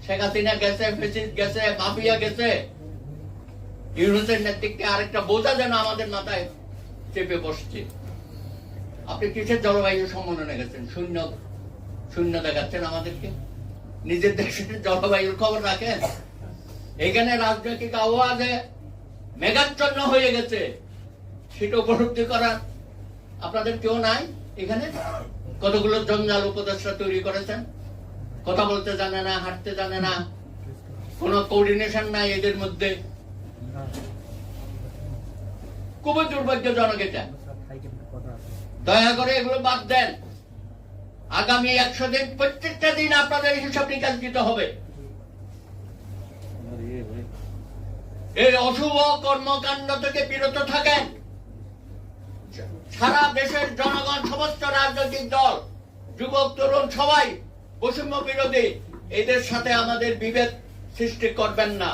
S16: শেখ হাসিনা গেছে, ফ্যাসিস্ট গেছে, মাফিয়া গেছে, ইউনুসের নেতৃত্বে আরেকটা বোঝা যেন আমাদের মাথায় চেপে বসছে। আপনি কিসের জলবায়ু সম্মেলনে গেছেন? শূন্য শূন্য দেখাচ্ছেন আমাদেরকে। নিজের দেশের জলবায়ুর খবর রাখেন? এখানে রাজনৈতিক আওয়াজে মেঘাচ্ছন্ন হয়ে গেছে, সেটা উপলব্ধি করার আপনাদের কেউ নাই। এখানে কতগুলো জঞ্জাল উপদেষ্টা তৈরি করেছেন, কথা বলতে জানে না, হাঁটতে জানে না, কোনো কোঅর্ডিনেশন নাই এদের মধ্যে। খুবই দুর্ভাগ্যজনক এটা। দয়া করে এগুলো বাদ দেন। আগামী 100 দিন প্রত্যেকটা দিন আপনাদের হিসাব নিকাশ দিতে হবে। এই অশুভ কর্মকাণ্ড থেকে বিরত থাকেন। সারা দেশের জনগণ, সমস্ত রাজনৈতিক দল, যুবক তরুণ সবাই বৈষম্য বিরোধী। এদের সাথে আমাদের বিভেদ সৃষ্টি করবেন না।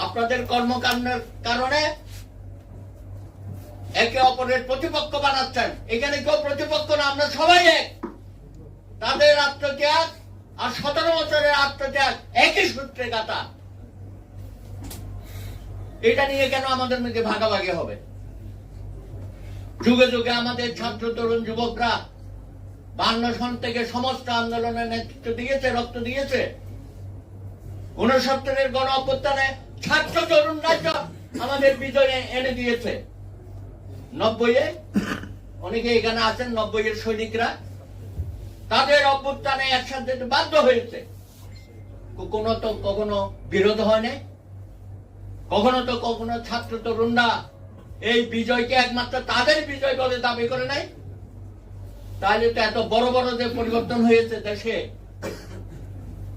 S16: আপনাদের কর্মকাণ্ডের কারণে একে অপরের প্রতিপক্ষ বানাচ্ছেন। এখানে কেউ প্রতিপক্ষ না, আমরা সবাই এক। তাদের আত্মত্যাগ আর 17 বছরের আত্মত্যাগ একই সূত্রে গাঁথা। এটা নিয়ে কেন আমাদের মধ্যে ভাগাভাগি হবে? যুগে যুগে আমাদের ছাত্র তরুণ যুবকরা 52 সন থেকে সমস্ত আন্দোলনের নেতৃত্ব দিয়েছে, রক্ত দিয়েছে। 69-এর গণ অভ্যুত্থানে ছাত্র তরুণরা আমাদের বিজয় এনে দিয়েছে। 90-এ অনেকে এখানে আছেন, 90-এর সৈনিকরা তাদের অভ্যুত্থানে একসাথে বাধ্য হয়েছে। কখনো বিরোধ হয় নাই, কখনো ছাত্র তরুণরা এই বিজয়কে একমাত্র তাদের বিজয় বলে দাবি করে নাই। তাহলে তো এত বড় বড় যে পরিবর্তন হয়েছে দেশে,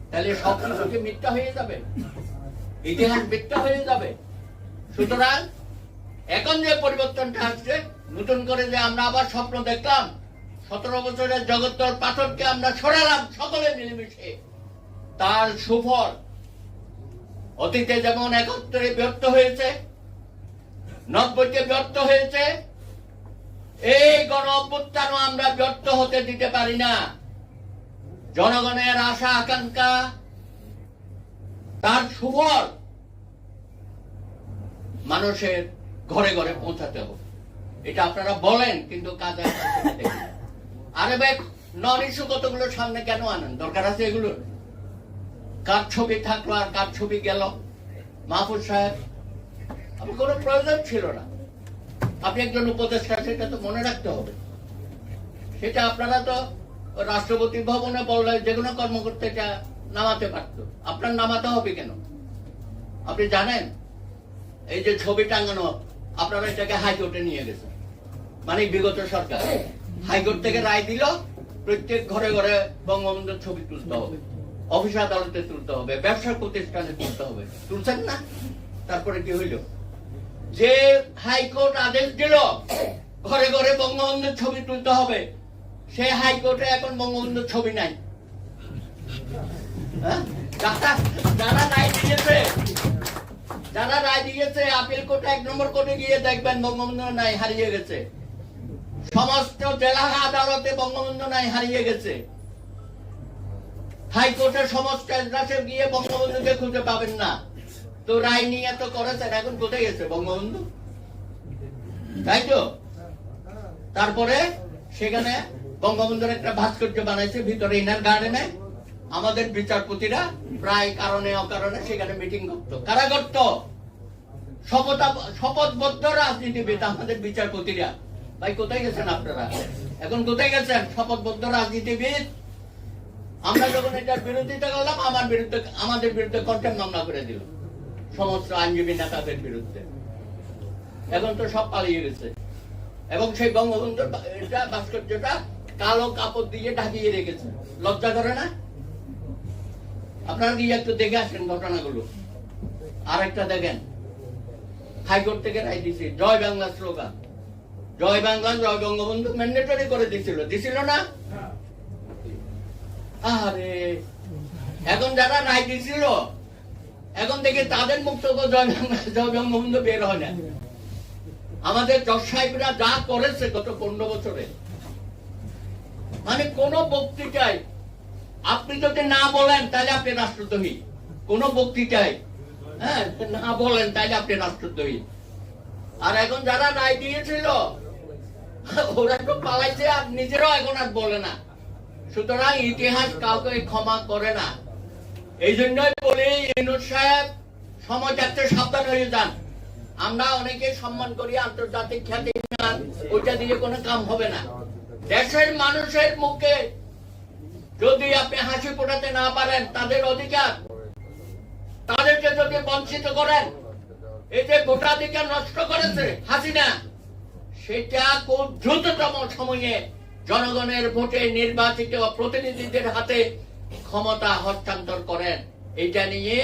S16: তাহলে সবকিছুকে মিথ্যা হয়ে যাবে, ইতিহাস মিথ্যা হয়ে যাবে। সুতরাং এখন যে পরিবর্তনটা আসছে, নতুন করে যে আমরা আবার স্বপ্ন দেখলাম, 17 বছরের জগত্তর পাথরকে আমরা সরালাম সকলে মিলেমিশে, তার সুফল অতীতে যেমন 71-এ ব্যর্থ হয়েছে, 90-তে ব্যর্থ হয়েছে, এই গণ অভ্যুত্থানও আমরা ব্যর্থ হতে দিতে পারি না। জনগণের আশা আকাঙ্ক্ষা, তার সুফল মানুষের ঘরে ঘরে পৌঁছাতে হবে। এটা আপনারা বলেন, কিন্তু কাজে আরে ভাই, নন ইস্যু কতগুলো সামনে কেন আনেন? দরকার আছে এগুলো? কার ছবি থাকলো আর কার ছবি গেল? মাহফুজ সাহেব, আপনার কোনো প্রয়োজন ছিল না। আপনি একজন উপদেষ্টা, সেটা তো মনে রাখতে হবে। সেটা আপনারা তো রাষ্ট্রপতি ভবনে বললে যে কোনো কর্মকর্তা এটা নামাতে পারত, আপনার নামাতে হবে কেন? আপনি জানেন এই যে ছবি টাঙানো, আপনারা এটাকে হাইকোর্টে নিয়ে গেছেন, মানে বিগত সরকার হাইকোর্ট থেকে রায় দিল প্রত্যেক ঘরে ঘরে বঙ্গবন্ধুর ছবি তুলতে হবে, অফিস আদালতে তুলতে হবে, ব্যবসা প্রতিষ্ঠানে তুলতে হবে। তুলছেন না? তারপরে কি হইল? যে হাইকোর্ট আদেশ দিল ঘরে ঘরে বঙ্গবন্ধুর ছবি তুলতে হবে, সে হাইকোর্টে এখন বঙ্গবন্ধুর ছবি নাই। যারা রায় দিয়েছে আপিল কোর্টে, 1 নম্বর কোর্টে গিয়ে দেখবেন বঙ্গবন্ধু নাই, হারিয়ে গেছে। সমস্ত জেলা আদালতে বঙ্গবন্ধু নাই, হারিয়ে গেছে। হাইকোর্টের সমস্ত এজলাসে গিয়ে বঙ্গবন্ধুকে খুঁজে পাবেন না। তো রায় নিয়ে তো করেছেন, এখন কোথায় গেছে বঙ্গবন্ধু? তাই তো। তারপরে সেখানে বঙ্গবন্ধুর একটা ভাস্কর্য বানাইছে ভিতরে ইনার গার্ডেনে। আমাদের বিচারপতিরা প্রায় কারণে অকারণে সেখানে মিটিং করতো। কারা করত? শপথবদ্ধ রাজনীতিবিদ আমাদের বিচারপতিরা। ভাই কোথায় গেছেন আপনারা? এখন কোথায় গেছেন শপথবদ্ধ রাজনীতিবিদ? আমরা যখন এটার বিরোধিতা করলাম, আমাদের বিরুদ্ধে কন্টেম্প মামলা করে দিল সমস্ত আইনজীবী নেতাদের বিরুদ্ধে। এখন তো সব পালিয়ে গেছে। এবং সেই বঙ্গবন্ধুর ভাস্কর্যটা কালো কাপড় দিয়ে ঢাকিয়ে রেখেছে। লজ্জা করে না? আপনারা গিয়ে একটু দেখে আসেন ঘটনাগুলো। আরেকটা দেখেন, হাইকোর্ট থেকে রায় দিয়েছে, জয় বাংলা স্লোগান, জয় বাংলা জয় বঙ্গবন্ধু ম্যান্ডেটরি করে দিছিল না? আরে এখন যারা রায় দিছিল, এখন থেকে তাদের মুখ থেকে জয় বাংলা জয় বঙ্গবন্ধু বের হয় না। আমাদের জজ সাহেবরা যা করেছে গত 15 বছরে, মানে কোন বক্তৃতায় আপনি যদি না বলেন তাহলে আপনি রাষ্ট্রদ্রোহী। কোন বক্তৃতায় না বলেন তাহলে আপনি রাষ্ট্রদ্রোহী। আর এখন যারা রায় দিয়েছিল ওরা তো পালাইছে, আর নিজেরাও এখন আর বলে না। সুতরাং ইতিহাস কাউকে ক্ষমা করে না। এই জন্যই বলি, ইউনূস সাহেব সময় থাকতে সাবধান হয়ে যান। আমরা অনেকে সম্মান করি, আন্তর্জাতিক খ্যাতি, ওইটা দিয়ে কোনো কাম হবে না। দেশের মানুষের মুখে যদি আপনি হাসি ফোটাতে না পারেন, তাদের অধিকার, তাদেরকে যদি বঞ্চিত করেন, এই যে ভোটাধিকার নষ্ট করেছে হাসিনা, সেটা খুব দ্রুততম সময়ে জনগণের ভোটে নির্বাচিত প্রতিনিধিদের হাতে ক্ষমতা হস্তান্তর করেন। এটা নিয়ে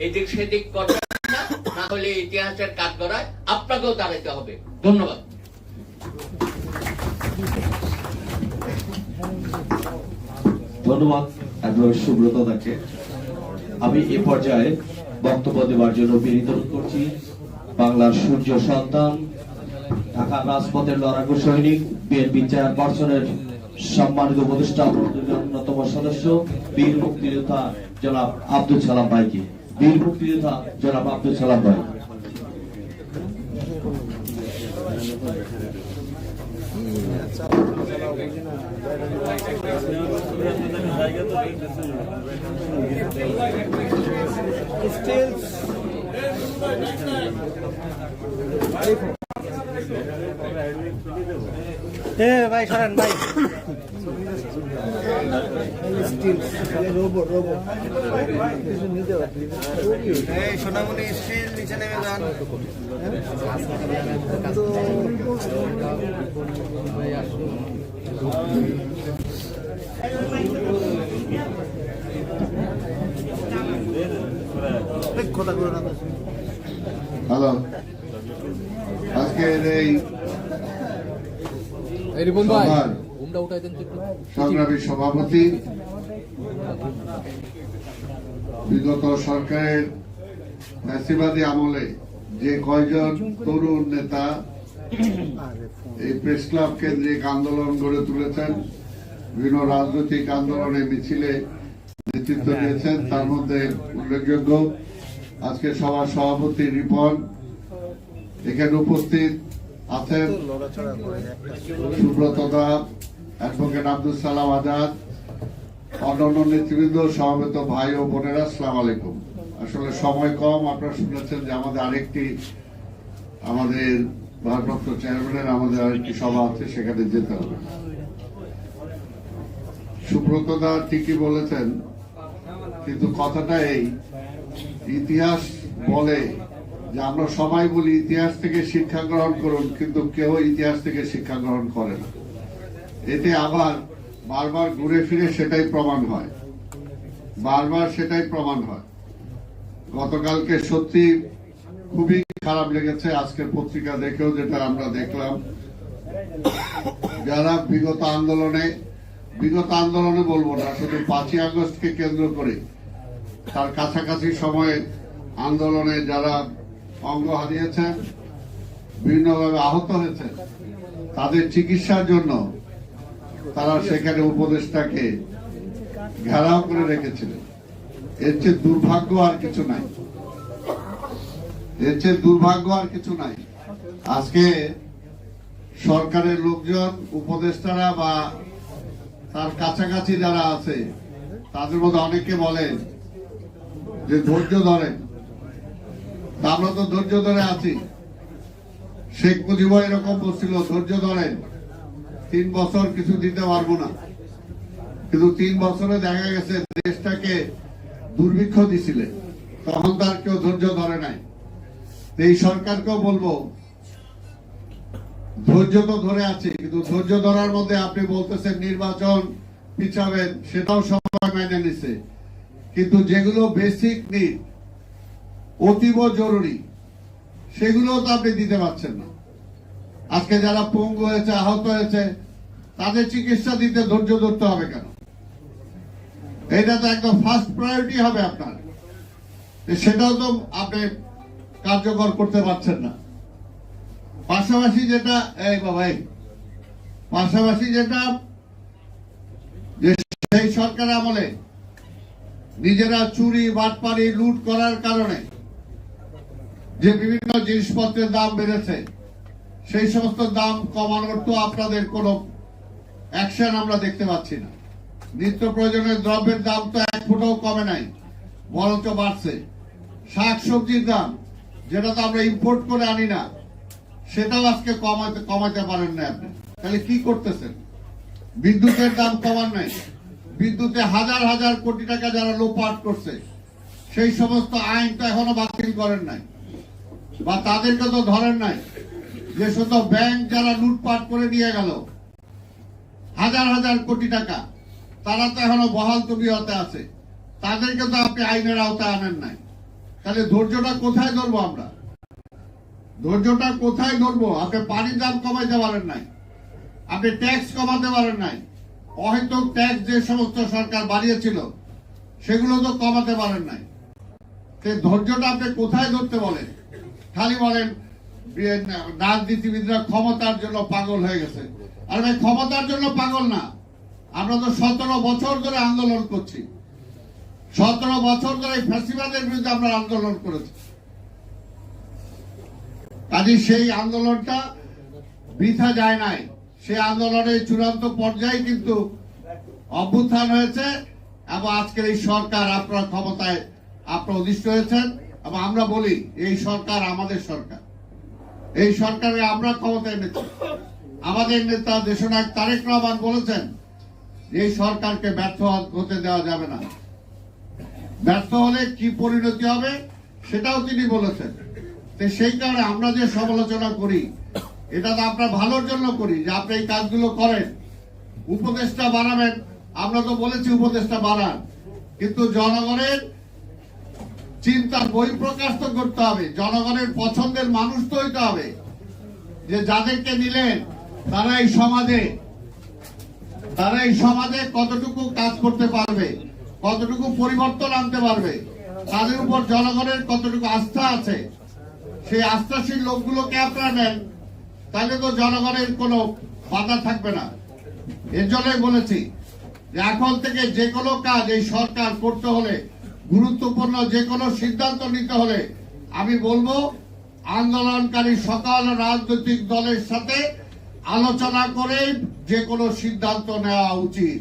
S16: এদিক সেদিক করবেন না, না হলে ইতিহাসের কাঠগড়ায় আপনাকেও দাঁড়াতে হবে। ধন্যবাদ।
S8: ধন্যবাদ অ্যাডভোকেট সুব্রত দাকে। আমি এ পর্যায়ে বক্তব্য দেওয়ার জন্য বিনীত অনুরোধ করছি বাংলার সূর্য সন্তান, ঢাকার রাজপথের লড়াকু সৈনিক, বিএনপি চেয়ারপারসনের সম্মানিত উপদেষ্টা মণ্ডলীর অন্যতম সদস্য, বীর মুক্তিযোদ্ধা জনাব আব্দুল সালাম ভাইকে। বীর মুক্তিযোদ্ধা জনাব আব্দুল সালাম ভাই।
S9: ভাই সরেন ভাই। সোনামণি স্টিল নিচে নেমে যান।
S17: হ্যালো, আজকের এই সংগ্রামী সভাপতি, বিগত সরকারের ফ্যাসিবাদী আমলে যে কয়জন তরুণ নেতা এই প্রেস ক্লাব কেন্দ্রিক আন্দোলন গড়ে তুলেছেন, বিভিন্ন রাজনৈতিক আন্দোলনে মিছিলে নেতৃত্ব দিয়েছেন, তার মধ্যে উল্লেখযোগ্য আজকে সভার সভাপতি রিপন, এখানে উপস্থিত আছেন সুব্রত দা, অ্যাডভোকেট আব্দুল সালাম আজাদ, অন্যান্য নেতৃবৃন্দ, সমবেত ভাই ও বোনেরা, আসসালামু আলাইকুম। আসলে সময় কম, আপনারা শুনেছেন যে আমাদের ভারপ্রাপ্ত চেয়ারম্যানের আমাদের আরেকটি সভা আছে, সেখানে যেতে হবে। সুব্রত দা ঠিকই বলেছেন, কিন্তু কথাটা এই, ইতিহাস বলে যে আমরা সবাই বলি ইতিহাস থেকে শিক্ষা গ্রহণ করুন, কিন্তু কেউ ইতিহাস থেকে শিক্ষা গ্রহণ করে না। এতে আবার বারবার ঘুরে ফিরে সেটাই প্রমাণ হয়, বারবার সেটাই প্রমাণ হয়। গতকালকে সত্যি খুবই খারাপ লেগেছে আজকের পত্রিকা দেখেও, যেটা আমরা দেখলাম, যারা বিগত আন্দোলনে বলবো না, শুধু 5ই আগস্টকে কেন্দ্র করে তার কাছাকাছি সময়ে আন্দোলনে যারা অঙ্গ হারিয়েছেন, বিভিন্নভাবে আহত হয়েছে, তাদের চিকিৎসার জন্য তারা সেখানে উপদেষ্টাকে ঘেরাও করে রেখেছিলেন। এর চেয়ে দুর্ভাগ্য আর কিছু নাই, এর চেয়ে দুর্ভাগ্য আর কিছু নাই। আজকে সরকারের লোকজন, উপদেষ্টারা বা তার কাছাকাছি যারা আছে তাদের মধ্যে অনেকে বলেন যে ধৈর্য ধরেন। আমরা তো ধৈর্য ধরে আছি। শেখ মুজিব এরকম বলছিল, ধৈর্য ধরেন, 3 বছর কিছু দিতে পারবো না। কিন্তু 3 বছরে দেখা গেছে দেশটাকে দুর্ভিক্ষ দিছিলেন, তখন তার কেউ ধৈর্য ধরে নাই। এই সরকারকেও বলবো, ধৈর্য তো ধরে আছে, কিন্তু ধৈর্য ধরার মধ্যে আপনি বলতেছেন নির্বাচন পিছাবেন, সেটাও সবাই মেনে নিছে। কিন্তু যেগুলো বেসিক নিড, অতীব জরুরি, সেগুলো তো আপনি দিতে পারছেন না। আজকে যারা পঙ্গু হয়েছে, আহত হয়েছে, তাদের চিকিৎসা দিতে ধৈর্য ধরতে হবে কেন? এটা তো একদম ফার্স্ট প্রায়োরিটি হবে আপনার, সেটাও তো আপনি কার্যকর করতে পারছেন না। পাশাপাশি যেটা যে সেই সরকার আমলে নিজেরা চুরি, বাটপারি, লুট করার কারণে যে বিভিন্ন জিনিসপত্রের দাম বেড়েছে, সেই সমস্ত দাম কমানোর তো আপনাদের কোনো অ্যাকশন আমরা দেখতে পাচ্ছি না। নিত্য প্রয়োজনীয় দ্রব্যের দাম তো 1 ফুটও কমে নাই, বরঞ্চ বাড়ছে। শাক সবজির দাম, যেটা তো আমরা ইম্পোর্ট করে আনি না, সেটাও আজকে কমাতে পারেন না আপনি। তাহলে কি করতেছেন? বিদ্যুতের দাম কমান নাই, বিদ্যুতে হাজার হাজার কোটি টাকা যারা লোপাট করছে, সেই সমস্ত আইন তো এখনো বাতিল করেন নাই, বা তাদেরকে তো ধরেন নাই। যে শুধু ব্যাংক যারা লুটপাট করে নিয়ে গেল হাজার হাজার কোটি টাকা, তারা তো এখনো বহাল তবিয়তে আছে, তাদেরকে তো আপনি আইনের আওতায় আনেন নাই। তাহলে ধৈর্যটা কোথায় ধরবো আমরা? ধৈর্যটা কোথায় ধরবো? আপনি পানির দাম কমাইতে পারেন নাই, আপনি ট্যাক্স কমাতে পারেন নাই, অহেতুক ট্যাক্স যে সমস্ত সরকার বাড়িয়েছিল সেগুলো তো কমাতে পারেন নাই। ধৈর্যটা আপনি কোথায় ধরতে বলেন? খালি বলেন রাজনীতিবিদরা ক্ষমতার জন্য পাগল হয়ে গেছে। আর ভাই, ক্ষমতার জন্য পাগল না, আমরা তো 17 বছর ধরে আন্দোলন করছি। 17 বছর ধরে ফ্যাসিবাদের বিরুদ্ধে আমরা আন্দোলন করেছি। কাজে সেই আন্দোলনটা বৃথা যায় নাই। সেই আন্দোলনের চূড়ান্ত পর্যায়ে কিন্তু অভ্যুত্থান হয়েছে, এবং আজকের এই সরকার আপনার ক্ষমতায় আপনারা অধিষ্ঠ হয়েছেন। এবং আমরা বলি, এই সরকার আমাদের সরকার, এই সরকারে আমরা ক্ষমতায় এনেছি। আমাদের নেতা দেশনায়ক তারেক রহমান বলেছেন, এই সরকারকে ব্যর্থ হতে দেওয়া যাবে না। ব্যর্থ হলে কি পরিণতি হবে সেটাও তিনি বলেছেন। সেই কারণে আমরা যে সমালোচনা করি, এটা তো আপনার ভালোর জন্য করি, যে আপনি এই কাজগুলো করেন। উপদেষ্টা বাড়াবেন, আমরা তো বলেছি উপদেষ্টা বাড়ান, কিন্তু জনগণের চিন্তার বহিঃপ্রকাশ তো করতে হবে, জনগণের পছন্দের মানুষ তো হইতে হবে। যে যাদেরকে নিলেন তারা এই সমাজে কতটুকু কাজ করতে পারবে, কতটুকু পরিবর্তন আনতে পারবে, তাদের উপর জনগণের কতটুকু আস্থা আছে, সেই আস্থাশীল লোকগুলোকে আপনারা নেন, তাহলে তো জনগণের কোনো বাধা থাকবে না। এর জন্যই বলেছি যে এখন থেকে যে কোনো কাজ এই সরকার করতে হলে, গুরুত্বপূর্ণ যে কোনো সিদ্ধান্ত নিতে হলে, আমি বলবো আন্দোলনকারী সকল রাজনৈতিক দলের সাথে আলোচনা করে যে কোনো সিদ্ধান্ত নেওয়া উচিত।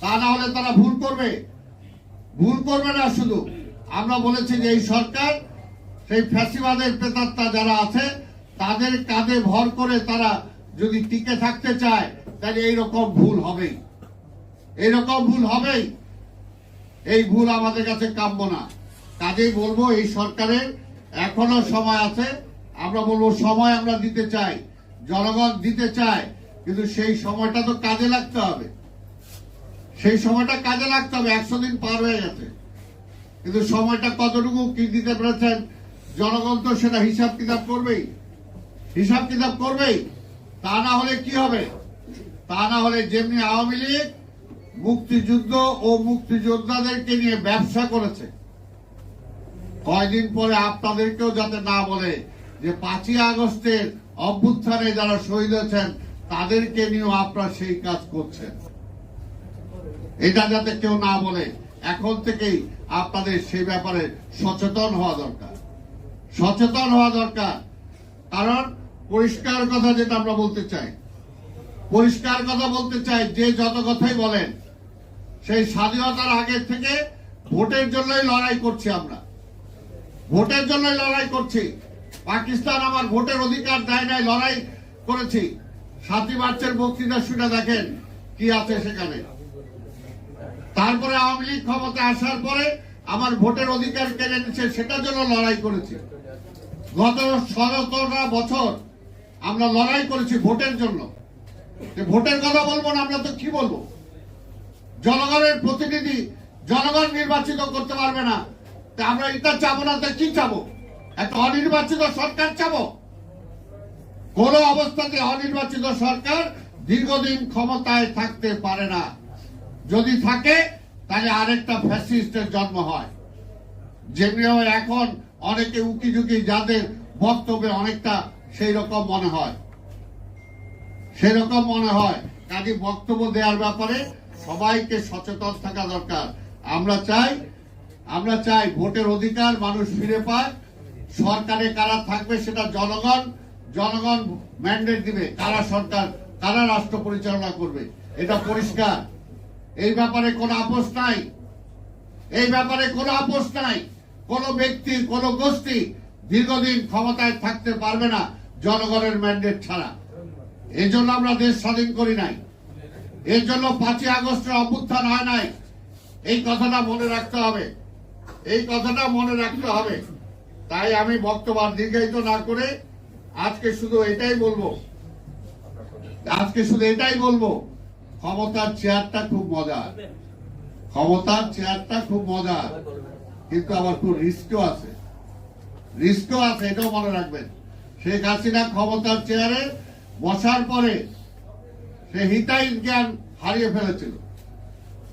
S17: তা না হলে তারা ভুল করবে না। শুধু আমরা বলেছি যে এই সরকার সেই ফ্যাসিবাদের প্রেতাত্মা যারা আছে তাদের কাঁধে ভর করে তারা যদি টিকে থাকতে চায়, তাহলে এইরকম ভুল হবেই। এই ভুল আমাদের কাছে কাম্য না। কাজেই বলবো, এই সরকারের এখনো সময় আছে। আমরা বলবো সময় আমরা দিতে চাই, জনগণ দিতে চায়, কিন্তু সেই সময়টা তো কাজে লাগতে হবে। 100 দিন পার হয়ে গেছে, কিন্তু সময়টা কতটুকু কি দিতে পেরেছেন জনগণ তো সেটা হিসাব কিতাব করবেই। তা না হলে কি হবে? তা না হলে যেমনি আওয়ামী লীগ মুক্তিযুদ্ধ ও মুক্তিযোদ্ধাদেরকে নিয়ে ব্যবসা করেছে, কয়দিন পরে আপনাদেরকেও যাতে না বলে যে 5ই আগস্টের অভ্যুত্থানে যারা শহীদ হয়েছেন তাদেরকে নিয়েও আপনারা সেই কাজ করছেন। এটা যাতে কেউ না বলে, এখন থেকেই আপনাদের সেই ব্যাপারে সচেতন হওয়া দরকার, সচেতন হওয়া দরকার। কারণ পরিষ্কার কথা যেটা আমরা বলতে চাই, পরিষ্কার কথা বলতে চাই, যে যত কথাই বলেন, সেই স্বাধীনতার আগে থেকে ভোটের জন্যই লড়াই করছি আমরা, ভোটের জন্যই লড়াই করছি। পাকিস্তান আমার ভোটের অধিকার দেয় নাই, লড়াই করেছি। 7ই মার্চের বক্তৃতা শুনে দেখেন কি আছে সেখানে। তারপরে আওয়ামী লীগ ক্ষমতায় আসার পরে আমার ভোটের অধিকার কেড়ে নিচ্ছে, সেটার জন্য লড়াই করেছি। গত 17টা বছর আমরা লড়াই করেছি ভোটের জন্য। ভোটের কথা বলবো না, আমরা তো কি বলবো? জনগণের প্রতিনিধি জনগণ নির্বাচিত করতে পারবে না, তা আমরা এটা চাবো না, তা কি চাবো? একটা অনির্বাচিত সরকার চাবো? কোন অবস্থাতে অনির্বাচিত সরকার দীর্ঘদিন ক্ষমতায় থাকতে পারে না। যদি থাকে তাহলে আরেকটা ফ্যাসিস্টের জন্ম হয়। যেমনি এখন অনেকে উকি ঝুঁকি, যাদের বক্তব্যে অনেকটা সেই রকম মনে হয়, সেরকম মনে হয়। কাজে বক্তব্য দেওয়ার ব্যাপারে সবাইকে সচেতন থাকা দরকার। আমরা চাই ভোটের অধিকার মানুষ ফিরে পায়। সরকারে কারা থাকবে সেটা জনগণ ম্যান্ডেট দিবে, কারা সরকার, কারা রাষ্ট্র পরিচালনা করবে, এটা পরিষ্কার। এই ব্যাপারে কোনো আপোষ নাই, এই ব্যাপারে কোনো আপোষ নাই। কোন ব্যক্তি, কোন গোষ্ঠী দীর্ঘদিন ক্ষমতায় থাকতে পারবে না জনগণের ম্যান্ডেট ছাড়া। এই জন্য আমরা দেশ স্বাধীন করি নাই, এর জন্য 5ই আগস্টের অভ্যুত্থান হয় নাই। এই কথাটা মনে রাখতে হবে, এই কথাটা মনে রাখতে হবে। তাই আমি বক্তব্য দীর্ঘায়িত না করে আজকে শুধু এটাই বলবো, ক্ষমতার চেয়ারটা খুব মজার, ক্ষমতার চেয়ারটা খুব মজার, কিন্তু আবার খুব রিস্কও আছে, এটাও মনে রাখবেন। শেখ হাসিনা ক্ষমতার চেয়ারে বসার পরে সে হিতাহিত জ্ঞান হারিয়ে ফেলেছিল।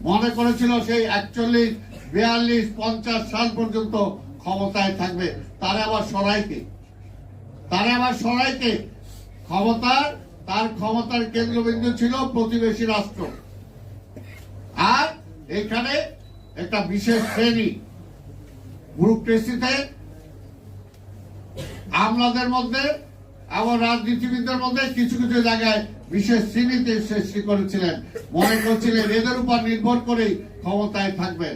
S17: মনে করেছিল সেই 41, 42, 50 সাল পর্যন্ত ক্ষমতায় থাকবে। তারা আবার সরাইকে তার ক্ষমতার কেন্দ্রবিন্দু ছিল প্রতিবেশী রাষ্ট্র। আর এখানে একটা বিশেষ শ্রেণী, ব্যুরোক্রেসিতে, আমলাদের মধ্যে এবং রাজনীতিবিদদের মধ্যে কিছু কিছু জায়গায় বিশেষ শ্রেণীতে সৃষ্টি করেছিলেন। মনে করছিলেন এদের উপর নির্ভর করেই ক্ষমতায় থাকবেন।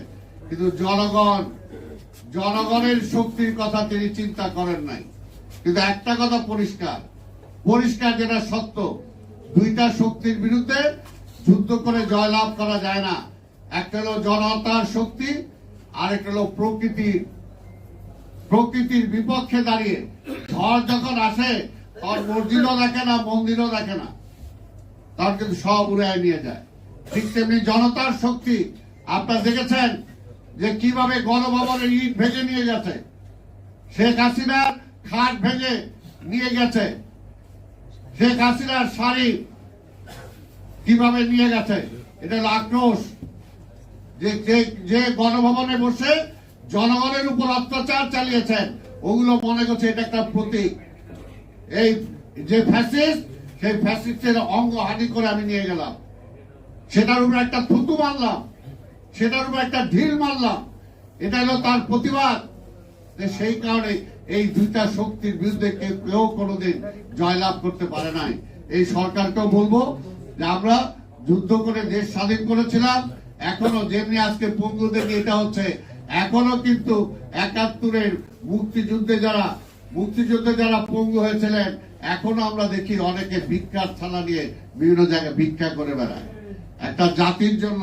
S17: কিন্তু জনগণের শক্তির কথা তিনি চিন্তা করেন নাই। কিন্তু একটা কথা পরিষ্কার যেটা সত্য, দুইটা শক্তির বিরুদ্ধে যুদ্ধ করে জয়লাভ করা যায় না। একটা হলো জনতার শক্তি, আর একটা হলো প্রকৃতির বিপক্ষে দাঁড়িয়ে। ঝড় যখন আসে তখন মসজিদও দেখে না, মন্দিরও দেখে না, তখন কিন্তু সব উড়ায় নিয়ে যায়। ঠিক তেমনি জনতার শক্তি, আপনারা দেখেছেন যে কিভাবে গণভবনের ইট ভেঙে নিয়ে গেছে, শেখ হাসিনার খাট ভেঙে নিয়ে গেছে, শেখ হাসিনার শাড়ি কিভাবে নিয়ে গেছে। এটা হলো আক্রোশ। যে গণভবনে বসে জনগণের উপর অত্যাচার চালিয়েছেন, ওগুলো মনে করছে এটা একটা প্রতীক। এই যে ফ্যাসিস্ট, সেই ফ্যাসিস্টের অঙ্গ হানি করে আমি নিয়ে গেলাম, সেটার উপর একটা থুতু মারলাম, সেটার উপর একটা ঢিল মারলাম। এটা হলো তার প্রতিবাদ। সেই কারণে এই দুইটা শক্তির বিরুদ্ধে কেউ কোনোদিন জয়লাভ করতে পারে নাই। এই সরকারকেও বলবো যে আমরা যুদ্ধ করে দেশ স্বাধীন করেছিলাম, এখনো যেমনি আজকে পঙ্গুদের এটা হচ্ছে, এখনো কিন্তু 71-এর মুক্তিযুদ্ধে যারা পঙ্গু হয়েছিলেন, এখনো আমরা দেখি অনেকে ভিক্ষার থালা নিয়ে বিভিন্ন জায়গায় ভিক্ষা করে বেড়ায়। একটা জাতির জন্য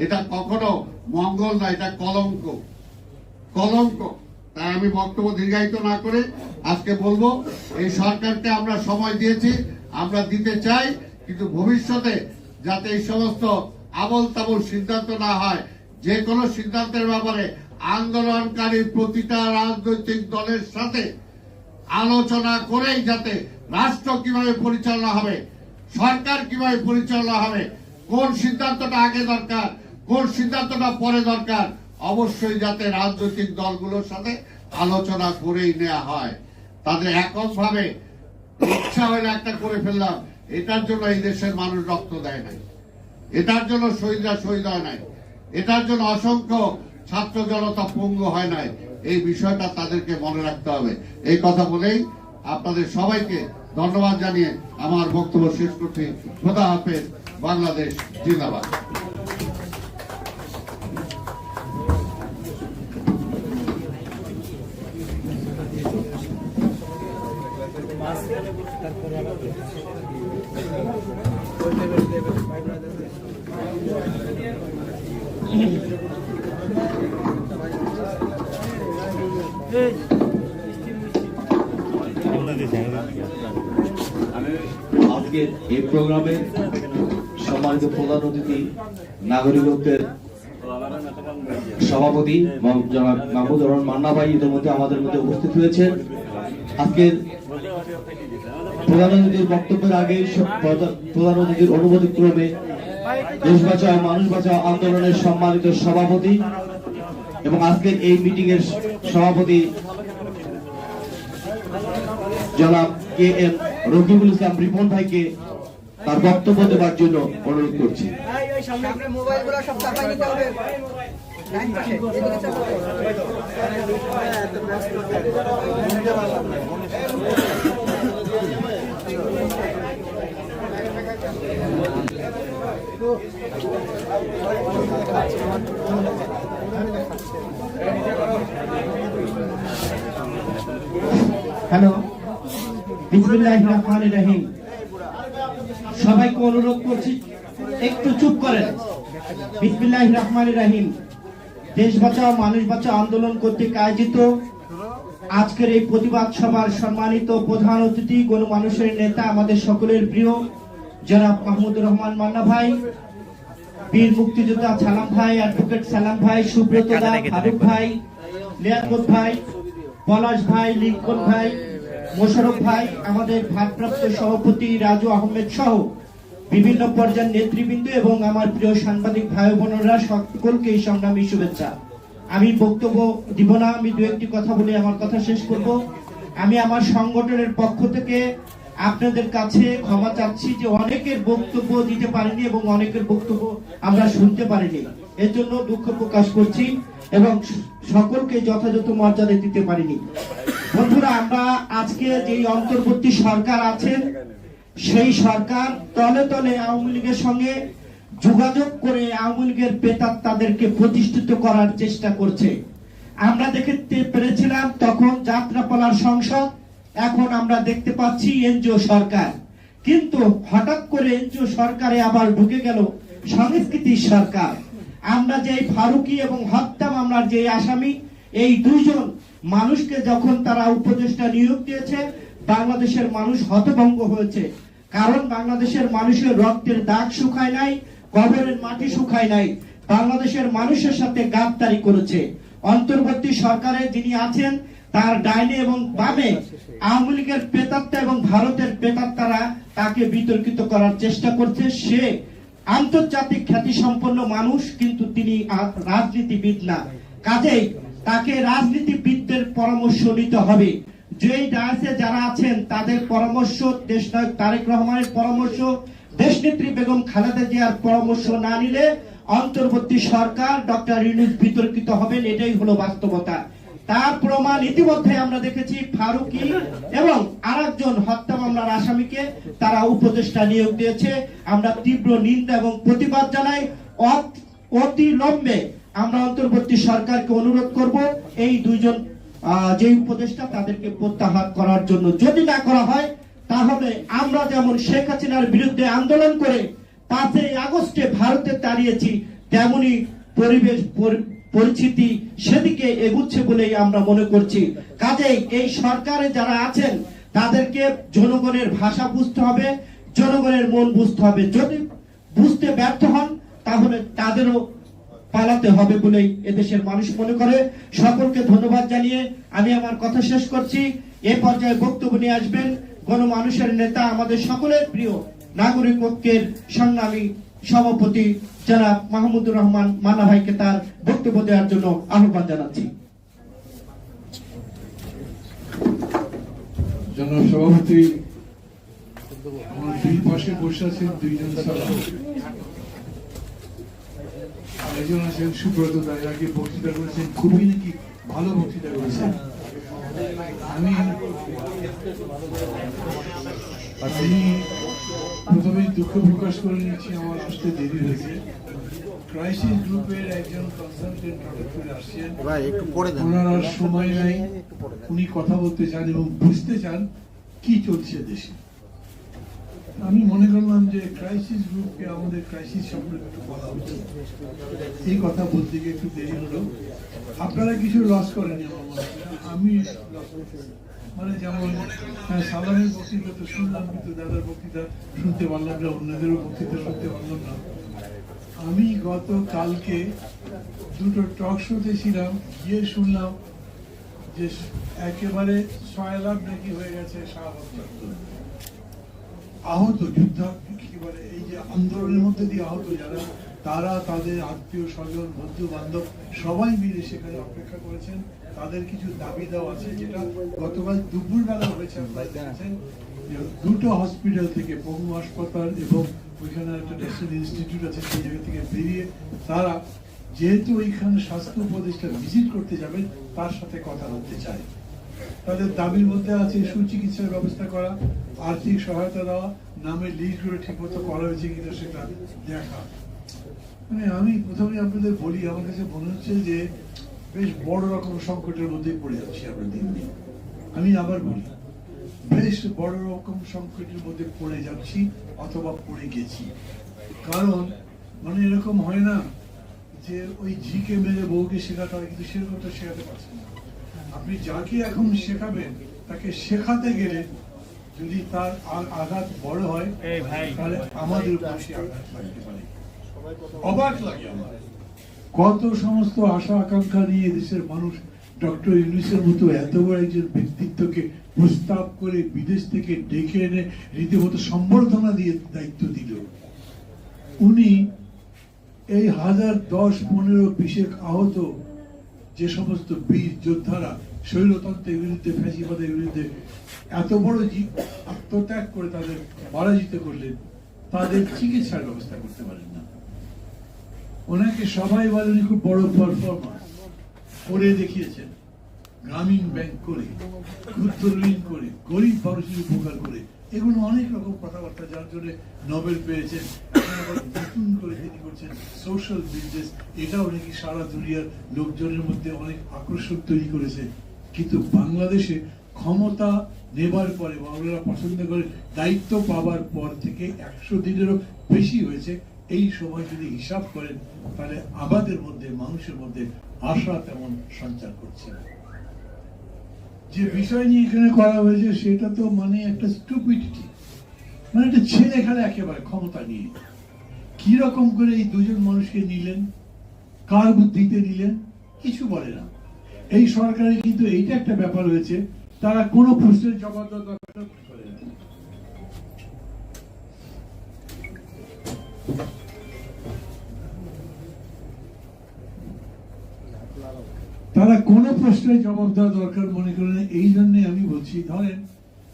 S17: এটা কখনো মঙ্গল না, এটা কলঙ্ক। তাই আমি বক্তব্য দীর্ঘায়িত না করে আজকে বলবো, এই সরকারকে আমরা সময় দিয়েছি, আমরা দিতে চাই, কিন্তু ভবিষ্যতে যাতে এই সমস্ত আবল তাবল সিদ্ধান্ত না হয়। যে কোনো সিদ্ধান্তের ব্যাপারে আন্দোলনকারী প্রতিটা রাজনৈতিক দলের সাথে আলোচনা করেই যাতে রাষ্ট্র কিভাবে পরিচালনা হবে, সরকার কিভাবে পরিচালনা হবে, কোন সিদ্ধান্তটা আগে দরকার, কোন সিদ্ধান্তটা পরে দরকার, অবশ্যই যাতে রাজনৈতিক দলগুলোর সাথে আলোচনা করেই নেওয়া হয়। তাদের এককভাবে ইচ্ছা হলে একটা করে ফেললাম, এটার জন্য এই দেশের মানুষ রক্ত দেয় নাই, এটার জন্য শহীদরা শহীদ হয় নাই, এটার জন্য অসংখ্য ছাত্র জনতা পঙ্গু হয় নাই। এই বিষয়টা তাদেরকে মনে রাখতে হবে। এই কথা বলেই আপনাদের সবাইকে ধন্যবাদ জানিয়ে আমার বক্তব্য শেষ করছি। খোদা হাফেজ। বাংলাদেশ জিন্দাবাদ।
S8: আজকের এই প্রোগ্রামে সম্মানিত প্রধান অতিথি নাগরিক ঐক্যের সভাপতি জনাব মাহমুদুর রহমান মান্না ভাই ইতিমধ্যে আমাদের মধ্যে উপস্থিত হয়েছেন। আজকের প্রধান অতিথির বক্তব্যের আগে প্রধান অতিথির অনুমতি ক্রমে দেশ বাঁচাও মানুষ বাঁচাও আন্দোলনের সম্মানিত সভাপতি এবং আজকের এই মিটিং এর সভাপতি জনাব কে এম রকিবুল ইসলাম রিপন ভাইকে তার বক্তব্য দেওয়ার জন্য অনুরোধ করছি।
S2: হ্যালো, বিসমিল্লাহির রহমানির রহিম। সবাইকে অনুরোধ করছি একটু চুপ করেন। বিসমিল্লাহির রহমানির রহিম। দেশ বাঁচাও মানুষ বাঁচাও আন্দোলন কর্তৃক আয়োজিত আজকের এই প্রতিবাদ সভার সম্মানিত প্রধান অতিথি গণমানুষের নেতা আমাদের সকলের প্রিয় জনাব মাহমুদুর রহমান মান্না ভাই, বীর মুক্তিযোদ্ধা সালাম ভাই, অ্যাডভোকেট সালাম ভাই, সুব্রত দা, ফারুক ভাই, লিয়াকত ভাই, পলাশ ভাই, লিঙ্কন ভাই, মোশারফ ভাই, আমাদের ভারপ্রাপ্ত সভাপতি রাজু আহমেদ সহ বিভিন্ন পর্যায়ের নেতৃবৃন্দ এবং আমার প্রিয় সাংবাদিক ভাই বোনেরা সকলকে এই সংগ্রামী শুভেচ্ছা। আমি বক্তব্য দিব না, আমি দু একটি কথা বলে আমার কথা শেষ করব। আমি আমার সংগঠনের পক্ষ থেকে আপনাদের কাছে ক্ষমা চাচ্ছি যে অনেকের বক্তব্য দিতে পারিনি এবং অনেকের বক্তব্য আমরা শুনতে পারিনি, এর জন্য দুঃখ প্রকাশ করছি এবং সকলকে যথাযথ মর্যাদা দিতে পারিনি। বন্ধুরা, আমরা আজকে যে অন্তর্বর্তী সরকার আছেন সেই সরকার তলে তলে আওয়ামী লীগের সঙ্গে যোগাযোগ করে আওয়ামী লীগের প্রেতাত্মাদেরকে প্রতিষ্ঠিত করার চেষ্টা করছে। আমরা দেখতে পেরেছিলাম তখন যাত্রাপালার সংসদ, এখন আমরা দেখতে পাচ্ছি এনজিও সরকার। কিন্তু হঠাৎ করে এনজিও সরকারে আবার ঢুকে গেল সংস্কৃতি সরকার। আমরা যে ফারুকি এবং হত্যা মামলার যে আসামি, এই দুইজন মানুষকে যখন তারা উপদেষ্টা নিয়োগ দিয়েছে, বাংলাদেশের মানুষ হতভম্ব হয়েছে। কারণ বাংলাদেশের মানুষের রক্তের দাগ শুকায় নাই, কবরের মাটি শুকায় নাই। বাংলাদেশের মানুষের সাথে গাদ্দারি করেছে। অন্তর্বর্তী সরকারে যিনি আছেন তার ডাইনে এবং বামে আওয়ামী লীগের প্রেতাত্মা এবং ভারতের প্রেতাত্মারা তাকে বিতর্কিত করার চেষ্টা করছে। সে আন্তর্জাতিক খ্যাতি সম্পন্ন মানুষ, কিন্তু তিনি রাজনীতিবিদ না। কাজেই তাকে রাজনীতিবিদদের পরামর্শ নিতে হবে। যেই ডায়াসে যারা আছেন তাদের পরামর্শ, দেশনায়ক তারেক রহমানের পরামর্শ, দেশনেত্রী বেগম খালেদা জিয়ার পরামর্শ না নিলে অন্তর্বর্তী সরকার ডক্টর ইউনূস বিতর্কিত হবেন। এটাই হলো বাস্তবতা। তার প্রমাণ ইতিমধ্যে আমরা দেখেছি। ফারুকি এবং আরেকজন হত্যা মামলার আসামিকে তারা উপদেষ্টা নিয়োগ দিয়েছে। আমরা তীব্র নিন্দা এবং প্রতিবাদ জানাই। অতি লম্বে আমরা অন্তর্বর্তী সরকারকে অনুরোধ করব এই দুইজন যে উপদেষ্টা তাদেরকে প্রত্যাহার করার জন্য। যদি না করা হয় তাহলে আমরা যেমন শেখ হাসিনার বিরুদ্ধে আন্দোলন করে 5ই আগস্টে ভারতে দাঁড়িয়েছি, তেমনি পরিবেশ পরিস্থিতি সেদিকে এগুচ্ছে বলেই আমরা মনে করছি। কাজেই এই সরকারে যারা আছেন তাদেরকে জনগণের ভাষা বুঝতে হবে, জনগণের মন বুঝতে হবে। যদি বুঝতে ব্যর্থ হন তাহলে তাদেরও পালাতে হবে বলেই এদেশের মানুষ মনে করে। সকলকে ধন্যবাদ জানিয়ে আমি আমার কথা শেষ করছি। এ পর্যায়ে বক্তব্য নিয়ে আসবেন গণমানুষের নেতা, আমাদের সকলের প্রিয় নাগরিক ঐক্যের সংগ্রামী সভাপতি জনাব মাহমুদুর রহমান মান্না ভাইকে তার বক্তব্য দেওয়ার জন্য আহ্বান জানাচ্ছি।
S17: জনাব সভাপতি, আমার দুই পাশে বসে আছেন দুইজন
S18: একজন আছেন সুব্রত দা, এর আগে বক্তৃতা করেছেন, খুবই নাকি ভালো বক্তৃতা করেছেন। আমি প্রথমেই দুঃখ প্রকাশ করে নিচ্ছি, আমার আসতে দেরি হয়েছে। ক্রাইসিস গ্রুপের একজন কনসালটেন্ট হঠাৎ করে আসছেন, ওনার আর সময় নাই, উনি কথা বলতে চান এবং বুঝতে চান কি চলছে দেশে। আমি মনে করলাম যে ক্রাইসিস গ্রুপকে আমাদের ক্রাইসিস সম্পর্কে একটু বলা উচিত। এই কথা বলতে গিয়ে একটু দেরি হলো। আপনারা কিছু লস করেনি আমার মনে হয়, আমি মানে যেমন সালামের বক্তৃতা তো শুনলাম, কিন্তু দাদার বক্তৃতা শুনতে পারলাম না, অন্যদেরও বক্তৃতা শুনতে পারলাম না। আমি গত কালকে দুটো টক শোতে ছিলাম, গিয়ে শুনলাম যে একেবারে 6 লাখ নাকি হয়ে গেছে আহত যুদ্ধ, কি বলে এই যে আন্দোলনের মধ্যে দিয়ে আহত যারা, তারা তাদের আত্মীয় স্বজন বন্ধু বান্ধব সবাই মিলে সেখানে অপেক্ষা করেছেন। তাদের কিছু দাবি দেওয়া আছে, যেটা গতকাল দুপুরবেলা হয়েছে। আপনারা দেখেছেন দুটো হসপিটাল থেকে, পঙ্গু হাসপাতাল এবং ওইখানে একটা ন্যাশনাল ইনস্টিটিউট আছে, সেই জায়গা থেকে বেরিয়ে তারা যেহেতু ওইখানে স্বাস্থ্য উপদেষ্টা ভিজিট করতে যাবেন, তার সাথে কথা বলতে চায়। তাদের দাবির মধ্যে আছে সুচিকিৎসার ব্যবস্থা করা, আর্থিক সহায়তা দেওয়া, নামের লিস্টগুলো ঠিক মতো করা হয়েছে কিনা সেটা দেখা। মানে আমি প্রথমে আপনাদের বলি, আমার কাছে মনে হচ্ছে যে বেশ বড় রকম সংকটের মধ্যে পড়ে যাচ্ছি আমরা দিন দিন। আমি আবার বলি, বেশ বড় রকম সংকটের মধ্যে পড়ে যাচ্ছি অথবা পড়ে গেছি। কারণ মানে এরকম হয় না যে ওই ঝিকে মেরে বউকে শেখাতে হয়, কিন্তু সেরকম তো শেখাতে পারছে না। আপনি যাকে এখন শেখাবেন, তাকে শেখাতে গেলে যদি তার আঘাত বড় হয়, তাহলে আমাদের উপর সে আঘাত লাগতে পারে। অবাক লাগে আমার, কত সমস্ত আশা আকাঙ্ক্ষা নিয়ে দেশের মানুষ ডক্টর ইউনূসের মতো এত বড় একজন ব্যক্তিত্বকে প্রস্তাব করে বিদেশ থেকে ডেকে এনে রীতিমতো সম্বর্ধনা দিয়ে দায়িত্ব দিল। উনি এই 1000, 10, 15, 20 আহত যে সমস্ত বীর যোদ্ধারা স্বৈরতন্ত্রের বিরুদ্ধে, ফ্যাসিবাদের বিরুদ্ধে এত বড় আত্মত্যাগ করে তাদের পরাজিত করলেন, তাদের চিকিৎসার ব্যবস্থা করতে পারেন না। ওনাকে সবাই বলেন খুব বড় পারফরমার, করে দেখিয়েছেন। গ্রামীণ ব্যাংক করে, ক্ষুদ্র ঋণ করে, গরিব মানুষের উপকার করে, এগুলো অনেক রকম কথাবার্তা, যার জন্য নোবেল পেয়েছেন। নতুন করে তিনি করছেন সোশ্যাল বিজনেস, এটাও নাকি সারা দুনিয়ার লোকজনের মধ্যে অনেক আকর্ষণ তৈরি করেছে। কিন্তু বাংলাদেশে ক্ষমতা নেবার পরে, বাংলারা পছন্দ করে, দায়িত্ব পাওয়ার পর থেকে 100 দিনেরও বেশি হয়েছে। এই সময় যদি হিসাব করেন, তাহলে আমাদের মধ্যে, মানুষের মধ্যে আশা তেমন সঞ্চার করছে না। যে বিষয় নিয়ে এখানে করা হয়েছে সেটা তো মানে একটা স্টুপিডিটি, মানে একটা ছেলে খেলা একেবারে ক্ষমতা নিয়ে। কি রকম করে এই দুজন মানুষকে নিলেন, কার বুদ্ধিতে নিলেন, কিছু বলে না। এই সরকারের কিন্তু এইটা একটা ব্যাপার হয়েছে, তারা কোনো প্রশ্নের জবাব দেওয়ার দরকার করে না। তারা কোনো প্রশ্নের জবাব দেওয়া দরকার মনে করেন। এই জন্য আমি বলছি, ধরেন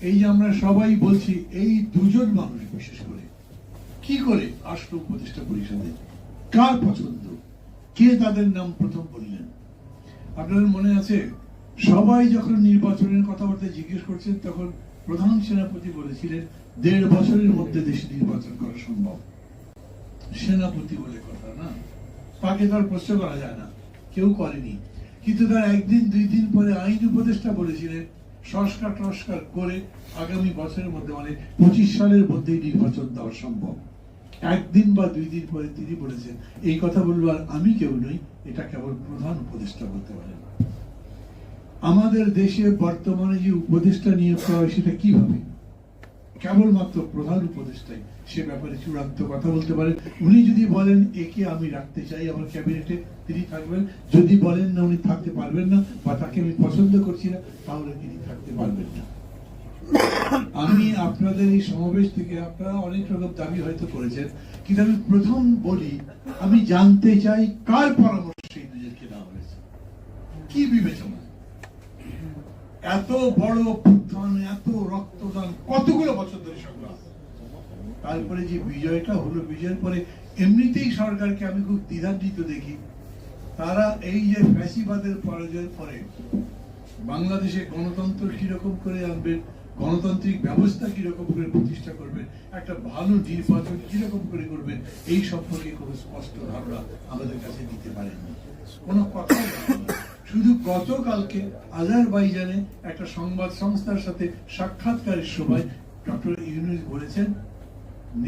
S18: এই যে আমরা সবাই বলছি, এই দুজন মানুষ বিশেষ করে কি করে আসলো উপদেষ্টা পরিষদে, কার পছন্দ, কে তাদের নাম প্রথম বললেন? আপনাদের মনে আছে, সবাই যখন নির্বাচনের কথাবার্তা জিজ্ঞেস করছেন, তখন প্রধান সেনাপতি বলেছিলেন 1.5 বছরের মধ্যে দেশে নির্বাচন করা সম্ভব। সেনাপতি বলে কথা না, তাকে তার প্রশ্ন করা যায় না, কেউ করেনি। কিন্তু তার 1 দিন 2 দিন পরে আইন উপদেষ্টা বলেছিলেন সংস্কার টস্কার করে আগামী বছরের মধ্যে, মানে 25 সালের মধ্যেই নির্বাচন দেওয়া সম্ভব। 1 দিন বা 2 দিন পরে তিনি বলেছেন। এই কথা বলবো আর আমি কেউ নই, এটা কেবল প্রধান উপদেষ্টা বলতে পারেন। আমাদের দেশে বর্তমানে যে উপদেষ্টা নিয়োগ করা হয়, সেটা কিভাবে? কেবলমাত্র প্রধান উপদেষ্টাই সে ব্যাপারে চূড়ান্ত কথা বলতে পারেন। উনি যদি বলেন একে আমি রাখতে চাই আমার ক্যাবিনেটে, তিনি থাকবেন। যদি বলেন না উনি থাকতে পারবেন না, বা তাকে আমি পছন্দ করছি না, তাহলে তিনি থাকতে পারবেন না। আমি আপনাদের এই সমাবেশ থেকে, আপনারা অনেক রকম দাবি হয়তো করেছেন, কিন্তু আমি প্রথম বলি, আমি জানতে চাই কার পরামর্শে এই দুজনকে নেওয়া হয়েছে, কি বিবেচনা? এত বড় অভ্যুত্থান, এত রক্তদান, কতগুলো বছর ধরে সংগ্রাম, তারপরে যে বিজয়টা হলো, বিজয়ের পরে এমনিতেই সরকারকে আমি খুব দ্বিধান্বিত দেখি। তারা এই যে ফ্যাসিবাদের পরাজয়ের পরে বাংলাদেশে গণতন্ত্র কিরকম করে আনবেন, গণতান্ত্রিক ব্যবস্থা কিরকম করে প্রতিষ্ঠা করবেন, একটা ভালো নির্বাচন কিরকম করে করবেন, এই সম্পর্কে কোনো স্পষ্ট ধারণা আমাদের কাছে দিতে পারেননি, কোনো কথা বলেননি। শুধু গতকালকে আজারবাইজানে একটা সংবাদ সংস্থার সাথে সাক্ষাৎকারের সময় ডক্টর ইউনূস বলেছেন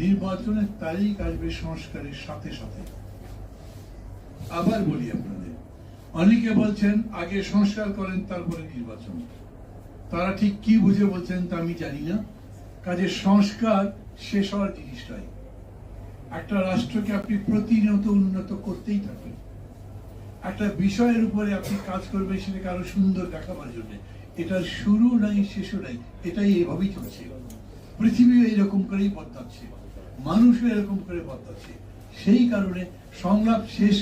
S18: নির্বাচনের তারিখ আসবে সংস্কারের সাথে সাথে। আবার বলি আপনাদের, অনেকে বলছেন আগে সংস্কার করেন তারপরে নির্বাচন। তারা ঠিক কি বুঝে বলছেন তা আমি জানি না। কাজে সংস্কার শেষ হওয়ার জিনিসটাই, একটা রাষ্ট্রকে আপনি প্রতিনিয়ত উন্নত করতেই থাকবেন। একটা বিষয়ের উপরে আপনি কাজ করবেন সেটাকে আরো সুন্দর দেখাবার জন্য। এটার শুরু নাই শেষও নাই, এটাই এভাবেই চলছে। পৃথিবী এরকম করেই বদলাচ্ছে, মানুষও এরকম করে বদলাচ্ছে। সেই কারণে সংলাপ শেষ,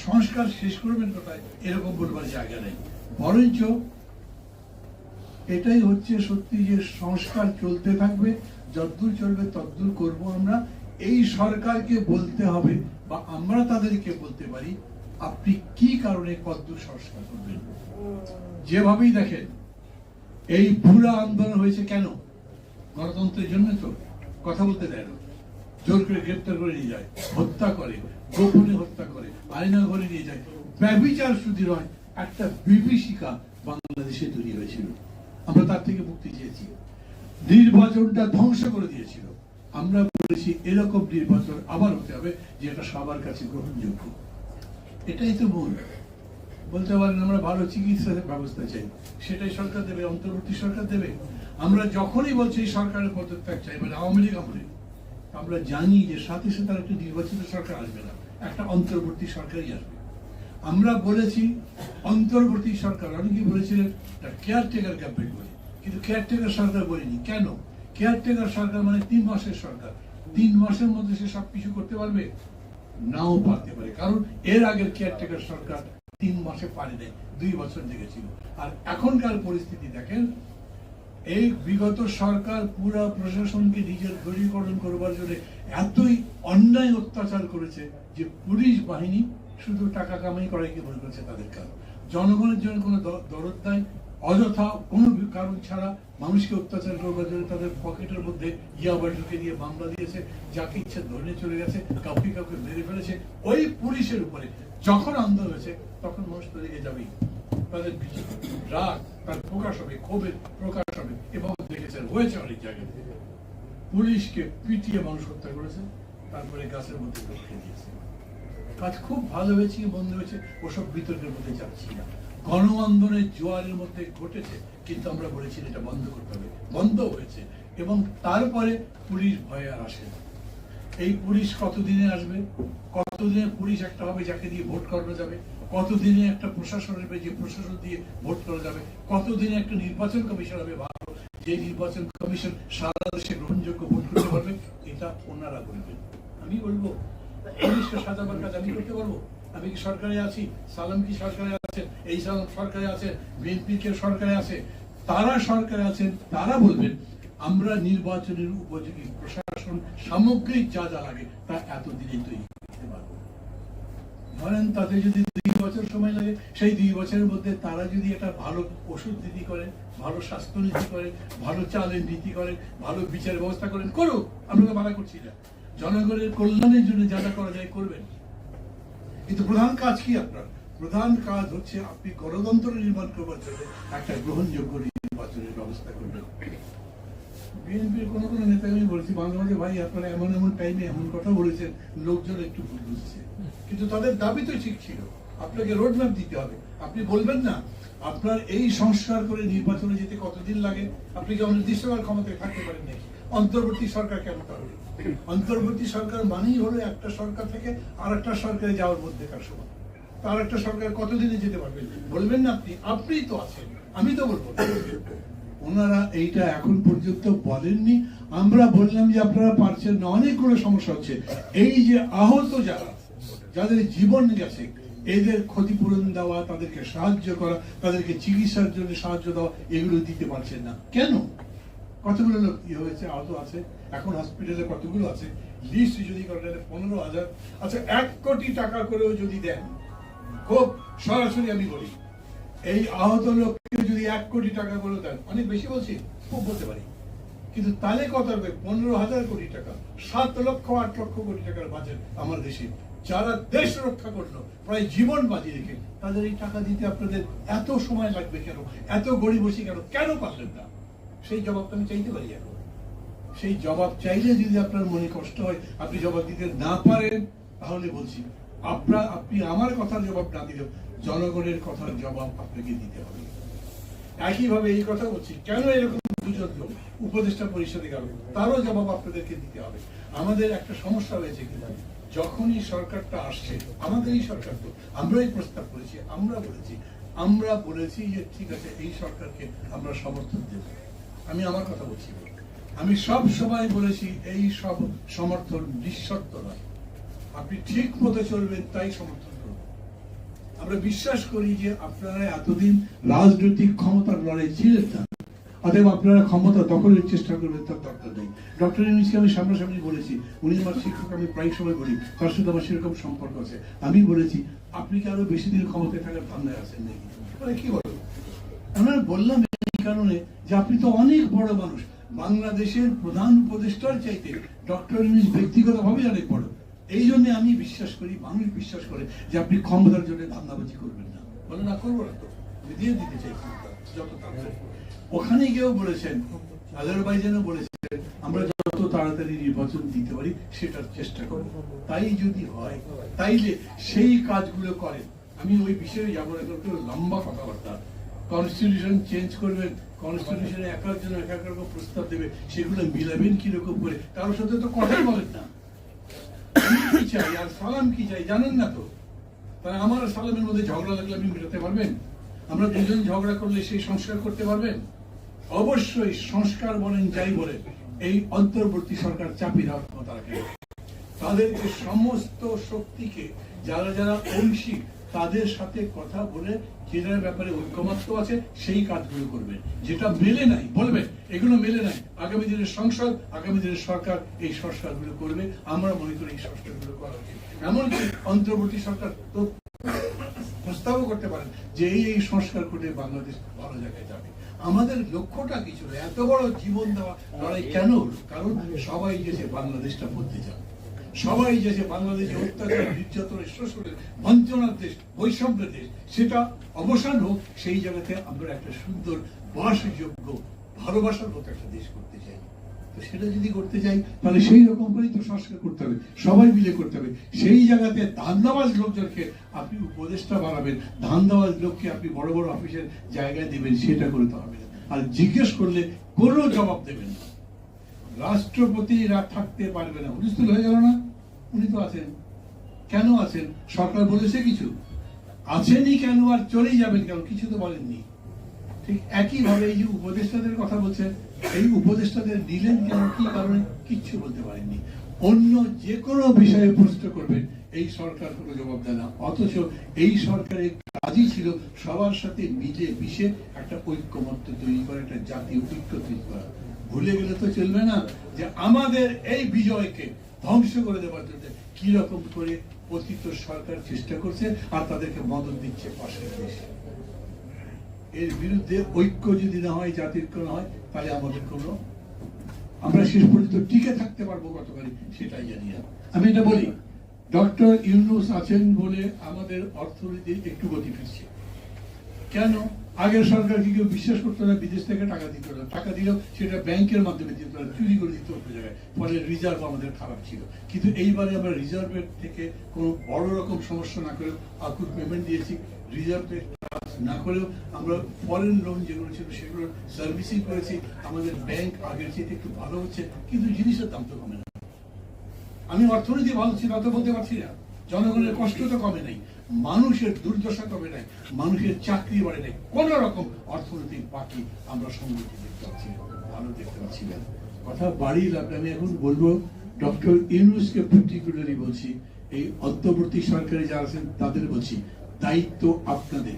S18: সংস্কার শেষ করবেন কোথায় এরকম বলবার জায়গা নেই। বরঞ্চ এটাই হচ্ছে সত্যি যে সংস্কার চলতে থাকবে, যতদূর চলবে ততদূর করবো আমরা। এই সরকারকে বলতে হবে বা আমরা তাদেরকে বলতে পারি আপনি কি কারণে কতদূর সংস্কার করবেন। যেভাবেই দেখেন এই পুরো আন্দোলন হয়েছে কেন? গণতন্ত্রের জন্য তো। কথা বলতে দেয় না, জোর করে গ্রেপ্তার করে নিয়ে যায়, হত্যা করে, গোপনে হত্যা করে, আয়না ঘরে নিয়ে যায়। ব্যভিচার শুধু নয়, একটা বিভীষিকা বাংলাদেশে তৈরি হয়েছিল, আমরা তার থেকে মুক্তি চেয়েছি। নির্বাচনটা ধ্বংস করে দিয়েছিল, আমরা বলেছি এরকম নির্বাচন আবার হতে হবে যেটা সবার কাছে গ্রহণযোগ্য। এটাই তো মূল। বলতে পারেন আমরা ভালো চিকিৎসা ব্যবস্থা চাই, সেটাই সরকার দেবে, অন্তর্বর্তী সরকার দেবে। আমরা যখনই বলছি সরকারের পদত্যাগ চাই, মানে আওয়ামী লীগ আমলে, আমরা জানি যে সাথে সাথে একটা নির্বাচিত সরকার আসবে না, একটা অন্তর্বর্তী সরকারই আসবে। আমরা বলেছি অন্তর্বর্তী সরকার, অনেকে বলেছিলেন কেয়ারটেকার গভর্নমেন্ট বলে, কিন্তু কেয়ারটেকার সরকার বলিনি। কেন? কেয়ারটেকার সরকার মানে 3 মাসের সরকার। 3 মাসের মধ্যে সে সবকিছু করতে পারবে? নাও পারতে পারে, কারণ এর আগের কেয়ারটেকার সরকার 3 মাসে পারে নাই, 2 বছর লেগেছিল। আর এখনকার পরিস্থিতি দেখেন, এই বিগত সরকার পুরা প্রশাসনকে নিজের দলীয়করণ করবার জন্য এতই অন্যায় অত্যাচার করেছে যে পুলিশ বাহিনী শুধু টাকা কামাই করাই কি মনে করছে তাদের কাজ। জনগণের জন্য কোনো দরদ নাই, অযথা কোনো কারণ ছাড়া মানুষকে অত্যাচার করবার জন্য তাদের পকেটের মধ্যে ইয়াবা ঢুকে দিয়ে মামলা দিয়েছে, যাকে ইচ্ছে ধরে চলে গেছে, কাউকে কাউকে মেরে ফেলেছে। ওই পুলিশের উপরে যখন আন্দোলন হয়েছে তখন মানুষ তো লেগে যাবেই, তাদের রাগ তার প্রকাশ হবে, ক্ষোভের প্রকাশ হবে। এবং দেখেছেন হয়েছে অনেক জায়গায়, পুলিশকে পিটিয়ে মানুষ হত্যা করেছে, তারপরে গাছের মধ্যে ঢুকে দিয়েছে। কাজ খুব ভালো হয়েছে কি বন্ধ হয়েছে ওসব বিতর্কের মধ্যে যাচ্ছি না। গণ আন্দোলনের জোয়ারের মধ্যে ঘটেছে, কিন্তু আমরা বলেছি এটা বন্ধ করতে হবে, বন্ধ হয়েছে। এবং তারপরে পুলিশ ভয়ে আর আসে না। এই পুলিশ কতদিনে আসবে? কতদিনে পুলিশ একটা হবে যাকে দিয়ে ভোট করানো যাবে? কতদিনে একটা প্রশাসন হবে যে প্রশাসন দিয়ে ভোট করা যাবে? কতদিনে একটা নির্বাচন কমিশন হবে ভালো, যে নির্বাচন কমিশন সারা দেশে গ্রহণযোগ্য ভোট করতে পারবে? এটা ওনারা বলবেন। আমি বলবো পুলিশকে সাজাবার কাজ আমি করতে পারবো? আমি কি সরকারে আছি? সালাম কি সরকারে আছেন? এই সালাম সরকারে আছে, বিএনপি কে সরকারে আছে, তারা সরকারে আছেন, তারা বলবেন আমরা নির্বাচনের উপযোগী প্রশাসন সামগ্রিক যা যা লাগে তা এতদিনে তৈরি করতে পারবো। ধরেন তাদের যদি 2 বছর সময় লাগে, সেই 2 বছরের মধ্যে তারা যদি একটা ভালো ওষুধ নীতি করে, ভালো স্বাস্থ্য নীতি করে, ভালো চালের নীতি করে, ভালো বিচার ব্যবস্থা করেন, করুক, আমরা মানা করছি না। জনগণের কল্যাণের জন্য যা যা করা যায় করবেন। কিন্তু প্রধান কাজ কি আপনার? প্রধান কাজ হচ্ছে আপনি গণতন্ত্র নির্মাণ করবার জন্য একটা গ্রহণযোগ্য নির্বাচনের ব্যবস্থা করবেন। বিএনপির কোনো কোনো নেতা আমি বলেছি মাঝে মাঝে, ভাই আপনারা এমন এমন টাইমে এমন কথা বলেছেন লোকজন একটু ভুল বুঝছে, কিন্তু তাদের দাবি তো ঠিক ছিল। আপনাকে রোড ম্যাপ দিতে হবে। আপনি বলবেন না আপনার এই সংস্কার করে নির্বাচনে যেতে কতদিন লাগে? আপনি কি অনির্দিষ্টকাল ক্ষমতায় থাকতে পারেন নাকি? অন্তর্বর্তী সরকার কেন করবে? অন্তর্বর্তী সরকার মানেই হলো একটা সরকার থেকে আর একটা সরকারে যাওয়ার মধ্যেকার সময়। তার একটা সরকার কতদিনে যেতে পারবেন? বলবেন না আপনি, আপনিই তো আছেন, আমি তো বলবো। ওনারা এইটা এখন পর্যন্ত বলেননি। আমরা বললাম যে আপনারা পারছেন না, অনেকগুলো সমস্যা হচ্ছে। এই যে আহত যারা, যাদের জীবন গেছে, এদের ক্ষতিপূরণ দেওয়া, তাদেরকে সাহায্য করা, তাদেরকে চিকিৎসার জন্য সাহায্য দেওয়া, এগুলো দিতে পারছেন না কেন? কতগুলো লোক হয়েছে, আহত আছে, এখন হসপিটালে কতগুলো আছে, লিস্ট যদি করেন 15,000। আচ্ছা 1 কোটি টাকা করেও যদি দেন, খুব সরাসরি আমি বলি, এই আহত লোককে যদি 1 কোটি টাকা করে দেন, অনেক বেশি বলছি, খুব বলতে পারি, কিন্তু তাহলে কত হবে? 15,000 কোটি টাকা, 7 লক্ষ 8 লক্ষ কোটি টাকার বাজেট আমার দেশে, যারা দেশ রক্ষা করলো প্রায় জীবন বাজি রেখে, তাদের এই টাকা দিতে আপনাদের এত সময় লাগবে কেন? এত গড়িমসি কেন? কেন পারলেন না? সেই জবাবটা আমি চাইতে পারি এখন। সেই জবাব চাইলে যদি আপনার মনে কষ্ট হয়, আপনি জবাব দিতে না পারেন, তাহলে বলছি আপনি আমার কথার জবাব না দিলেও জনগণের কথার জবাব আপনাকে দিতে হবে। একইভাবে এই কথা বলছি, কেন এরকম দুজন লোক উপদেষ্টা পরিষদে গেল, তারও জবাব আপনাদেরকে দিতে হবে। আমাদের একটা সমস্যা হয়েছে কিনা, যখনই সরকারটা আসছে, আমাদের এই সরকার তো আমরাই প্রস্তাব করেছি, আমরা বলেছি যে ঠিক আছে এই সরকারকে আমরা সমর্থন দেব। আমি আমার কথা বলছি, আমি সব সময় বলেছি এই সব সমর্থন নিঃশর্ত নয়, আপনি ঠিক মতো চলবেন তাই সমর্থন করব। আমরা বিশ্বাস করি যে আপনারা এতদিন রাজনৈতিক ক্ষমতার লড়াই ছিলেন না, অতএব আপনারা ক্ষমতা দখলের চেষ্টা করবেন, তার দরকার নেই। ডক্টর ইউনূসকে আমি সামনাসামনি বলেছি, উনি আমার শিক্ষক, আমি প্রায় সময় বলি, তার সাথে আমার সেরকম সম্পর্ক আছে। আমি বলেছি আপনি কি আরো বেশি দিন ক্ষমতায় থাকার ধান্দায় আছেন নাকি? কি বলবো, আমরা বললাম এই কারণে যে আপনি তো অনেক বড় মানুষ, বাংলাদেশের প্রধান উপদেষ্টার চাইতে ডক্টর ইউনূস ব্যক্তিগতভাবে অনেক বড়। এই জন্য আমি বিশ্বাস করি, মানুষ বিশ্বাস করে যে আপনি ক্ষমতার জন্য ধান্দাবাজি করবেন না। বলে না, করবো না তো, আমি দিয়ে দিতে চাই যত তাড়াতাড়ি। ওখানে গিয়েও বলেছেন, আজারবাইজানও বলেছেন, আমরা যত তাড়াতাড়ি নির্বাচন দিতে পারি সেটার চেষ্টা করব। তাই যদি হয়, তাইলে সেই কাজগুলো করেন। আমি ওই বিষয়ে যাবো না, লম্বা কথাবার্তা। কনস্টিটিউশন চেঞ্জ করবেন, কনস্টিটিউশনে এক একজন এক এক রকম প্রস্তাব দেবে, সেগুলো মিলাবেন কিরকম করে, কারোর সাথে তো কথাই বলেন না। কি চাই আর সালাম কি চাই জানেন না তো, তাই আমার সালামের মধ্যে ঝগড়া লাগলে আপনি মেটাতে পারবেন? আমরা দুজন ঝগড়া করলে সেই সংস্কার করতে পারবেন? অবশ্যই সংস্কার বলেন যাই বলেন, এই অন্তর্বর্তী সরকার চাপিয়ে দেওয়ার ক্ষমতা রাখে। তাদেরকে সমস্ত শক্তিকে, যারা যারা অংশী, তাদের সাথে কথা বলে যেটার ব্যাপারে ঐকমত্য আছে সেই কাজগুলো করবেন। যেটা মেলে নাই বলবেন এগুলো মেলে নাই, আগামী দিনের সংসদ, আগামী দিনের সরকার এই সংস্কারগুলো করবে। আমরা মনে করি এই সংস্কারগুলো করা উচিত। এমনকি অন্তর্বর্তী সরকার তো প্রস্তাবও করতে পারেন যে এই সংস্কার করলে বাংলাদেশ ভালো জায়গায় যাবে। আমাদের লক্ষ্যটা কি ছিল? এত বড় জীবন দেওয়া লড়াই কেন হলো? কারণ সবাই যে বাংলাদেশটা বদলে যাবে, সবাই যে বাংলাদেশে অত্যাচার, নির্যাতনের, শোষণের, বঞ্চনার দেশ, বৈষম্যের দেশ, সেটা অবসান হোক। সেই জায়গাতে আমরা একটা সুন্দর বাসযোগ্য ভালোবাসার মতো একটা দেশ করতে চাই। তো সেটা যদি করতে চাই তাহলে সেই রকম করেই তো সংস্কার করতে হবে, সবাই মিলে করতে হবে। সেই জায়গাতে ধান্দাবাজ লোকজনকে আপনি উপদেষ্টা বানাবেন, ধান্দাবাজ লোককে আপনি বড় বড় অফিসের জায়গায় দেবেন, সেটা করতে হবে না। আর জিজ্ঞেস করলে কোনো জবাব দেবেন না। রাষ্ট্রপতি থাকতে পারবে না, হুলস্থুল হয়ে গেল না? উনি তো আছেন, কেন আছেন? সরকার বলেছে কিছু? আছেনই কেন আর চলেই যাবেন কেন? কিছু তো বলেননি। ঠিক একইভাবে এই যে উপদেষ্টাদের কথা বলছেন, এই উপদেষ্টাদের নিলেন কেন, কি কারণে, কিচ্ছু বলতে পারেননি। অন্য যে কোনো বিষয়ে প্রশ্ন করবেন, এই সরকার কোনো জবাব দেয় না। অথচ এই সরকারের কাজই ছিল সবার সাথে মিলে মিশে একটা ঐক্যমত্য তৈরি করা, একটা জাতীয় ঐক্য তৈরি করা। ভুলে গেলে তো চলবে না যে আমাদের এই বিজয়কে ধ্বংস করে দেওয়ার জন্য কি রকম করে পতিত সরকার চেষ্টা করছে, আর তাদেরকে মদত দিচ্ছে পাশের দেশে। এর বিরুদ্ধে ঐক্য যদি না হয়, জাতির না হয়, তাহলে আমাদের আমরা শেষ পর্যন্ত টিকে থাকতে পারবো কতখানি সেটাই জানি না। আমি এটা বলি, ডক্টর ইউনূস আছেন বলে আমাদের অর্থনীতি একটু গতি ফিরছে। কেন? আগের সরকারকে কেউ বিশ্বাস করতো না, বিদেশ থেকে টাকা দিত না, টাকা দিলেও সেটা ব্যাংকের মাধ্যমে দিত না, চুরি করে দিত অন্য জায়গায়, ফলে রিজার্ভ আমাদের খারাপ ছিল। কিন্তু এইবারে আমরা রিজার্ভের থেকে কোনো বড় রকম সমস্যা না করেও আকুল পেমেন্ট দিয়েছি, রিজার্ভের কাজ না করেও আমরা ফরেন লোন যেগুলো ছিল সেগুলো সার্ভিসিং করেছি। আমাদের ব্যাংক আগের চেয়ে একটু ভালো হচ্ছে, কিন্তু জিনিসের দাম তো কমে না। আমি অর্থনীতি ভালো ছিল তো বলতে পারছি না, জনগণের কষ্ট তো কমে নাই, মানুষের দুর্দশা কমে নাই, মানুষের চাকরি বাড়ে নাই, কোন রকম অর্থনৈতিক বাকি আমরা সমৃদ্ধি দেখতে পাচ্ছি, ভালো দেখতে পাচ্ছি না। কথা বাড়িয়ে লাগবে। আমি এখন বলবো ডক্টর ইউনূসকে পার্টিকুলারলি বলছি, এই অন্তর্বর্তী সরকারে যারা আছেন তাদের বলছি, দায়িত্ব আপনাদের।